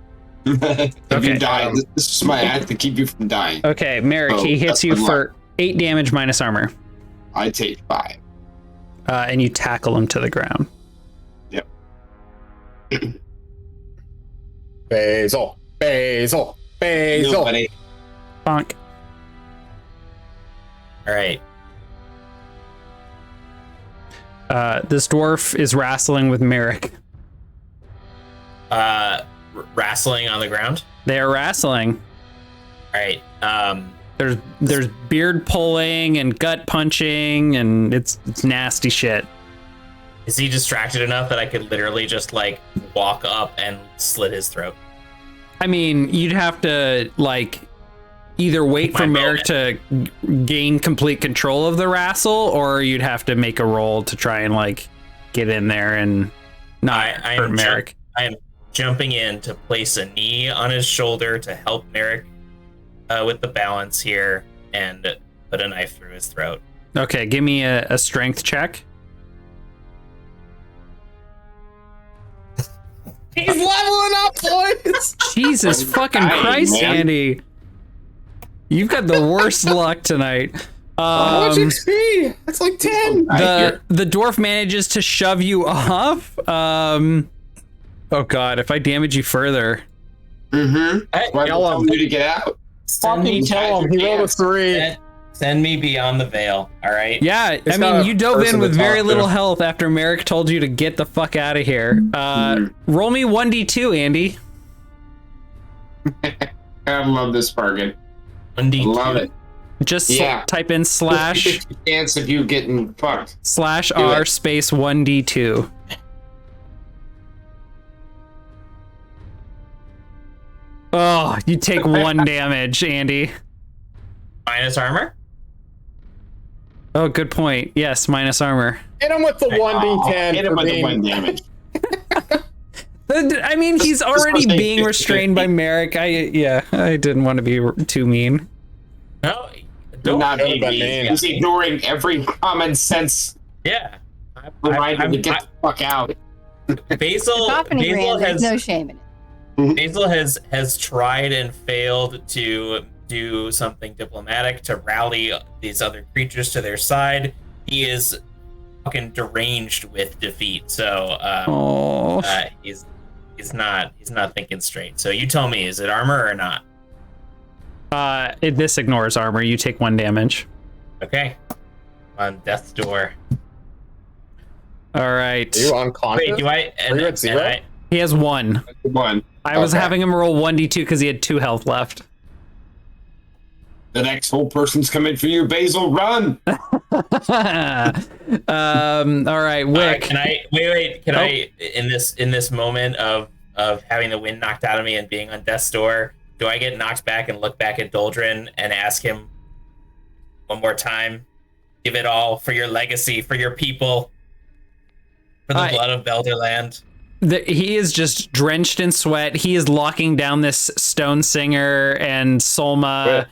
If you die, this is my act to keep you from dying. Okay, Merrick, he hits you for 8 damage minus armor. I take 5. And you tackle him to the ground. Yep. Basil. No, buddy. Bonk. All right. This dwarf is wrestling with Merrick. Wrestling on the ground. They are wrestling. All right. There's beard pulling and gut punching, and it's nasty shit. Is he distracted enough that I could literally just like walk up and slit his throat? I mean, you'd have to like either wait for Merrick to gain complete control of the wrestle, or you'd have to make a roll to try and like get in there and not hurt Merrick. I am jumping in to place a knee on his shoulder to help Merrick with the balance here and put a knife through his throat. Okay, give me a strength check. He's leveling up, boys! Jesus fucking Christ, man. Andy. You've got the worst luck tonight. How much XP? That's like 10. The dwarf manages to shove you off. Oh god, if I damage you further. Mm-hmm. Why Yell tell him. you to get out? Fucking tell him. He rolled a 3. Send me beyond the veil, all right? Yeah, I mean, you dove in with very little health after Merrick told you to get the fuck out of here. Roll me 1d2, Andy. I love this bargain. 1d2. Love it. Just Yeah. type in slash 50 chance of you getting fucked. /r space 1d2. Oh, you take 1 damage, Andy. Minus armor? Oh, good point. Yes, minus armor. Hit him with the 1d10. Hit him with the 1 damage. I mean, he's already was being restrained by Merrick. I didn't want to be too mean. No, Do not hurt be the mean. man. He's ignoring every common sense yeah. reminder to get the fuck out. Basil There's no shame in it. Basil has tried and failed to do something diplomatic to rally these other creatures to their side. He is fucking deranged with defeat, so he's not thinking straight. So you tell me, is it armor or not? This ignores armor. You take 1 damage. Okay. On death's door. All right. Are you unconscious? Wait, do I? Are you at 0? He has 1. 1. I was having him roll 1d2 because he had 2 health left. The next whole person's coming for you, Basil. Run! All right, Wick. Can I wait? Can I in this moment of having the wind knocked out of me and being on death's door? Do I get knocked back and look back at Doldrin and ask him one more time? Give it all for your legacy, for your people, for the blood of Belderland. He is just drenched in sweat. He is locking down this stone singer and Solma.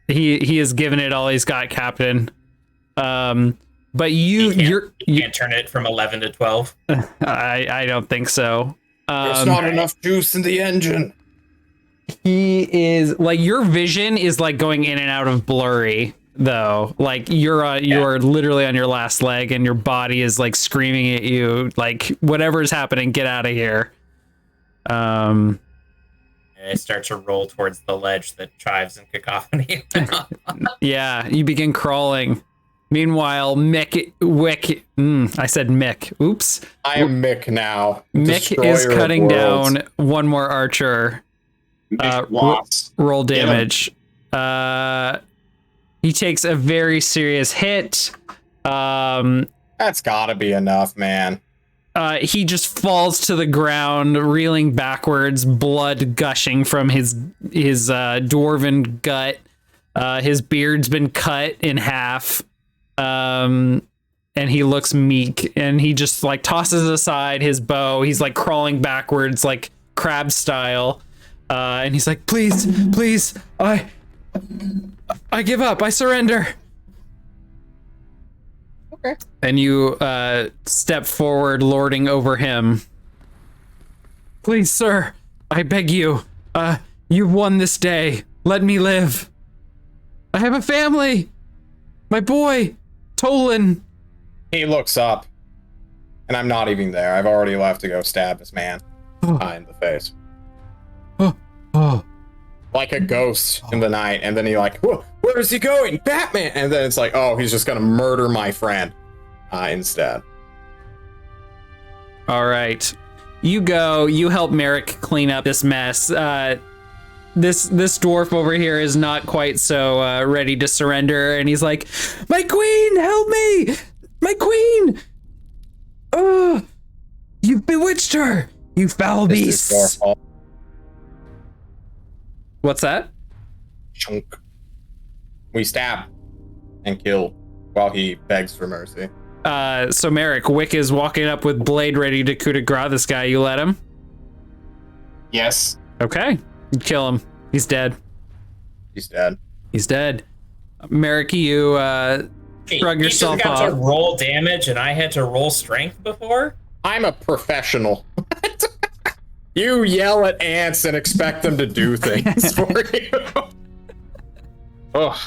He is giving it all he's got, Captain. But you can't turn it from 11 to 12. I don't think so. There's not enough juice in the engine. He is like, your vision is like going in and out of blurry though. Like you are literally on your last leg and your body is like screaming at you, like whatever is happening, get out of here. And I start to roll towards the ledge that Chives and Cacophony. Yeah, you begin crawling. Meanwhile, Wick, I said Mick. Oops. I am Mick now. Mick Destroyer is of cutting worlds. down one more archer. Roll damage. He takes a very serious hit. That's gotta be enough, man. He just falls to the ground, reeling backwards, blood gushing from his dwarven gut. His beard's been cut in half. And he looks meek, and he just like tosses aside his bow. He's like crawling backwards, like crab style. And he's like, please, I give up. I surrender. Okay. And you step forward, lording over him. Please, sir, I beg you. You've won this day. Let me live. I have a family. My boy, Tolan. He looks up, and I'm not even there. I've already left to go stab this man in the face. Oh. Like a ghost in the night, and then he like, where is he going? Batman! And then it's like, oh, he's just gonna murder my friend instead. All right. You go, you help Merrick clean up this mess. This dwarf over here is not quite so ready to surrender, and he's like, my queen, help me! My queen! Oh, you've bewitched her, you foul beasts. What's that? Chunk. We stab and kill while he begs for mercy. So Merrick, Wick is walking up with blade ready to coup de grace this guy. You let him? Yes. Okay. You kill him. He's dead. He's dead. He's dead. Merrick, you shrug yourself just got off. to roll damage, and I had to roll strength before? I'm a professional. You yell at ants and expect them to do things for you. Ugh.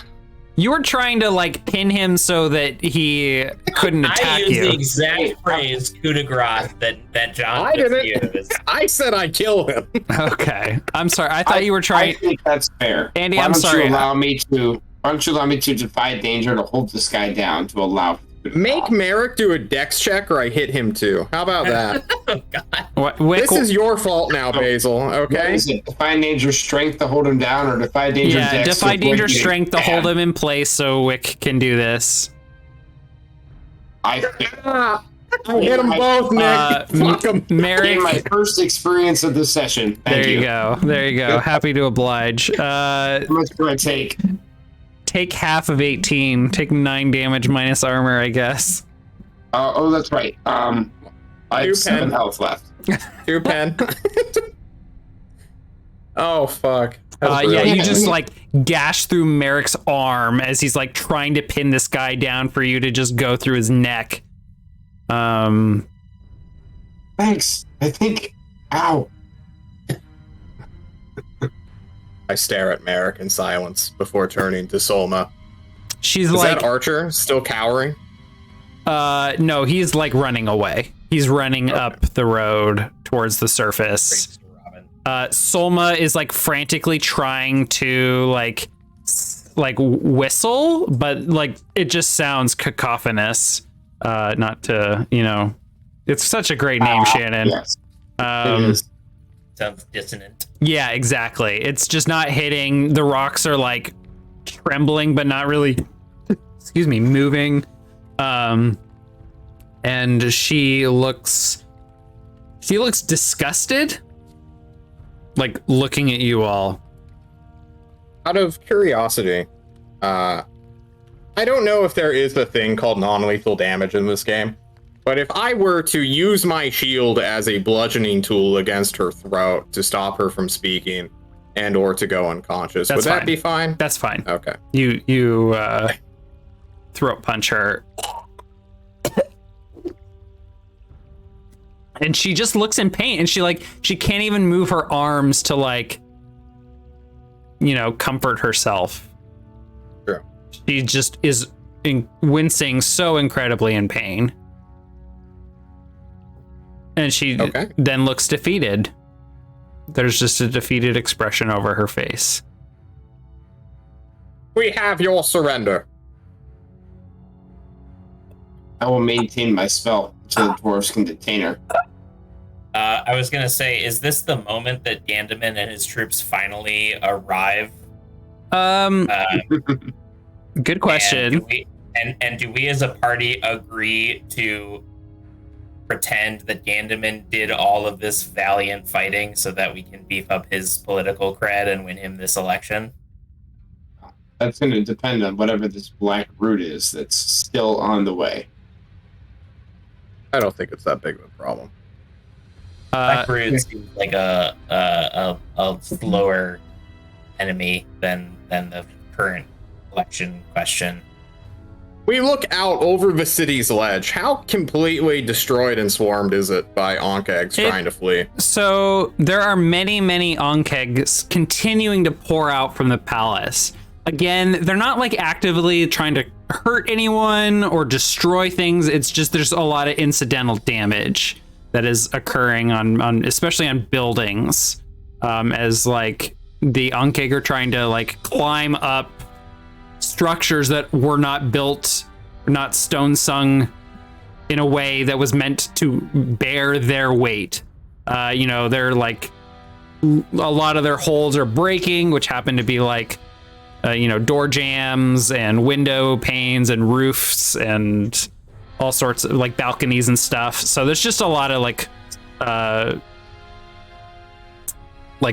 You were trying to like pin him so that he couldn't attack I used you. the exact phrase coup de grace that John I just didn't. used. I said I kill him. Okay. I'm sorry. I thought you were trying. I think that's fair. Andy, Why I'm don't sorry. You allow me to, why don't you allow me to defy danger to hold this guy down to allow. Make Merrick do a dex check or I hit him too. How about that? Oh, God. What, Wick, This is your fault now, Basil, What okay? is it? Defy danger strength to hold him down, or defy danger yeah, dex defy to danger avoid getting strength to hold stabbed? him in place so Wick can do this. I Hit them both, Nick. Fuck 'em. Merrick, in my first experience of the session. Thank there you go. There you go. Happy to oblige. How much do I take? Take half of 18. Take 9 damage minus armor, I guess. Oh, that's right. I have 2 7 pen. health left. 2 pen. Oh, fuck. Yeah, Really you good. just like gash through Merrick's arm as he's like trying to pin this guy down for you to just go through his neck. Thanks. I think. Ow. I stare at Merrick in silence before turning to Solma. She's Is like, that Archer still cowering? no, he's like running away. He's running up the road towards the surface. Solma is like frantically trying to like whistle, but like it just sounds cacophonous. Not to, it's such a great name, Shannon. Yes. It is. Sounds dissonant. Yeah, exactly. It's just not hitting. The rocks are like trembling, but not really, moving. And she looks disgusted, like looking at you all. Out of curiosity, I don't know if there is a thing called non-lethal damage in this game, but if I were to use my shield as a bludgeoning tool against her throat to stop her from speaking and or to go unconscious, That's would that fine. be fine? That's fine. Okay. You throat punch her. And she just looks in pain, and she can't even move her arms to comfort herself. Sure. She just is wincing so incredibly in pain. And she then looks defeated. There's just a defeated expression over her face. We have your surrender. I will maintain my spell so the dwarves can detain her. I was gonna say, is this the moment that Gandaman and his troops finally arrive? Good question. And do we as a party agree to pretend that Gandaman did all of this valiant fighting so that we can beef up his political cred and win him this election? That's going to depend on whatever this black root is that's still on the way. I don't think it's that big of a problem. Black root seems like a slower enemy than the current election question. We look out over the city's ledge. How completely destroyed and swarmed is it by Ankh Eggs trying to flee? So there are many, many Ankh Eggs continuing to pour out from the palace. Again, they're not actively trying to hurt anyone or destroy things. It's just there's a lot of incidental damage that is occurring on especially on buildings, as the Ankh Egg are trying to climb up structures that were not built, not stone sung in a way that was meant to bear their weight. They're a lot of their holes are breaking, which happen to be door jams and window panes and roofs and all sorts of balconies and stuff. So there's just a lot of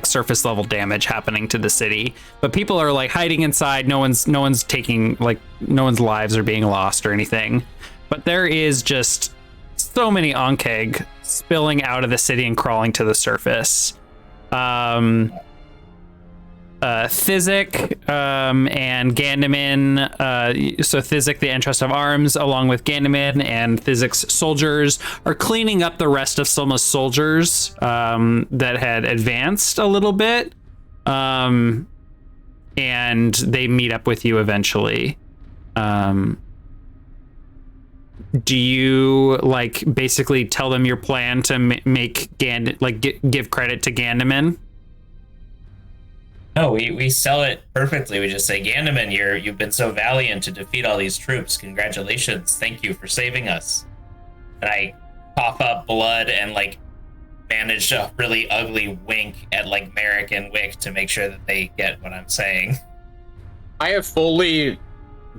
surface level damage happening to the city, but people are hiding inside. No one's taking no one's lives are being lost or anything, but there is just so many Ankh Egg spilling out of the city and crawling to the surface. Thysic and Gandaman, so Thysic, the Entrust of Arms, along with Gandaman and Thysic's soldiers, are cleaning up the rest of Silma's soldiers that had advanced a little bit, and they meet up with you eventually. Do you basically tell them your plan to make give credit to Gandaman? No, we sell it perfectly. We just say, Gandaman, you've been so valiant to defeat all these troops. Congratulations. Thank you for saving us. And I cough up blood and manage a really ugly wink at Merrick and Wick to make sure that they get what I'm saying. I have fully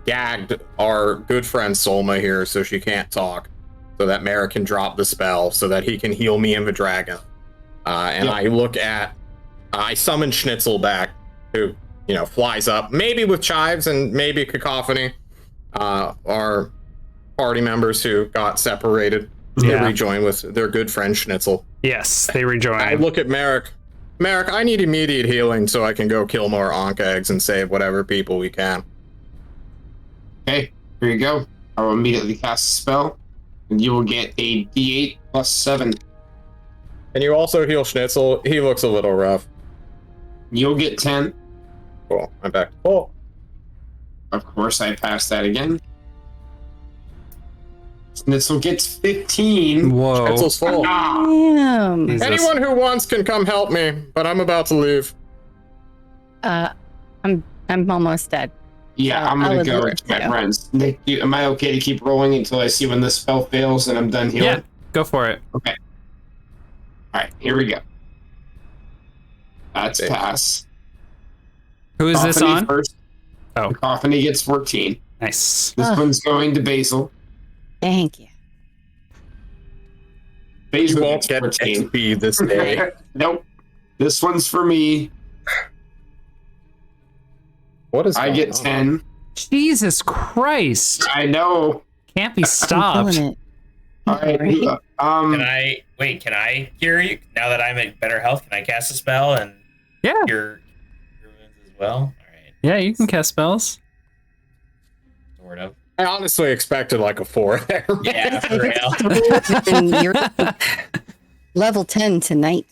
gagged our good friend Solma here so she can't talk, so that Merrick can drop the spell so that he can heal me and the dragon. I summon Schnitzel back, who, flies up, maybe with chives and maybe cacophony. Our party members who got separated, they rejoin with their good friend Schnitzel. Yes, they rejoin. I look at Merrick. Merrick, I need immediate healing so I can go kill more Ankh Eggs and save whatever people we can. Okay, here you go. I will immediately cast a spell, and you will get a D8 plus 7. Can you also heal Schnitzel? He looks a little rough. You'll get 10. Cool, I'm back to full. Of course, I passed that again. Schnitzel gets 15. Whoa. Schnitzel's full. Damn. Anyone who wants can come help me, but I'm about to leave. I'm almost dead. Yeah, I'm I'll gonna go absorb to my too. friends. Nick, am I okay to keep rolling until I see when the spell fails and I'm done healing? Yeah, go for it. Okay. Alright, here we go. That's pass. Who is this Cacophony on? First. Oh. Cacophony gets 14. Nice. This one's going to Basil. Thank you. You Basil won't gets get 14. XP this day. Nope. This one's for me. What is I going get on? 10. Jesus Christ. I know. Can't be I'm stopped. feeling it. All right. Can I cure you now that I'm in better health? Can I cast a spell and Yeah. cure wounds as well? All right. Yeah, you can cast spells. Sort of. I honestly expected a 4 there. Yeah, for real. And you're- Level 10 tonight.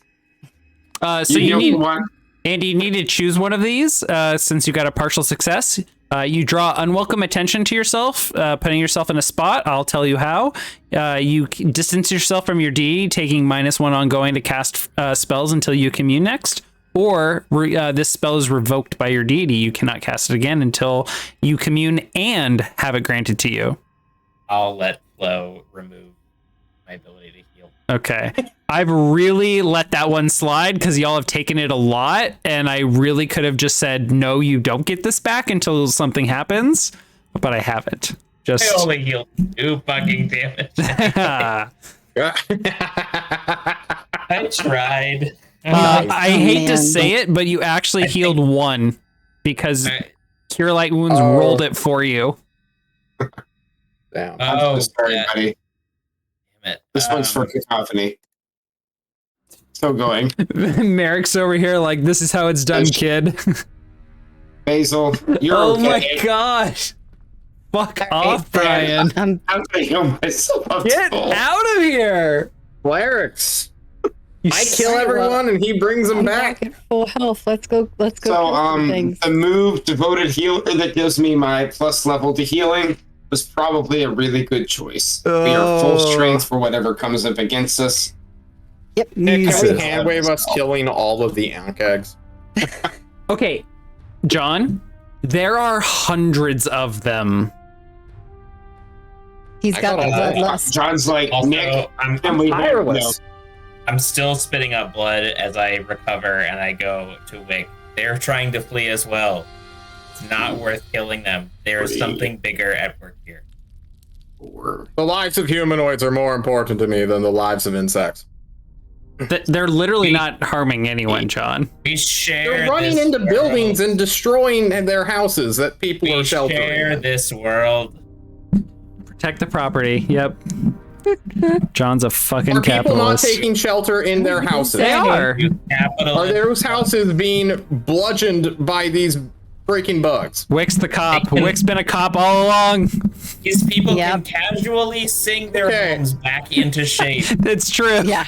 So you need one. Andy, you need to choose one of these since you got a partial success. You draw unwelcome attention to yourself, putting yourself in a spot. I'll tell you how. You distance yourself from your deity, taking -1 ongoing to cast spells until you commune next. Or this spell is revoked by your deity. You cannot cast it again until you commune and have it granted to you. I'll let Flo remove my ability to heal. Okay. I've really let that one slide because y'all have taken it a lot, and I really could have just said, no, you don't get this back until something happens, but I haven't. Just I only healed 2 fucking damage. I I tried. hate to man. say it, but you actually healed 1 because Cure Light Wounds rolled it for you. Damn. Oh, Sorry, yeah. buddy. Damn it. This one's for cacophony. Still going. Merrick's over here like, this is how it's done, kid. Basil, you're Oh okay. my gosh. Fuck off, Brian. I'm gonna heal myself up. Get full. out of here. Clerics. You I kill everyone and he brings them I'm back. back at full health. Let's go. So, kill some things. the move Devoted Healer that gives me my plus level to healing was probably a really good choice. We are full strength for whatever comes up against us. Yep. Can we Jesus. hand wave us killing all of the Ankh Eggs? Okay, John, there are hundreds of them. He's I got the gotta- bloodlust. John's like, Also, Nick, I'm can we tireless. I'm still spitting up blood as I recover and I go to Wick. They're trying to flee as well. It's not worth killing them. There is something bigger at work here. The lives of humanoids are more important to me than the lives of insects. They're literally not harming anyone, John. We share. They're running this into world. buildings and destroying their houses that people We are sheltering. share in. this world. Protect the property. Yep. John's a fucking Are people not capitalist. taking shelter in their houses? They are. You capitalist. Are those houses being bludgeoned by these freaking bugs? Wick's the cop. Wick's been a cop all along. These people Yep. can casually sing their Okay. homes back into shape. It's true. Yeah.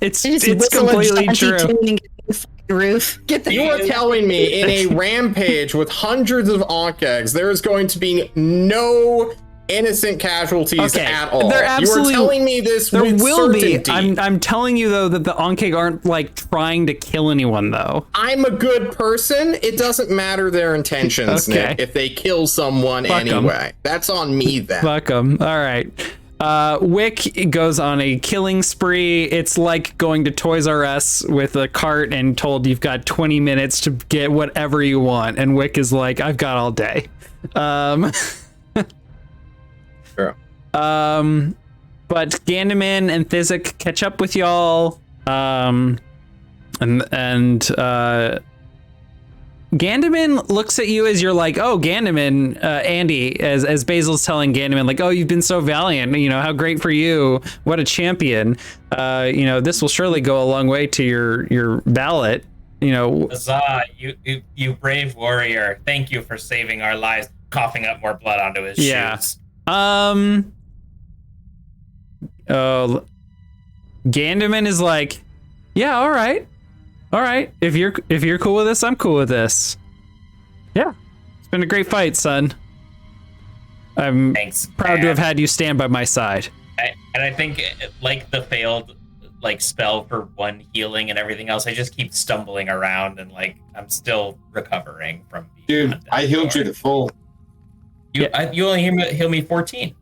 It's Just it's whistle a completely jaunty true. tune and get the fucking roof. Get the You are telling me in a rampage with hundreds of Ankh Eggs, there is going to be no innocent casualties Okay, at all. there absolutely- You are telling me this There with will certainty. be. I'm telling you though that the Ankh Egg aren't like trying to kill anyone though. I'm a good person. It doesn't matter their intentions, Okay. Nick, if they kill someone Fuck 'em. anyway. That's on me then. Fuck them. All right. Wick goes on a killing spree. It's like going to Toys R Us with a cart and told you've got 20 minutes to get whatever you want. And Wick is like, I've got all day. Sure. But Gandaman and Thizik catch up with y'all. Gandaman looks at you as you're like, oh, Gandaman, Andy, as Basil's telling Gandaman, like, oh, you've been so valiant. You know, how great for you. What a champion. You know, this will surely go a long way to your ballot. You know, Huzzah, you brave warrior. Thank you for saving our lives, coughing up more blood onto his Yeah. shoes. Gandaman is like, yeah, all right. If you're cool with this, I'm cool with this. Yeah, it's been a great fight, son. I'm Thanks. proud to man. have had you stand by my side. And I think, like the failed spell for one healing and everything else, I just keep stumbling around and I'm still recovering from. being Dude, undead I healed you before. to full. You only heal me 14.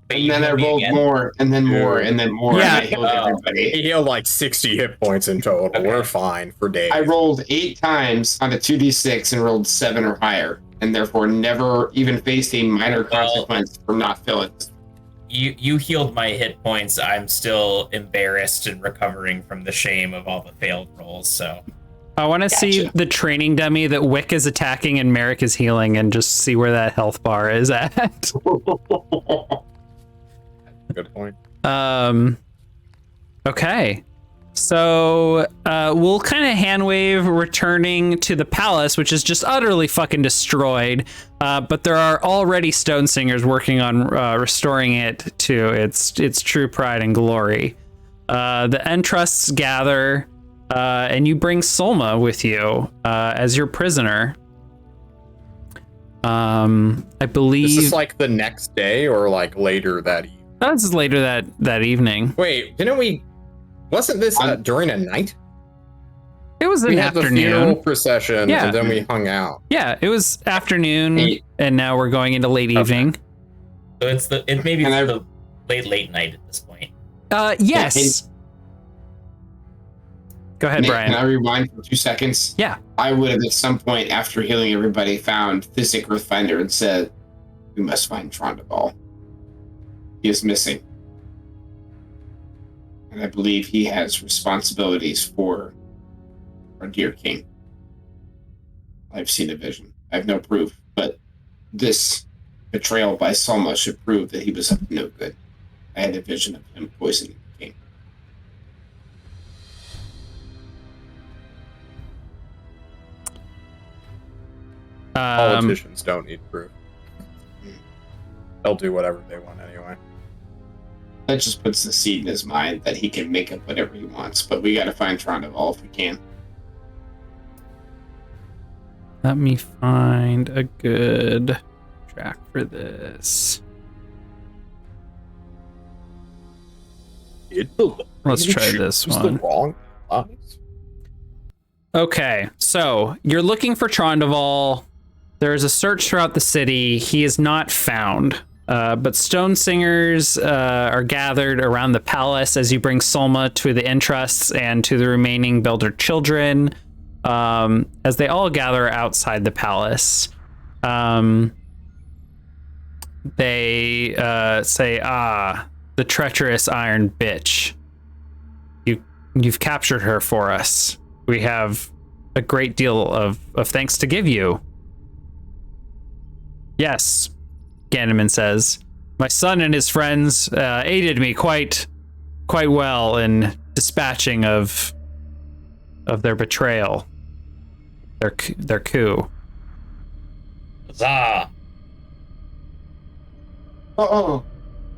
But And you then I healed me rolled again? more, and then more, and then more, Yeah. and I healed everybody. He healed like 60 hit points in total. Okay. We're fine for days. I rolled 8 times on a 2d6 and rolled 7 or higher, and therefore never even faced a minor consequence from not filling. You healed my hit points. I'm still embarrassed and recovering from the shame of all the failed rolls. So I want to see Gotcha. the training dummy that Wick is attacking and Merrick is healing, and just see where that health bar is at. Good point. Okay. So we'll kind of hand wave returning to the palace, which is just utterly fucking destroyed. But there are already stone singers working on restoring it to its true pride and glory. The entrusts gather, and you bring Solma with you as your prisoner. I believe Is this like the next day or like later that evening? this is later that evening. Wait, didn't we? Wasn't this during a night? It was We an had the funeral afternoon. procession, Yeah. and then we hung out. Yeah, it was afternoon, Hey. and now we're going into late evening. So it maybe And the late night at this point. Yes. Go ahead, Nick, Brian. can I rewind for 2 seconds? Yeah. I would have at some point after healing everybody found the Sacred Finder and said, we must find Trondoval. He is missing. And I believe he has responsibilities for our dear king. I've seen a vision. I have no proof, but this betrayal by Solma should prove that he was up to no good. I had a vision of him poisoning the king. Politicians don't need proof. They'll do whatever they want anyway. That just puts the seed in his mind that he can make up whatever he wants, but we gotta find Trondoval if we can. Let me find a good track for this. Let's try this one. The wrong eyes? Okay, so you're looking for Trondoval. There's a search throughout the city. He is not found. But stone singers are gathered around the palace as you bring Solma to the entrusts and to the remaining builder children, as they all gather outside the palace. They say, the treacherous iron bitch. You've captured her for us. We have a great deal of thanks to give you. Yes, Ganneman says, my son and his friends aided me quite well in dispatching of their betrayal, their coup. Huzzah! Oh,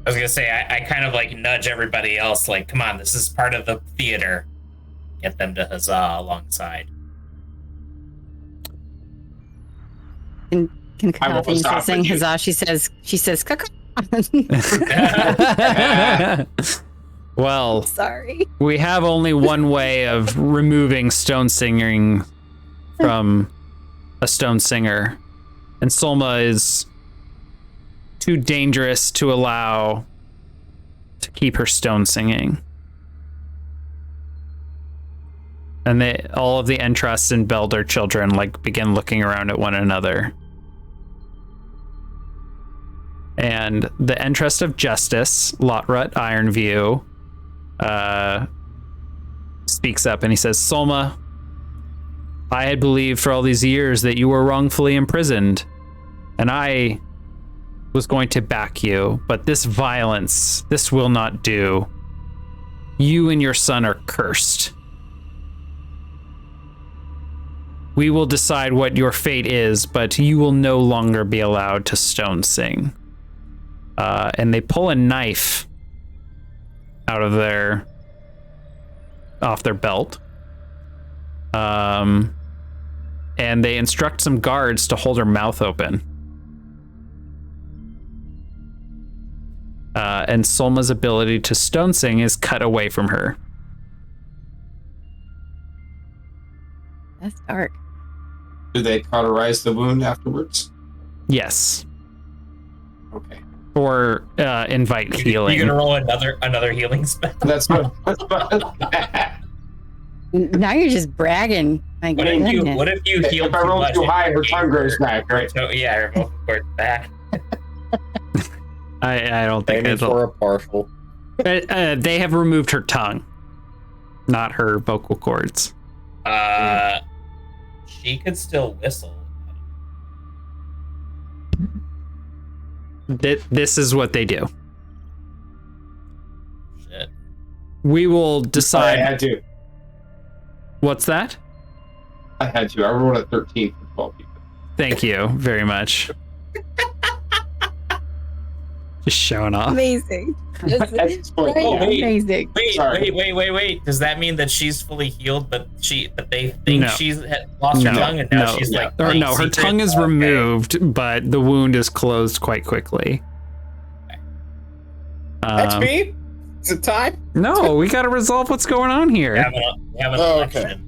I was gonna say I kind of like nudge everybody else, like, come on, this is part of the theater. Get them to huzzah alongside. Can I will Cathleen stop saying with you. huzzah? She says caca. Well, Sorry. we have only one way of removing stone singing from a stone singer, and Solma is too dangerous to allow to keep her stone singing. And all of the entrusts and Belder children begin looking around at one another. And the entrust of justice, Lotrut Ironview, speaks up and he says, Solma, I had believed for all these years that you were wrongfully imprisoned, and I was going to back you, but this violence, this will not do. You and your son are cursed. We will decide what your fate is, but you will no longer be allowed to stone sing. And they pull a knife off their belt. And they instruct some guards to hold her mouth open. And Solma's ability to stone sing is cut away from her. That's dark. do they cauterize the wound afterwards? Yes. Okay. Or invite healing. You're gonna roll another healing spell. That's what. Now you're just bragging. My What if you goodness. what if you heal If I roll much too and high, her gain tongue grows her- back, right? So yeah, her vocal cord back. I don't think Aiming it'll. for a partial. They have removed her tongue, not her vocal cords. She could still whistle. This is what they do. Shit. We will I decide. had to. What's that? I had to. I rolled a 13 for 12 people. Thank you very much. Just showing off. Amazing. Just Excellent. right? Oh, wait. Amazing. Sorry. Wait. Does that mean that she's fully healed, but they think No. she's lost her tongue and now she's like Or playing no, her secret? tongue is Okay. removed, but the wound is closed quite quickly. XP? Is it time? No, we got to resolve what's going on We here. have an Oh, okay. election.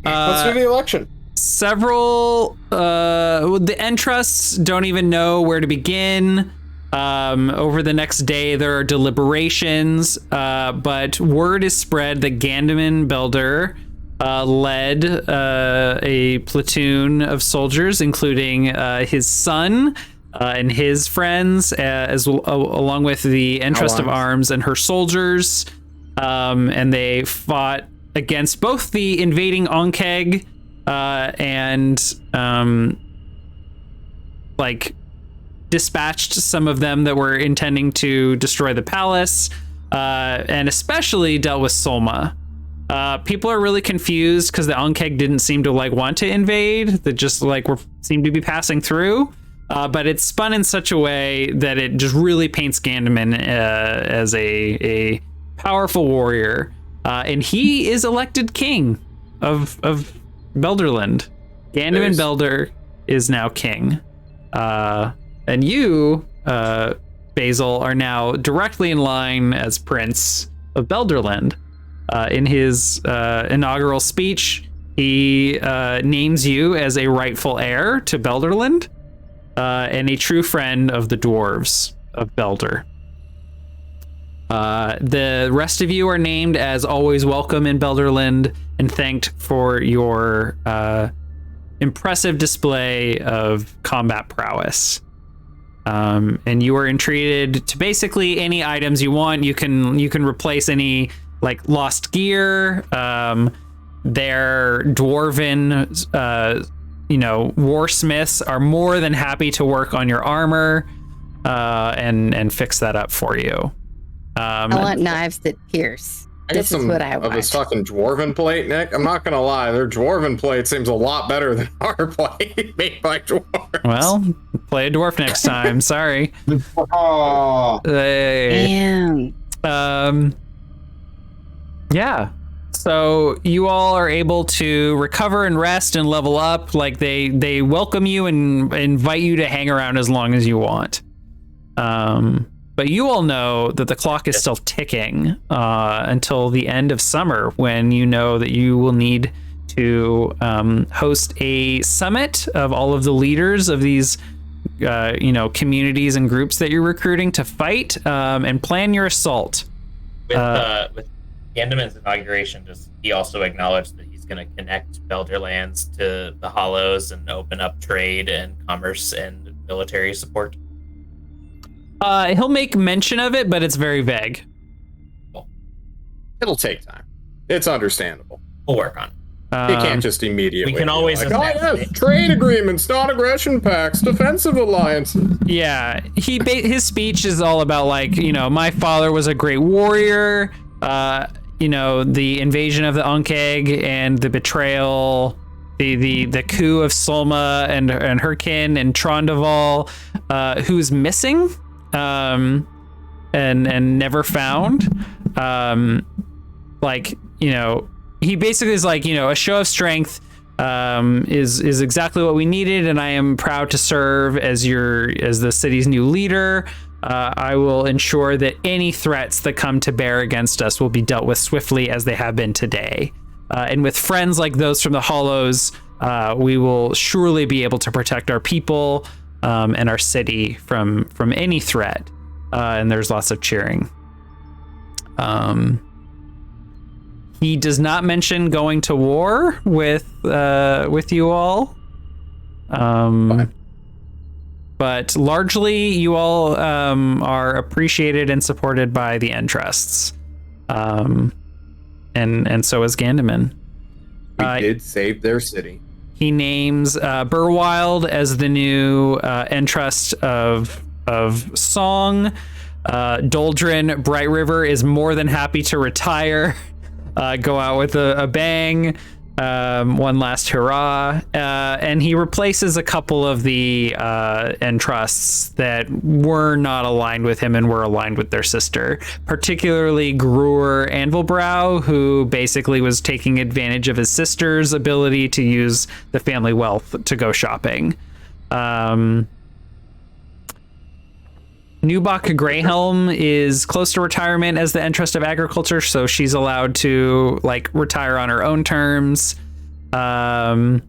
Let's do the election. Several the entrusts don't even know where to begin. Over the next day there are deliberations, but word is spread that Gandaman Belder led a platoon of soldiers, including his son and his friends, along with the Entrust of Arms and her soldiers, and they fought against both the invading Ankh Egg and dispatched some of them that were intending to destroy the palace, and especially dealt with Solma. People are really confused because the Ankh Egg didn't seem to want to invade. That just seemed to be passing through. But it's spun in such a way that it just really paints Gandaman as a powerful warrior. And he is elected king of Belderland. Gandaman Belder is now king. And you, Basil, are now directly in line as Prince of Belderland. In his inaugural speech, he names you as a rightful heir to Belderland and a true friend of the dwarves of Belder. The rest of you are named as always welcome in Belderland and thanked for your impressive display of combat prowess. And you are entreated to basically any items you want. You can replace any lost gear. Their dwarven warsmiths are more than happy to work on your armor and fix that up for you. I want knives that pierce. I got This is some what I of want. this fucking dwarven plate, Nick. I'm not gonna lie, their dwarven plate seems a lot better than our plate made by dwarves. Well, play a dwarf next time. Sorry. Oh, Hey. Damn. Yeah. So you all are able to recover and rest and level up. They welcome you and invite you to hang around as long as you want. But you all know that the clock is still ticking until the end of summer, when you know that you will need to host a summit of all of the leaders of these communities and groups that you're recruiting to fight and plan your assault. With Gandaman's inauguration, does he also acknowledge that he's going to connect Belderlands to the Hollows and open up trade and commerce and military support? He'll make mention of it, but it's very vague. It'll take time. It's understandable. We'll work on it. You can't just immediately. we can always be like, oh, yes, trade agreements, non-aggression pacts, defensive alliances. Yeah, his speech is all about my father was a great warrior. The invasion of the Ankh Egg and the betrayal, the coup of Solma and her kin and Trondoval, who's missing, and never found. He basically is a show of strength is exactly what we needed, and I am proud to serve as the city's new leader. I will ensure that any threats that come to bear against us will be dealt with swiftly, as they have been today. And with friends like those from the Hollows, we will surely be able to protect our people and our city from any threat. And there's lots of cheering. He does not mention going to war with you all. But largely, you all are appreciated and supported by the Entrusts. And so is Gandaman. We did save their city. He names Burwild as the new Entrust of Song. Doldrin Bright River is more than happy to retire, go out with a bang. one last hurrah, and he replaces a couple of the entrusts that were not aligned with him and were aligned with their sister, particularly Gruer Anvilbrow, who basically was taking advantage of his sister's ability to use the family wealth to go shopping. Nubach Greyhelm is close to retirement as the Entrust of Agriculture, so she's allowed to like retire on her own terms. And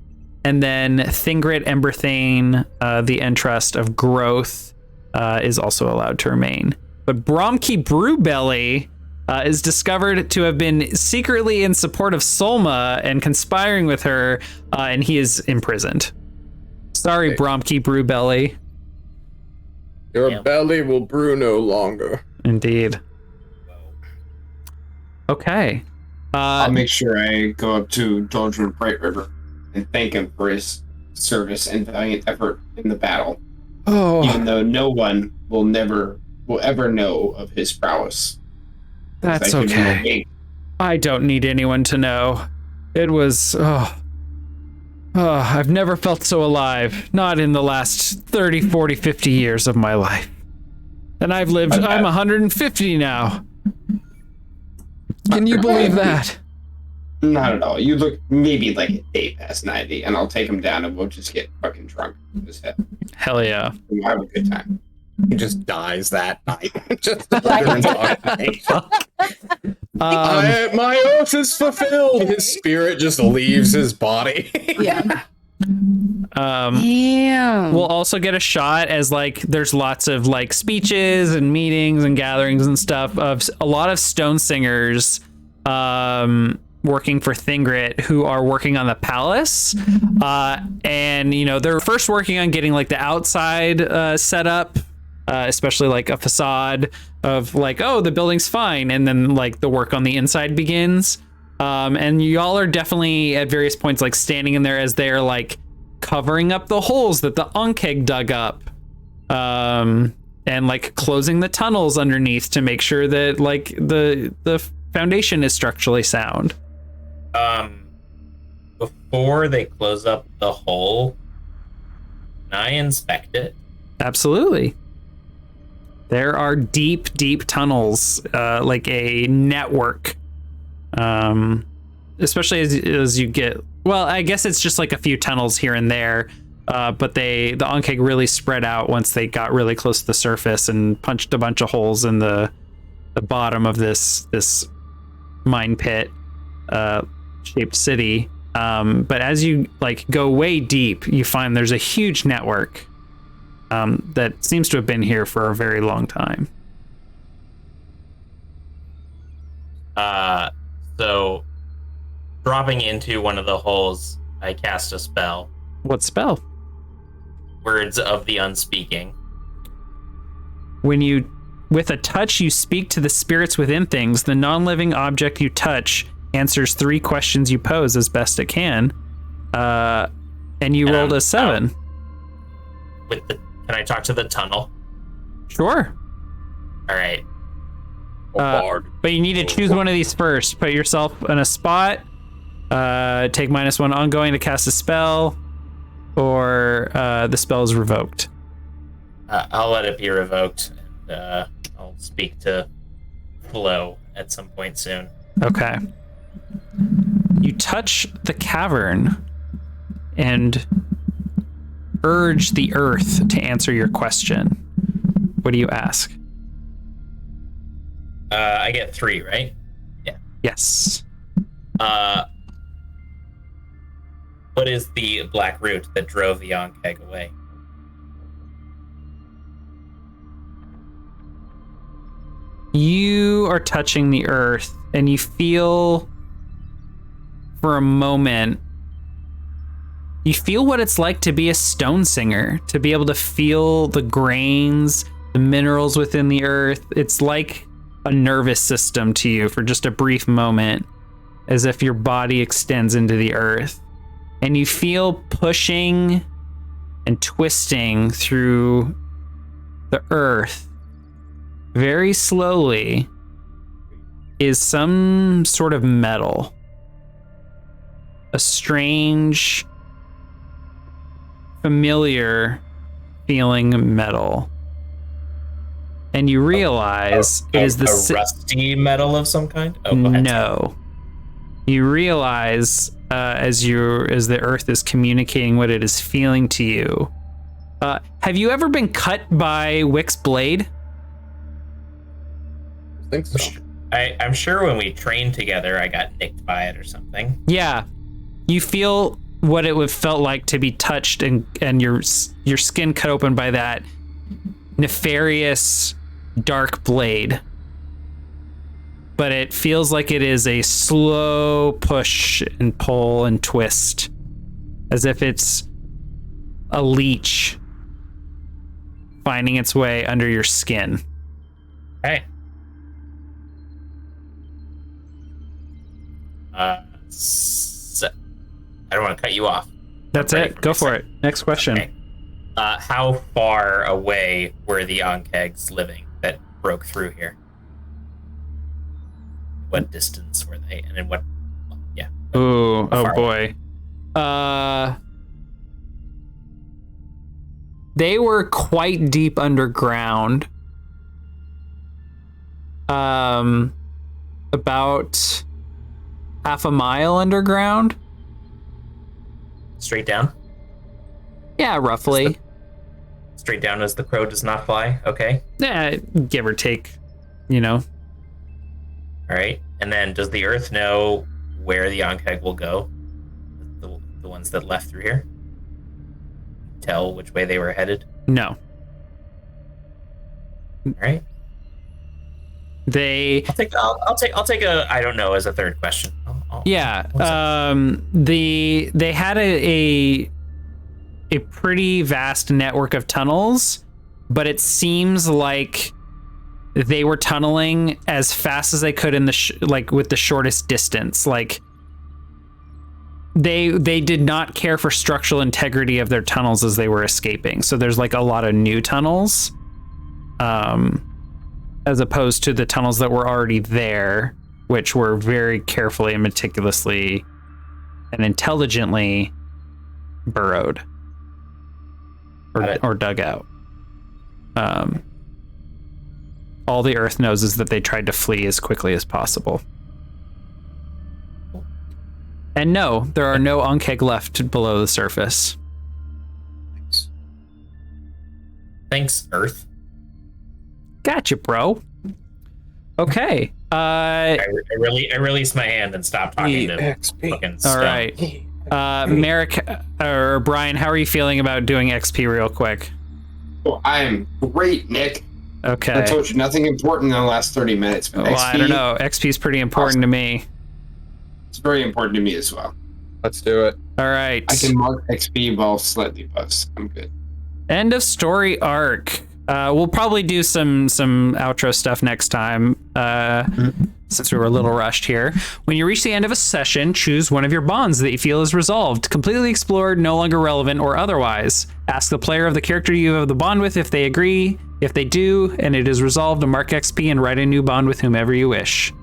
then Thingrit Emberthane, the Entrust of Growth, is also allowed to remain. But Bromkey Brewbelly is discovered to have been secretly in support of Solma and conspiring with her, and he is imprisoned. Sorry, Bromkey Brewbelly. Your belly will brew no longer. Indeed. Okay. I'll make sure I go up to Doldrum Bright River and thank him for his service and valiant effort in the battle. Oh, Even though no one will ever know of his prowess. that's I give him a okay. wink. I don't need anyone to know. It was, I've never felt so alive. Not in the last 30, 40, 50 years of my life. And I'm 150 now. Can you believe that? Not at all. You look maybe like a day past 90, and I'll take him down and we'll just get fucking drunk with his head. Hell yeah. We'll have a good time. He just dies that night. Just my oath is fulfilled. His spirit just leaves his body. Yeah. Damn. We'll also get a shot as like there's lots of like speeches and meetings and gatherings and stuff of a lot of stone singers working for Thingrit who are working on the palace. And you know, they're first working on getting like the outside set up, especially like a facade of like, oh, the building's fine, and then like the work on the inside begins. And y'all are definitely at various points like standing in there as they're like covering up the holes that the Ankh Egg dug up, and like closing the tunnels underneath to make sure that like the foundation is structurally sound. Before they close up the hole, can I inspect it? Absolutely. There are deep tunnels, like a network. Especially as you get, well, I guess it's just like a few tunnels here and there, but the Ankh Egg really spread out once they got really close to the surface and punched a bunch of holes in the bottom of this mine pit shaped city. But as you like go way deep, you find there's a huge network that seems to have been here for a very long time. So dropping into one of the holes, I cast a spell. What spell? Words of the Unspeaking. When you, with a touch, you speak to the spirits within things, the non-living object you touch answers 3 questions you pose as best it can. And you rolled a 7. Can I talk to the tunnel? Sure. All right. But you need to choose one of these first. Put yourself in a spot. Take -1 ongoing to cast a spell, or the spell is revoked. I'll let it be revoked, and I'll speak to Flo at some point soon. Okay. You touch the cavern and urge the earth to answer your question. What do you ask? I get 3, right? Yeah. Yes. What is the black root that drove the Ankh Egg away? You are touching the earth, and you feel, for a moment, you feel what it's like to be a stone singer, to be able to feel the grains, the minerals within the earth. It's like a nervous system to you for just a brief moment, as if your body extends into the earth. And you feel pushing and twisting through the earth very slowly is some sort of metal. a strange, familiar feeling metal. And you realize it is the rusty metal of some kind. Oh, go ahead. No. You realize as the earth is communicating what it is feeling to you. Have you ever been cut by Wick's blade? I think so. I'm sure when we trained together, I got nicked by it or something. Yeah. You feel what it would felt like to be touched and your skin cut open by that nefarious dark blade. But it feels like it is a slow push and pull and twist, as if it's a leech finding its way under your skin. Hey. I don't want to cut you off. That's it. Go for it. Next question. Okay. How far away were the Ankh Eggs living that broke through here? What distance were they? And in what? Yeah. Ooh, oh boy. They were quite deep underground. About half a mile underground. Straight down? Yeah, roughly. Straight down as the crow does not fly. Okay. Yeah, give or take, you know. All right. And then does the Earth know where the Ankh Egg will go? The ones that left through here? Tell which way they were headed? No. All right. I'll take a I don't know as a third question. Yeah. They had a pretty vast network of tunnels, but it seems like they were tunneling as fast as they could in the with the shortest distance. Like they did not care for structural integrity of their tunnels as they were escaping. So there's like a lot of new tunnels, as opposed to the tunnels that were already there, which were very carefully and meticulously and intelligently burrowed or dug out. All the Earth knows is that they tried to flee as quickly as possible. And no, there are no Ankh Egg left below the surface. Thanks, Earth. Gotcha, bro. Okay. I released my hand and stopped talking to fucking All right. Merrick or Brian, how are you feeling about doing XP real quick? Oh, I am great, Nick. Okay. I told you nothing important in the last 30 minutes. But Well, XP, I don't know. XP is pretty important to me. It's very important to me as well. Let's do it. All right. I can mark XP while slightly buffs. I'm good. End of story arc. We'll probably do some outro stuff next time, since we were a little rushed here. When you reach the end of a session, choose one of your bonds that you feel is resolved, completely explored, no longer relevant, or otherwise. Ask the player of the character you have the bond with if they agree. If they do, and it is resolved, to mark XP and write a new bond with whomever you wish.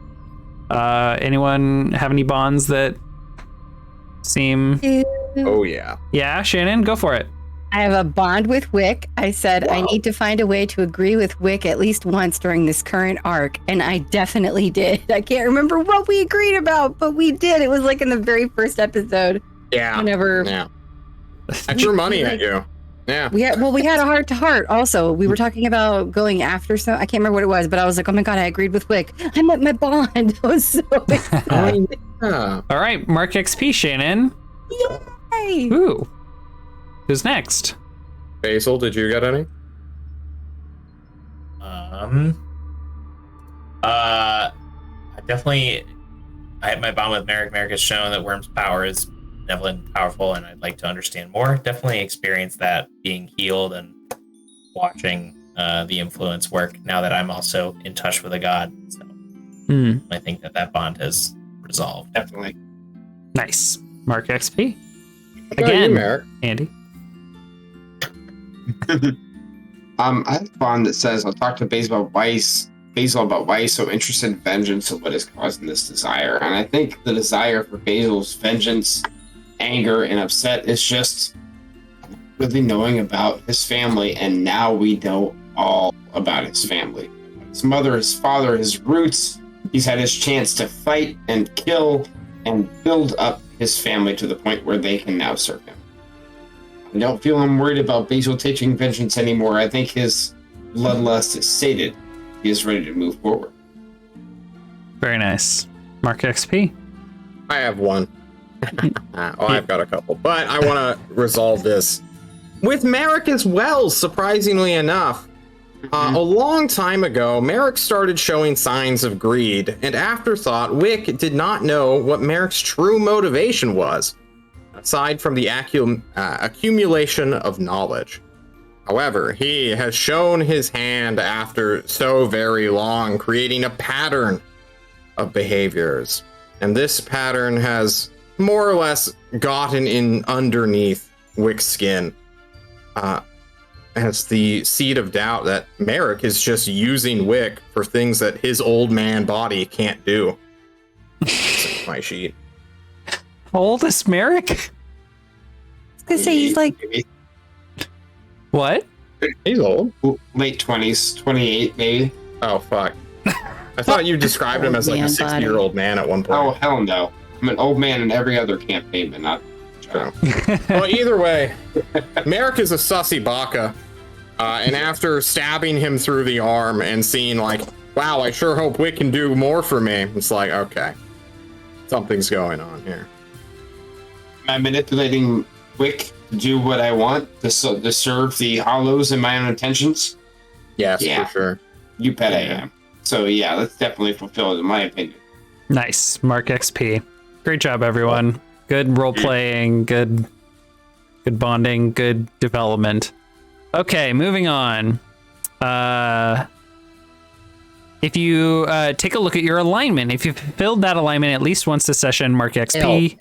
Anyone have any bonds that seem... Oh, yeah. Yeah, Shannon, go for it. I have a bond with Wick. I said I need to find a way to agree with Wick at least once during this current arc, and I definitely did. I can't remember what we agreed about, but we did. It was like in the very first episode. Yeah. Whenever. Yeah. I threw money at you. Yeah. We had a heart to heart. Also, we were talking about going after some. I can't remember what it was, but I was like, "Oh my god, I agreed with Wick. I met my bond." I was so excited. Yeah. All right, mark XP, Shannon. Yay! Ooh. Who's next? Basil, did you get any? I had my bond with Merrick. Merrick has shown that Worm's power is benevolent and powerful, and I'd like to understand more. Definitely experience that being healed and watching the influence work now that I'm also in touch with a god. So I think that bond has resolved. Definitely. Nice. Mark XP. Again, Merrick. Andy. I have a bond that says I'll talk to Basil about why he's so interested in vengeance and what is causing this desire. And I think the desire for Basil's vengeance anger and upset is just really knowing about his family, and now we know all about his family. His mother, his father, his roots. He's had his chance to fight and kill and build up his family to the point where they can now serve him. I don't feel I'm worried about Basil taking vengeance anymore. I think his bloodlust is sated. He is ready to move forward. Very nice. Mark XP. I have one. I've got a couple, but I want to resolve this with Merrick as well. Surprisingly enough, a long time ago, Merrick started showing signs of greed, and afterthought, Wick did not know what Merrick's true motivation was, aside from the accumulation of knowledge. However, he has shown his hand after so very long, creating a pattern of behaviors. And this pattern has more or less gotten in underneath Wick's skin. As the seed of doubt that Merrick is just using Wick for things that his old man body can't do. My sheet. How old is Merrick? I was gonna say he's like What? He's old. Late 20s, 28 maybe. Oh, fuck. I thought you described him as like a 60-year-old man at one point. Oh, hell no. I'm an old man in every other campaign, but not... True. Well, either way, Merrick is a sussy baka. And after stabbing him through the arm and seeing like, wow, I sure hope Wick can do more for me. It's like, okay, something's going on here. Am I manipulating Wick to do what I want to serve the Hollows and my own intentions? Yes, Yeah. for sure. You bet I am. So yeah, that's definitely fulfilled in my opinion. Nice. Mark XP. Great job, everyone. Good role playing, good bonding, good development. Okay, moving on. If you take a look at your alignment, if you've filled that alignment at least once this session, mark XP.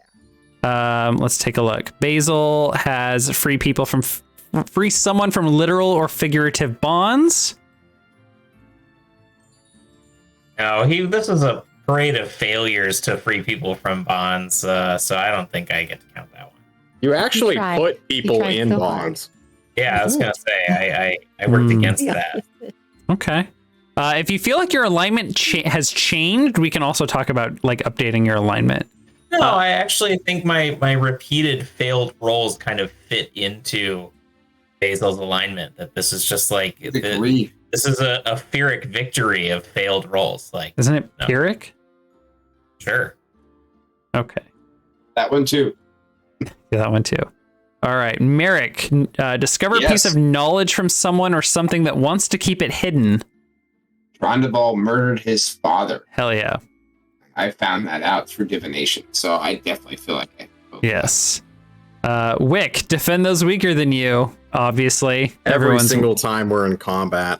Let's take a look. Basil has free people from free someone from literal or figurative bonds. No, this is a parade of failures to free people from bonds, so I don't think I get to count that one. You actually tried. put people tried in so bonds. Yeah, I was gonna say I worked against that. Okay. If you feel like your alignment has changed, we can also talk about like updating your alignment. No, I actually think my repeated failed rolls kind of fit into Basil's alignment. That this is just like this is a Pyrrhic victory of failed rolls. Like, Isn't it no. Pyrrhic? Sure. Okay. That one too. Yeah, that one too. All right. Merrick, discover a piece Yes. of knowledge from someone or something that wants to keep it hidden. Trondoval murdered his father. Hell yeah. I found that out through divination, so I definitely feel like I Yes. Wick, defend those weaker than you, obviously. Every single time we're in combat.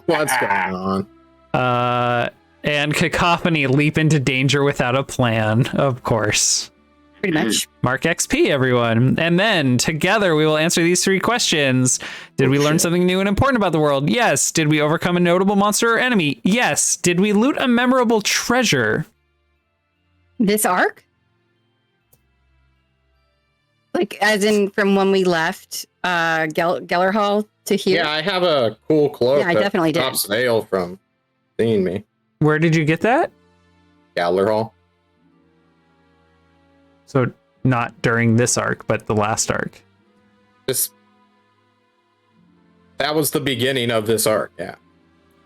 What's going on? And Cacophony, leap into danger without a plan, of course. pretty much. Mark XP, everyone. And then together we will answer these three questions. Did we learn something new and important about the world? Yes. Did we overcome a notable monster or enemy? Yes. Did we loot a memorable treasure? This arc? Like, as in from when we left Geller Hall to here? Yeah, I have a cool cloak. Yeah, I definitely did. Top sale from seeing me. Where did you get that? Galler Hall. So not during this arc, but the last arc. That was the beginning of this arc, yeah.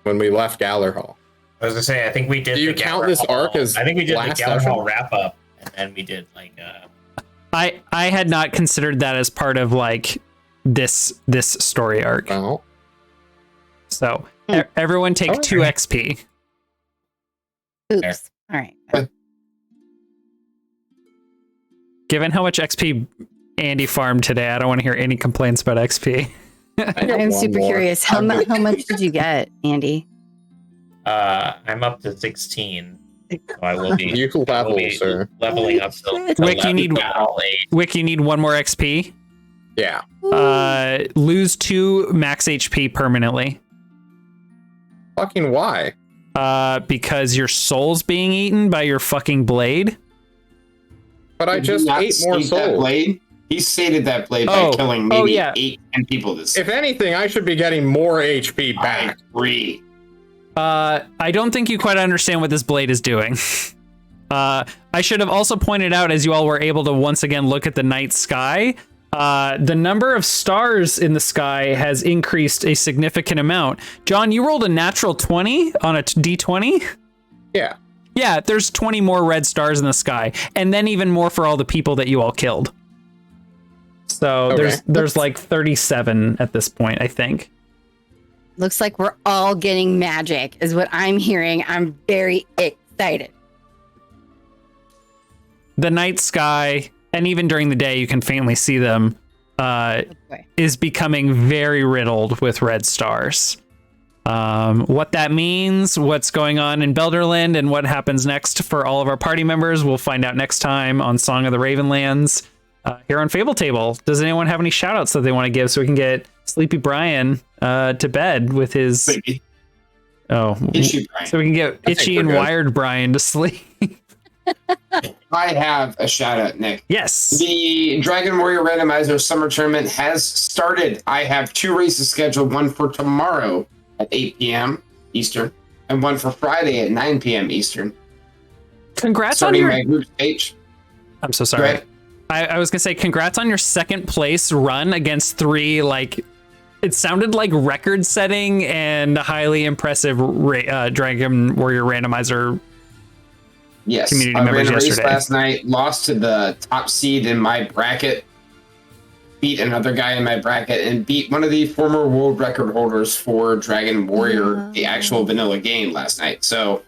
When we left Galler Hall. I was gonna say, I think we did. Do you the count Galler this Hall- arc as I think we did the last Galler session? Hall wrap up, and then we did like. I had not considered that as part of like this story arc. Well, So everyone take 2 XP. Oops. All right. Given how much XP Andy farmed today, I don't want to hear any complaints about XP. I'm super curious. How much did you get, Andy? I'm up to 16. So I will be. you can level, sir. Leveling up till Wick, you need- level 8. Wick, you need 1 more XP. Yeah. Lose 2 max HP permanently. Fucking why? Because your soul's being eaten by your fucking blade. But I Did he just not ate more sate that souls. blade? He sated that blade by killing maybe yeah. 8-10 people this If anything, I should be getting more HP I back. agree. I don't think you quite understand what this blade is doing. I should have also pointed out, as you all were able to once again look at the night sky, the number of stars in the sky has increased a significant amount. John, you rolled a natural 20 on a D20? Yeah. Yeah, there's 20 more red stars in the sky, and then even more for all the people that you all killed. So Okay. there's like 37 at this point, I think. Looks like we're all getting magic, is what I'm hearing. I'm very excited. The night sky, and even during the day, you can faintly see them, Okay. is becoming very riddled with red stars. What that means, what's going on in Belderland, and what happens next for all of our party members, we'll find out next time on Song of the Ravenlands here on Fable Table. Does anyone have any shout outs that they want to give so we can get Sleepy Brian to bed with his... Sleepy. Oh, Itchy Brian. so we can get Itchy we're and good. Wired Brian to sleep. I have a shout out, Nick. Yes. The Dragon Warrior Randomizer Summer Tournament has started. I have 2 races scheduled, one for tomorrow at 8 p.m. Eastern, and one for Friday at 9 p.m. Eastern. Congrats Starting on my your... group stage. I'm so Go sorry. ahead. I was gonna say congrats on your second place run against 3, like, it sounded like record setting and highly impressive Dragon Warrior Randomizer. Yes, Community I members ran a race yesterday. last night, lost to the top seed in my bracket, beat another guy in my bracket, and beat one of the former world record holders for Dragon Warrior, the actual vanilla game last night. So,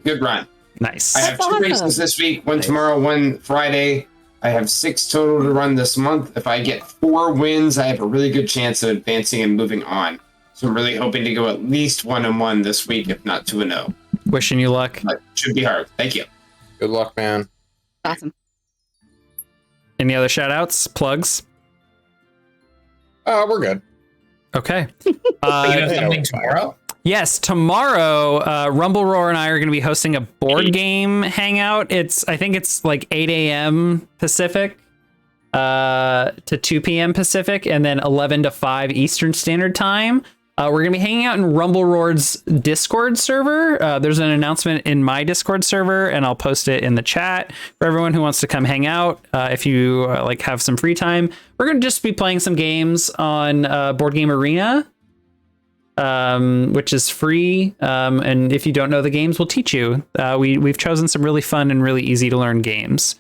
good run. Nice. I have That's 2 awesome. races this week, one tomorrow, one Friday. I have 6 total to run this month. If I get 4 wins, I have a really good chance of advancing and moving on. So I'm really hoping to go at least 1-1 this week, if not 2-0. Wishing you luck. But should be hard. Thank you. Good luck, man. Awesome. Any other shout outs, plugs? We're good. Okay. But you have yeah, something we're fine. tomorrow? Yes, tomorrow, Rumble Roar and I are going to be hosting a board game hangout. I think it's like 8 a.m. Pacific to 2 p.m. Pacific, and then 11 to 5 Eastern Standard Time. We're going to be hanging out in Rumble Roar's Discord server. There's an announcement in my Discord server, and I'll post it in the chat for everyone who wants to come hang out. If you have some free time, we're going to just be playing some games on Board Game Arena, which is free. And if you don't know the games, we'll teach you. We've chosen some really fun and really easy to learn games.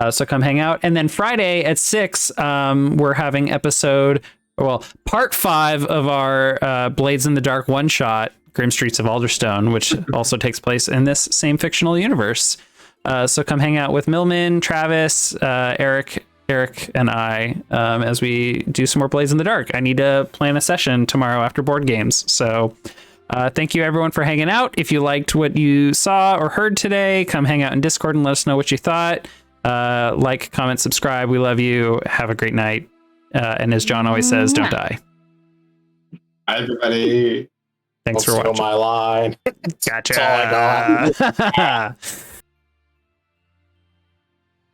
So come hang out. And then Friday at 6, we're having part 5 of our Blades in the Dark one-shot, Grim Streets of Alderstone, which also takes place in this same fictional universe. So come hang out with Millman, Travis, Eric, and I as we do some more Blades in the Dark. I need to plan a session tomorrow after board games. So thank you, everyone, for hanging out. If you liked what you saw or heard today, come hang out in Discord and let us know what you thought. Like, comment, subscribe. We love you. Have a great night. And as John always says, don't die. Hi, everybody. Thanks Don't for steal watching. my line. Gotcha. That's all I got.